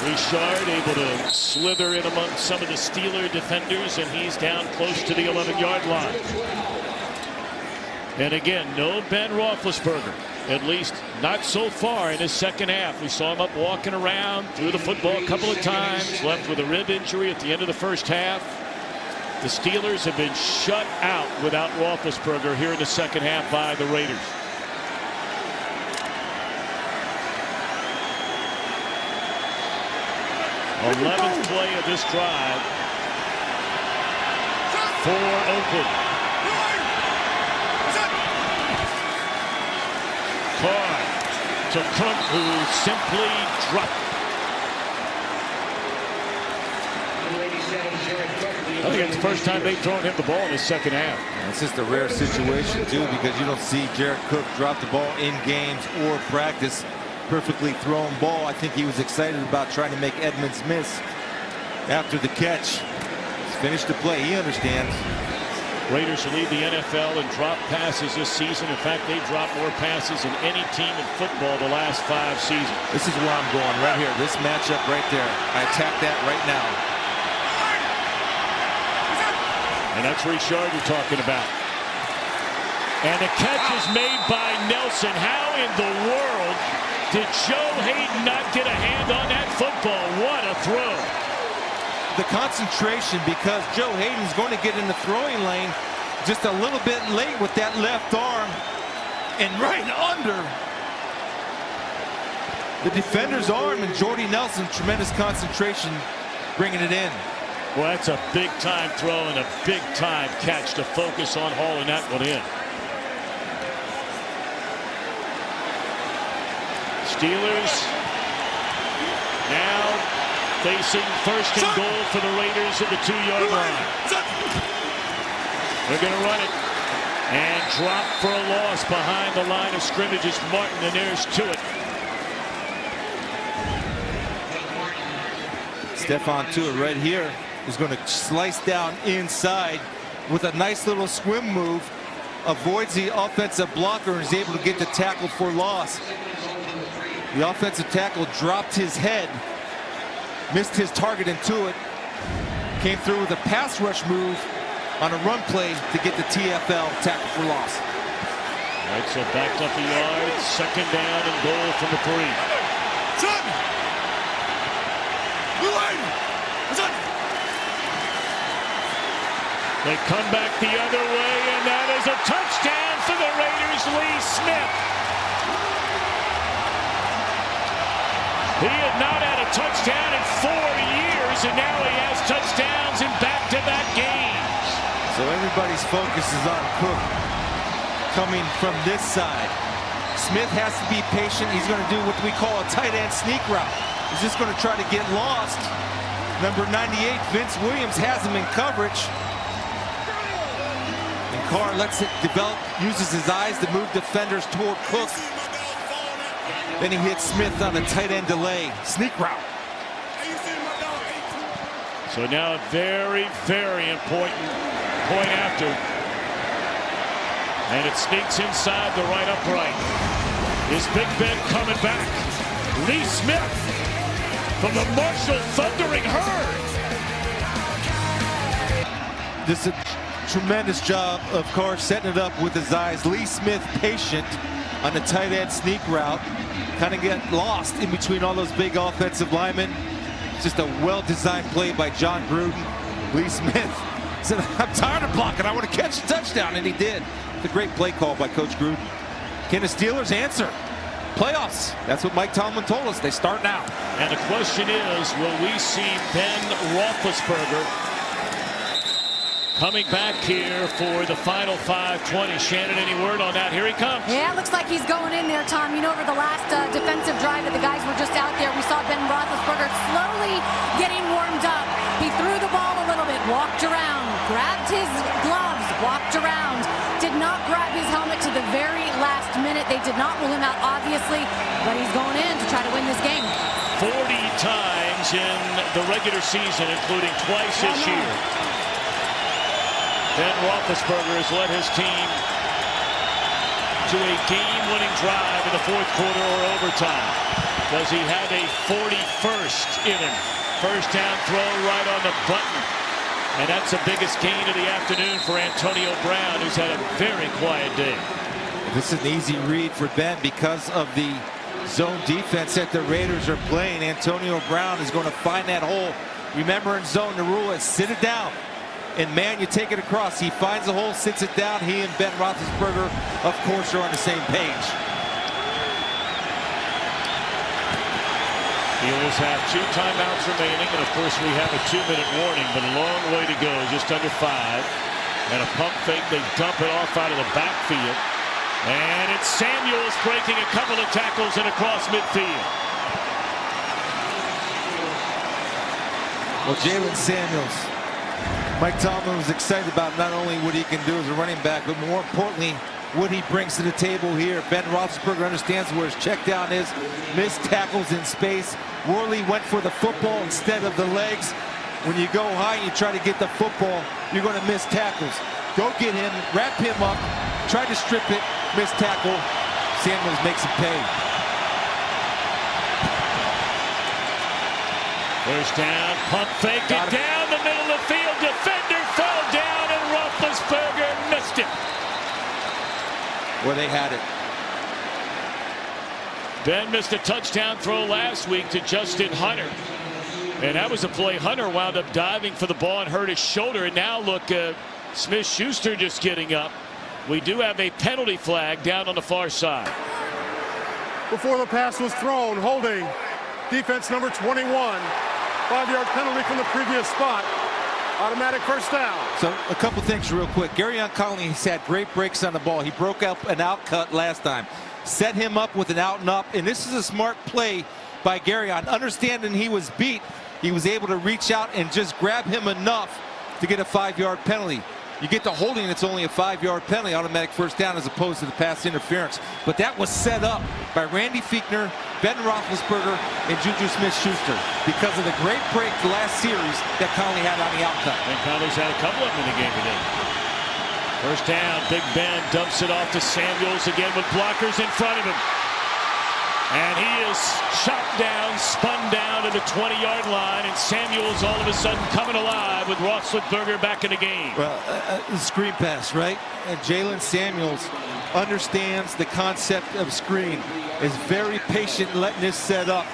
Speaker 1: Richard able to slither in among some of the Steeler defenders, and he's down close to the 11-yard line. And again, no Ben Roethlisberger, at least not so far in his second half. We saw him up walking around, threw the football a couple of times, left with a rib injury at the end of the first half. The Steelers have been shut out without Roethlisberger here in the second half by the Raiders. Eleventh play of this drive for Oakland. Carr to Cook, who simply dropped. I think it's the first time they've thrown him the ball in the second half.
Speaker 5: It's just a rare situation, too, because you don't see Jared Cook drop the ball in games or practice. Perfectly thrown ball. I think he was excited about trying to make Edmonds miss after the catch. He's finished the play. He understands.
Speaker 1: Raiders lead the NFL in drop passes this season. In fact, they dropped more passes than any team in football the last 5 seasons.
Speaker 5: This is where I'm going right here. This matchup right there. I attack that right now.
Speaker 1: And that's Richard you're talking about. And the catch is made by Nelson. How in the world did Joe Hayden not get a hand on that football? What a throw.
Speaker 5: The concentration, because Joe Hayden's going to get in the throwing lane just a little bit late with that left arm and right under the defender's arm, and Jordy Nelson, tremendous concentration bringing it in.
Speaker 1: Well, that's a big-time throw and a big-time catch to focus on hauling that one in. Steelers now facing 1st and goal for the Raiders at the 2-yard line. They're going to run it and drop for a loss behind the line of scrimmage is Martin, and there's to it.
Speaker 5: Stephon Tuitt right here is going to slice down inside with a nice little swim move, avoids the offensive blocker and is able to get the tackle for loss. The offensive tackle dropped his head, missed his target, and Tuitt came through with a pass rush move on a run play to get the TFL tackle for loss.
Speaker 1: All right, so backed up the yard, second down and goal from the 3. They come back the other way, and that is a touchdown for the Raiders. Lee Smith. He had not had a touchdown in 4 years, and now he has touchdowns in back-to-back games.
Speaker 5: So everybody's focus is on Cook coming from this side. Smith has to be patient. He's going to do what we call a tight end sneak route. He's just going to try to get lost. Number 98, Vince Williams, has him in coverage. And Carr lets it develop, uses his eyes to move defenders toward Cook. Then he hits Smith on a tight end delay. Sneak route.
Speaker 1: So now a very, very important point after. And it sneaks inside the right upright. Is Big Ben coming back? Lee Smith from the Marshall Thundering Herd.
Speaker 5: This is a tremendous job of Carr setting it up with his eyes. Lee Smith patient on the tight end sneak route. Kind of get lost in between all those big offensive linemen. Just a well-designed play by John Gruden. Lee Smith said, I'm tired of blocking. I want to catch a touchdown, and he did. It's a great play call by Coach Gruden. Can the Steelers answer? Playoffs. That's what Mike Tomlin told us. They start now.
Speaker 1: And the question is, will we see Ben Roethlisberger coming back here for the final 5:20? Shannon, any word on that? Here he comes.
Speaker 3: Yeah, it looks like he's going in there, Tom. You know, over the last defensive drive that the guys were just out there, we saw Ben Roethlisberger slowly getting warmed up. He threw the ball a little bit, walked around, grabbed his gloves, walked around, did not grab his helmet to the very last minute. They did not rule him out, obviously, but he's going in to try to win this game.
Speaker 1: 40 times in the regular season, including twice this year. Ben Roethlisberger has led his team to a game-winning drive in the fourth quarter or overtime. Does he have a 41st in him? First down throw right on the button. And that's the biggest gain of the afternoon for Antonio Brown, who's had a very quiet day.
Speaker 5: This is an easy read for Ben because of the zone defense that the Raiders are playing. Antonio Brown is going to find that hole. Remember, in zone, the rule is sit it down. And man, you take it across. He finds the hole, sits it down. He and Ben Roethlisberger, of course, are on the same page.
Speaker 1: Steelers have 2 timeouts remaining, and of course we have a 2-minute warning, but a long way to go, just under 5. And a pump fake, they dump it off out of the backfield. And it's Samuels breaking a couple of tackles and across midfield.
Speaker 5: Well, Jalen Samuels, Mike Tomlin was excited about not only what he can do as a running back, but more importantly, what he brings to the table here. Ben Roethlisberger understands where his check down is, missed tackles in space. Worley went for the football instead of the legs. When you go high and you try to get the football, you're going to miss tackles. Go get him, wrap him up, try to strip it, miss tackle. Samuels makes it pay.
Speaker 1: First down, pump fake it down the middle of the field. Defender fell down and Roethlisberger missed it.
Speaker 5: Well, they had it.
Speaker 1: Ben missed a touchdown throw last week to Justin Hunter. And that was a play. Hunter wound up diving for the ball and hurt his shoulder. And now look, Smith-Schuster just getting up. We do have a penalty flag down on the far side.
Speaker 4: Before the pass was thrown, holding defense number 21. 5-yard penalty from the previous spot. Automatic first down.
Speaker 5: So a couple things real quick. Gareon Conley has had great breaks on the ball. He broke up an out cut last time. Set him up with an out and up. And this is a smart play by Gareon. Understanding he was beat, he was able to reach out and just grab him enough to get a 5-yard penalty. You get to holding, it's only a 5-yard penalty, automatic first down, as opposed to the pass interference. But that was set up by Randy Fichtner, Ben Roethlisberger, and Juju Smith-Schuster because of the great break last series that Conley had on the outcut.
Speaker 1: And Conley's had a couple of them in the game today. First down, Big Ben dumps it off to Samuels again with blockers in front of him. And he is shot down, spun down, and the 20-yard line, and Samuels all of a sudden coming alive with Roethlisberger back in the game.
Speaker 5: Well, the screen pass, right? And Jaylen Samuels understands the concept of screen, is very patient letting this set up,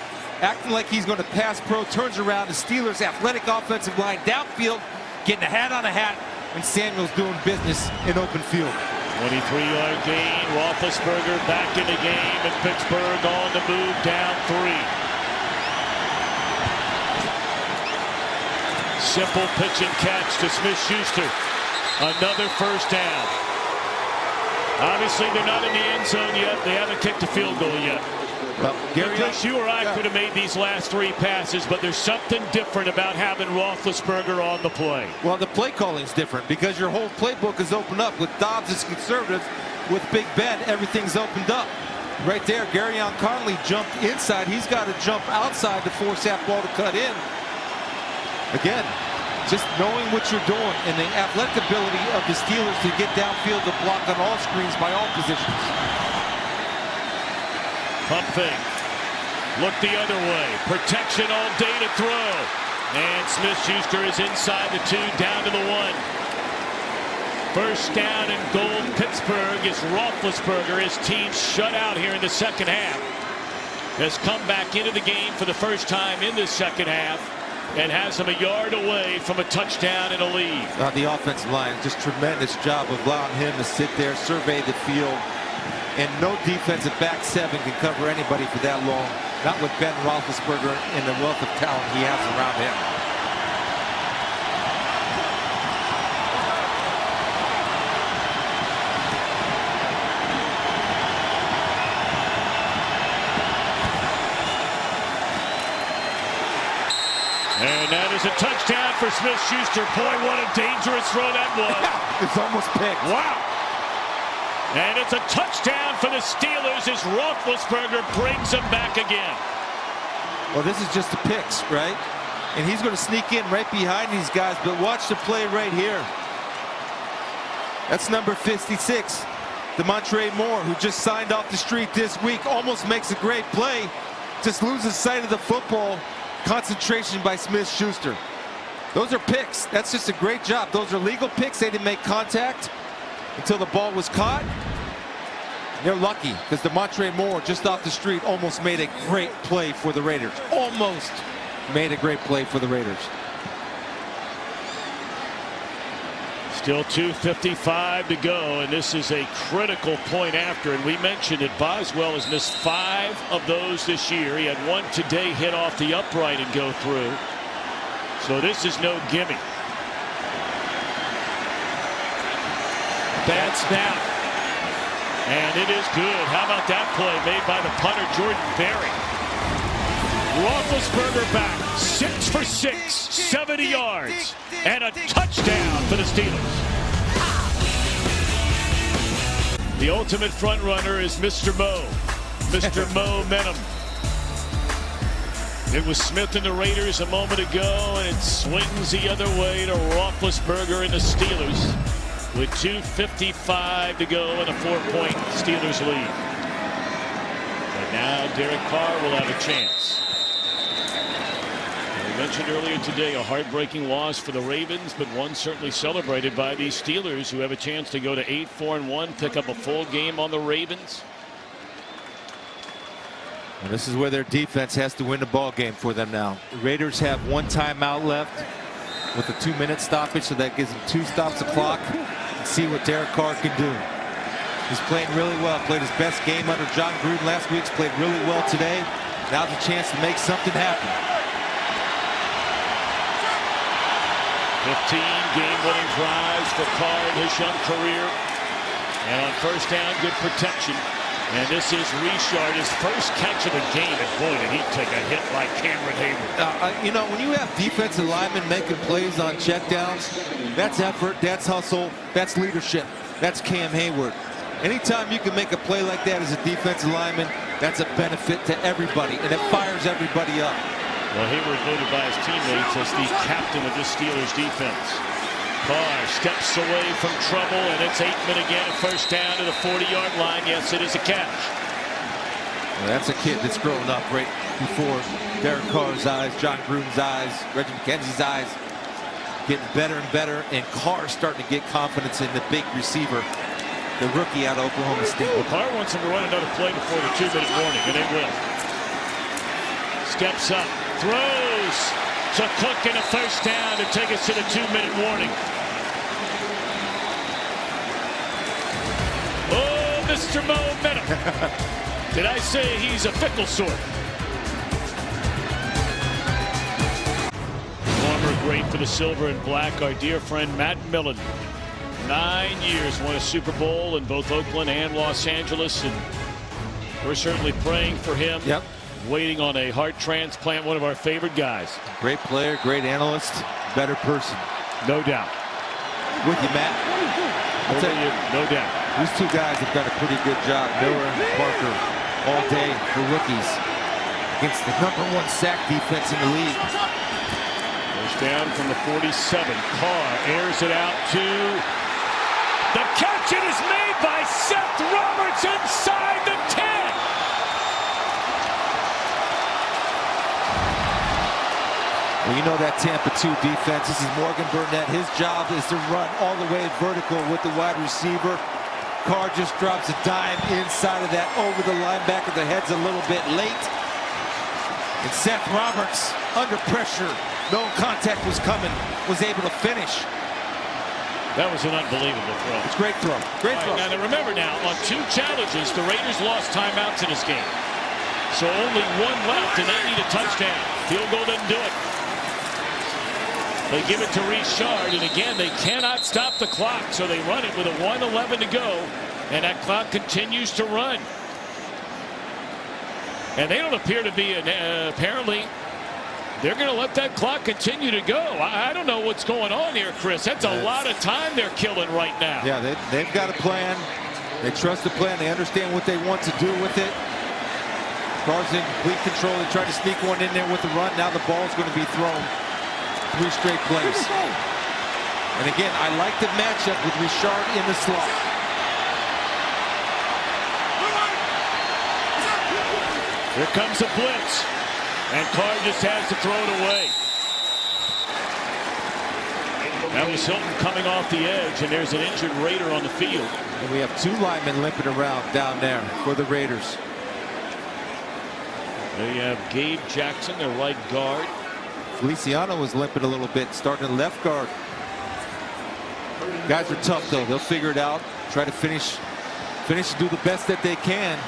Speaker 5: acting like he's going to pass pro, turns around, the Steelers' athletic offensive line downfield, getting a hat on a hat, and Samuels doing business in open field.
Speaker 1: 23-yard gain. Roethlisberger back in the game, and Pittsburgh on the move down 3. Simple pitch and catch to Smith-Schuster. Another first down. Obviously, they're not in the end zone yet. They haven't kicked a field goal yet.
Speaker 5: Well, Gary,
Speaker 1: Chris, you or I could have made these last 3 passes, but there's something different about having Roethlisberger on the play.
Speaker 5: Well, the play calling is different because your whole playbook is opened up. With Dobbs as conservative, with Big Ben, everything's opened up. Right there, Garyon Conley jumped inside. He's got to jump outside to force that ball to cut in. Again, just knowing what you're doing and the athletic ability of the Steelers to get downfield to block on all screens by all positions.
Speaker 1: Pump fake. Look the other way. Protection all day to throw. And Smith-Schuster is inside the 2, down to the 1. First down and goal, Pittsburgh, is Roethlisberger. His team shut out here in the second half. Has come back into the game for the first time in this second half and has him a yard away from a touchdown and a lead.
Speaker 5: The offensive line, just tremendous job of allowing him to sit there, survey the field. And no defensive back 7 can cover anybody for that long. Not with Ben Roethlisberger and the wealth of talent he has around him.
Speaker 1: And that is a touchdown for Smith-Schuster. Boy, what a dangerous throw that was.
Speaker 5: It's almost picked.
Speaker 1: Wow. And it's a touchdown for the Steelers as Roethlisberger brings them back again.
Speaker 5: Well, this is just the picks, right? And he's going to sneak in right behind these guys, but watch the play right here. That's number 56, Demontre Moore, who just signed off the street this week, almost makes a great play, just loses sight of the football. Concentration by Smith-Schuster. Those are picks. That's just a great job. Those are legal picks. They didn't make contact until the ball was caught. They're lucky because Demontre Moore just off the street almost made a great play for the Raiders. Almost made a great play for the Raiders.
Speaker 1: Still 2:55 to go, and this is a critical point after. And we mentioned that Boswell has missed 5 of those this year. He had 1 today hit off the upright and go through. So this is no gimme. Bad snap. And it is good. How about that play made by the punter, Jordan Berry? Roethlisberger back, 6 for 6, 70 yards, and a touchdown for the Steelers. The ultimate front runner is Mr. Mo. Mr. Momentum. It was Smith and the Raiders a moment ago, and it swings the other way to Roethlisberger and the Steelers with 2:55 to go and a 4-point Steelers lead. But now Derek Carr will have a chance. Mentioned earlier today, a heartbreaking loss for the Ravens, but one certainly celebrated by these Steelers, who have a chance to go to 8-4-1, pick up a full game on the Ravens.
Speaker 5: And this is where their defense has to win the ball game for them now. The Raiders have 1 timeout left with a 2-minute stoppage, so that gives them 2 stops the clock. And see what Derek Carr can do. He's playing really well. Played his best game under John Gruden last week. He's played really well today. Now's a chance to make something happen.
Speaker 1: 15 game-winning drives for Carr in his young career. And on first down, good protection. And this is Richard, his first catch of the game. And boy, did he take a hit like Cameron Hayward.
Speaker 5: You know, when you have defensive linemen making plays on checkdowns, that's effort, that's hustle, that's leadership. That's Cam Hayward. Anytime you can make a play like that as a defensive lineman, that's a benefit to everybody, and it fires everybody up.
Speaker 1: Well, Hayward voted by his teammates as the captain of this Steelers defense. Carr steps away from trouble, and it's Aikman again, a first down to the 40-yard line. Yes, it is a catch.
Speaker 5: Well, that's a kid that's growing up right before Derek Carr's eyes, John Gruden's eyes, Reggie McKenzie's eyes. Getting better and better, and Carr's starting to get confidence in the big receiver, the rookie out of Oklahoma State.
Speaker 1: Well, Carr wants him to run another play before the 2-minute warning, and they will. Steps up, throws to Cook, and a first down to take us to the 2-minute warning. Oh, Mr. Momentum. Did I say he's a fickle sort? Former great for the silver and black, our dear friend Matt Millen. 9 years, won a Super Bowl in both Oakland and Los Angeles, and we're certainly praying for him.
Speaker 5: Yep.
Speaker 1: Waiting on a heart transplant, one of our favorite guys.
Speaker 5: Great player, great analyst, better person.
Speaker 1: No doubt.
Speaker 5: With you, Matt. I'll tell you,
Speaker 1: No doubt.
Speaker 5: these two guys have done a pretty good job, Miller and Parker, all day for rookies against the #1 sack defense in the league.
Speaker 1: Goes down from the 47. Carr airs it out to the catch. It is made by Seth Roberts inside the 10.
Speaker 5: Well, you know that Tampa 2 defense. This is Morgan Burnett. His job is to run all the way vertical with the wide receiver. Carr just drops a dime inside of that over the linebacker. The head's a little bit late. And Seth Roberts, under pressure, known contact was coming, was able to finish.
Speaker 1: That was an unbelievable throw.
Speaker 5: It's a great throw. Great
Speaker 1: All
Speaker 5: throw.
Speaker 1: right, now remember now, on 2 challenges, the Raiders lost timeouts in this game. So only 1 left, and they need a touchdown. Field goal doesn't do it. They give it to Richard, and again, they cannot stop the clock, so they run it with a 1:11 to go, and that clock continues to run. And they don't appear to be, apparently, they're going to let that clock continue to go. I don't know what's going on here, Chris. That's a lot of time they're killing right now.
Speaker 5: Yeah, they've got a plan. They trust the plan. They understand what they want to do with it. Carr's in complete control. They try to sneak one in there with the run. Now the ball's going to be thrown. 3 straight plays. And again, I like the matchup with Richard in the slot.
Speaker 1: Here comes a blitz, and Carr just has to throw it away. That was Hilton coming off the edge, and there's an injured Raider on the field.
Speaker 5: And we have 2 linemen limping around down there for the Raiders.
Speaker 1: They have Gabe Jackson, their right guard.
Speaker 5: Feliciano was limping a little bit, starting at left guard. Guys are tough, though. They'll figure it out. Try to finish and do the best that they can.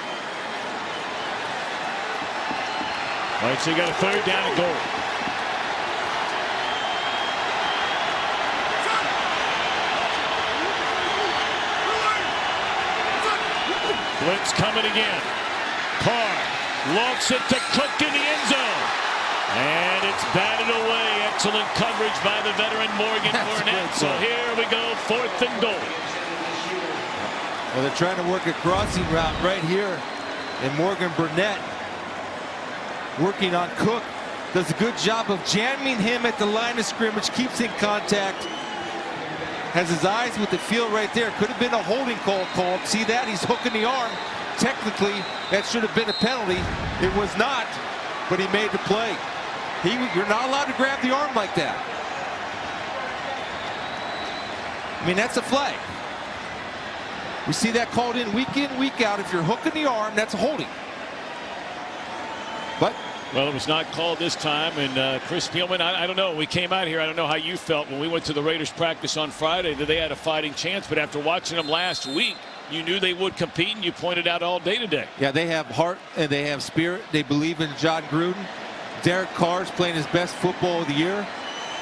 Speaker 1: All right, so you got a 3rd down and goal. Blitz coming again. Carr lofts it to Cook in the end zone. And it's batted away. Excellent coverage by the veteran Morgan Burnett. So here we go, 4th and goal.
Speaker 5: Well, they're trying to work a crossing route right here. And Morgan Burnett, working on Cook, does a good job of jamming him at the line of scrimmage, keeps in contact. Has his eyes with the field right there. Could have been a holding call called. See that? He's hooking the arm. Technically, that should have been a penalty. It was not, but he made the play. You're not allowed to grab the arm like that. I mean, that's a flag. We see that called in, week out. If you're hooking the arm, that's a holding. But
Speaker 1: well, it was not called this time, and Chris Spielman, I don't know. We came out here. I don't know how you felt when we went to the Raiders practice on Friday that they had a fighting chance, but after watching them last week, you knew they would compete, and you pointed out all day today.
Speaker 5: Yeah, they have heart and they have spirit. They believe in John Gruden. Derek Carr's playing his best football of the year.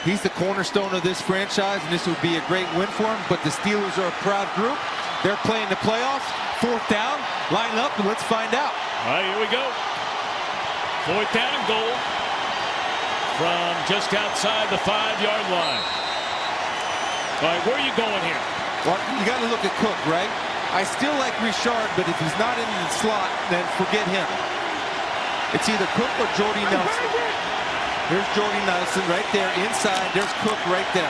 Speaker 5: He's the cornerstone of this franchise, and this would be a great win for him. But the Steelers are a proud group. They're playing the playoffs. 4th down. Line up, and let's find out.
Speaker 1: All right, here we go. 4th down and goal from just outside the 5-yard line. All right, where are you going here?
Speaker 5: Well, you got to look at Cook, right? I still like Richard, but if he's not in the slot, then forget him. It's either Cook or Jordy Nelson. There's Jordy Nelson right there inside. There's Cook right there.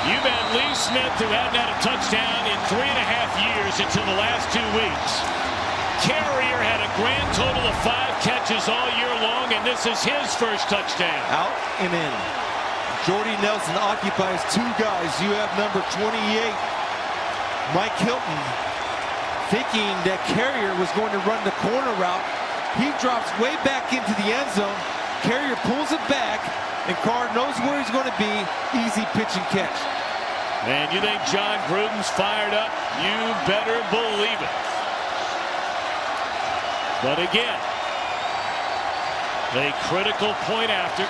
Speaker 1: You've had Lee Smith, who hadn't had a touchdown in 3.5 years until the last 2 weeks. Carrier had a grand total of 5 catches all year long, and this is his first touchdown.
Speaker 5: Out and in. Jordy Nelson occupies 2 guys. You have number 28, Mike Hilton, thinking that Carrier was going to run the corner route. He drops way back into the end zone. Carrier pulls it back, and Carr knows where he's going to be. Easy pitch and catch.
Speaker 1: And you think John Gruden's fired up? You better believe it. But again, a critical point after.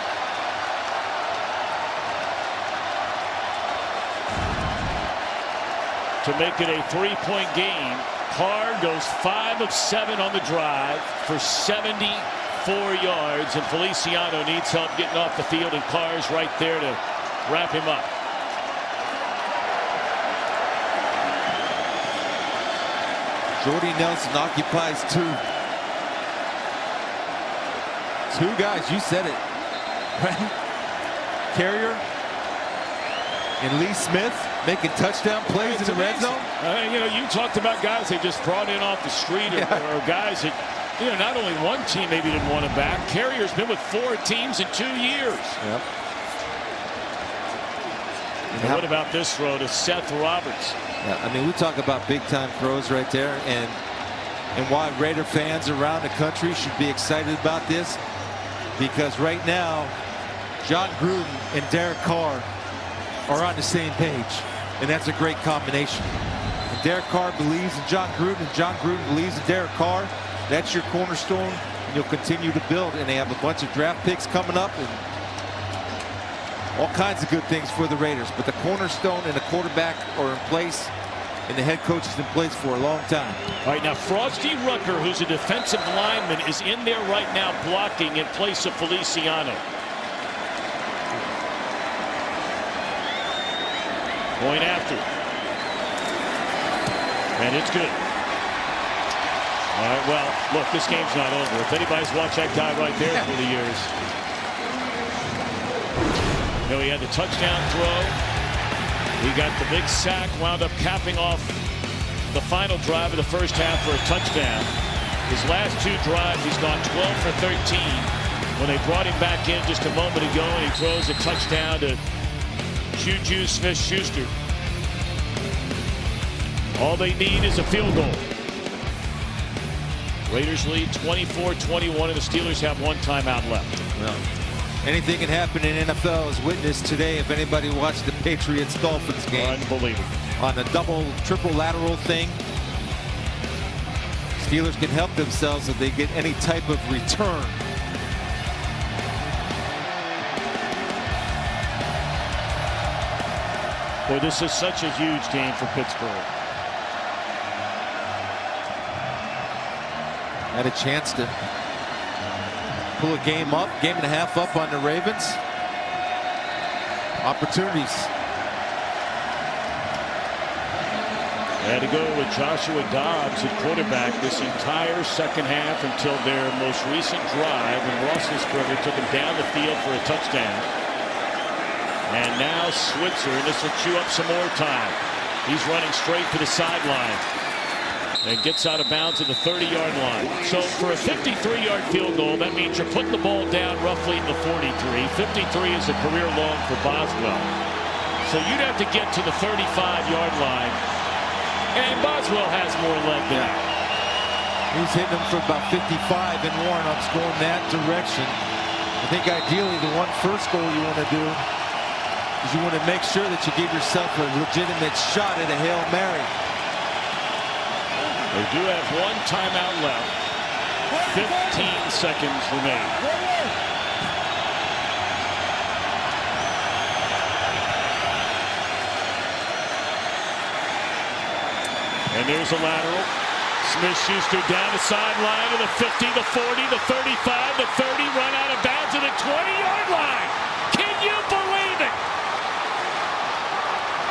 Speaker 1: To make it a 3-point game. Carr goes 5 of 7 on the drive for 74 yards, and Feliciano needs help getting off the field, and Carr's right there to wrap him up.
Speaker 5: Jordy Nelson occupies 2. 2 guys, you said it. Right? Carrier and Lee Smith making touchdown plays in the red zone.
Speaker 1: You know, you talked about guys they just brought in off the street, or guys that, you know, not only one team maybe didn't want him back. Carrier's been with 4 teams in 2 years.
Speaker 5: Yep.
Speaker 1: And what about this throw to Seth Roberts?
Speaker 5: Yeah, I mean, we talk about big-time throws right there, and why Raider fans around the country should be excited about this, because right now, John Gruden and Derek Carr are on the same page, and that's a great combination. And Derek Carr believes in John Gruden, and John Gruden believes in Derek Carr. That's your cornerstone, and you'll continue to build. And they have a bunch of draft picks coming up, and all kinds of good things for the Raiders. But the cornerstone and the quarterback are in place, and the head coach is in place for a long time.
Speaker 1: All right, now Frosty Rucker, who's a defensive lineman, is in there right now blocking in place of Feliciano. Point after. And it's good. All right, well, look, this game's not over. If anybody's watched that guy right there through the years. You know, he had the touchdown throw. He got the big sack, wound up capping off the final drive of the first half for a touchdown. His last 2 drives, he's gone 12 for 13. When they brought him back in just a moment ago, and he throws a touchdown to Juju Smith-Schuster. All they need is a field goal. Raiders lead 24-21, and the Steelers have 1 timeout left.
Speaker 5: Well, anything can happen in NFL as witnessed today if anybody watched the Patriots-Dolphins game.
Speaker 1: Unbelievable.
Speaker 5: On the double, triple lateral thing, Steelers can help themselves if they get any type of return.
Speaker 1: Boy, this is such a huge game for Pittsburgh.
Speaker 5: Had a chance to pull a game up, game and a half up on the Ravens. Opportunities.
Speaker 1: They had to go with Joshua Dobbs at quarterback this entire second half until their most recent drive when Roethlisberger took him down the field for a touchdown. And now Switzer, and this will chew up some more time. He's running straight for the sideline and gets out of bounds at the 30-yard line. So for a 53-yard field goal, that means you're putting the ball down roughly in the 43. 53 is a career long for Boswell. So you'd have to get to the 35-yard line. And Boswell has more leg than that.
Speaker 5: He's hitting them for about 55 and Warnock's going that direction. I think ideally the first goal you want to do is you want to make sure that you give yourself a legitimate shot at a Hail Mary.
Speaker 1: They do have 1 timeout left. 15 seconds remain. And there's a lateral. Smith-Schuster down the sideline to the 50, the 40, the 35, the 30, run out of bounds to the 20-yard line. Can you believe it?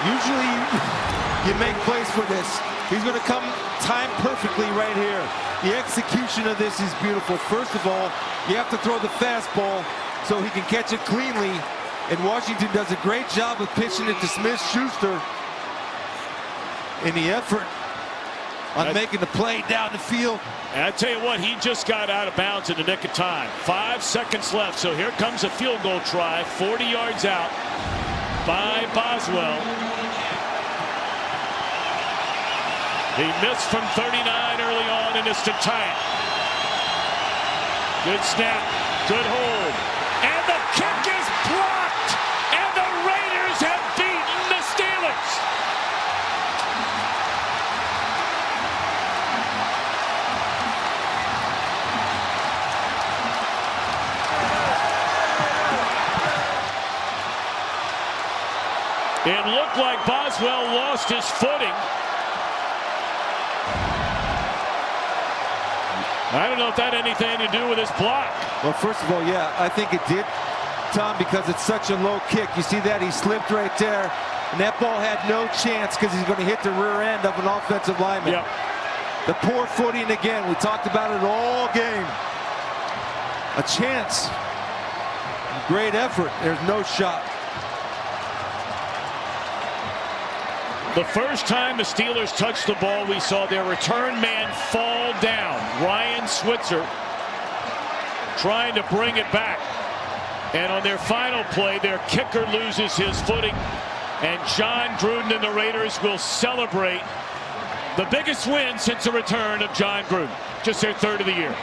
Speaker 5: Usually you make plays for this. He's going to come timed perfectly right here. The execution of this is beautiful. First of all, you have to throw the fastball so he can catch it cleanly. And Washington does a great job of pitching it to Smith-Schuster in the effort on making the play down the field.
Speaker 1: And I tell you what, he just got out of bounds in the nick of time. 5 seconds left, so here comes a field goal try, 40 yards out by Boswell. He missed from 39 early on, and it's to tie it. Good snap, good hold, and the kick is blocked, and the Raiders have beaten the Steelers. It looked like Boswell lost his footing. I don't know if that had anything to do with his block.
Speaker 5: Well, first of all, yeah, I think it did, Tom, because it's such a low kick. You see that? He slipped right there, and that ball had no chance because he's going to hit the rear end of an offensive lineman.
Speaker 1: Yep.
Speaker 5: The poor footing again. We talked about it all game. A chance. Great effort. There's no shot.
Speaker 1: The first time the Steelers touched the ball, we saw their return man fall down. Ryan Switzer trying to bring it back. And on their final play, their kicker loses his footing. And John Gruden and the Raiders will celebrate the biggest win since the return of John Gruden. Just their third of the year.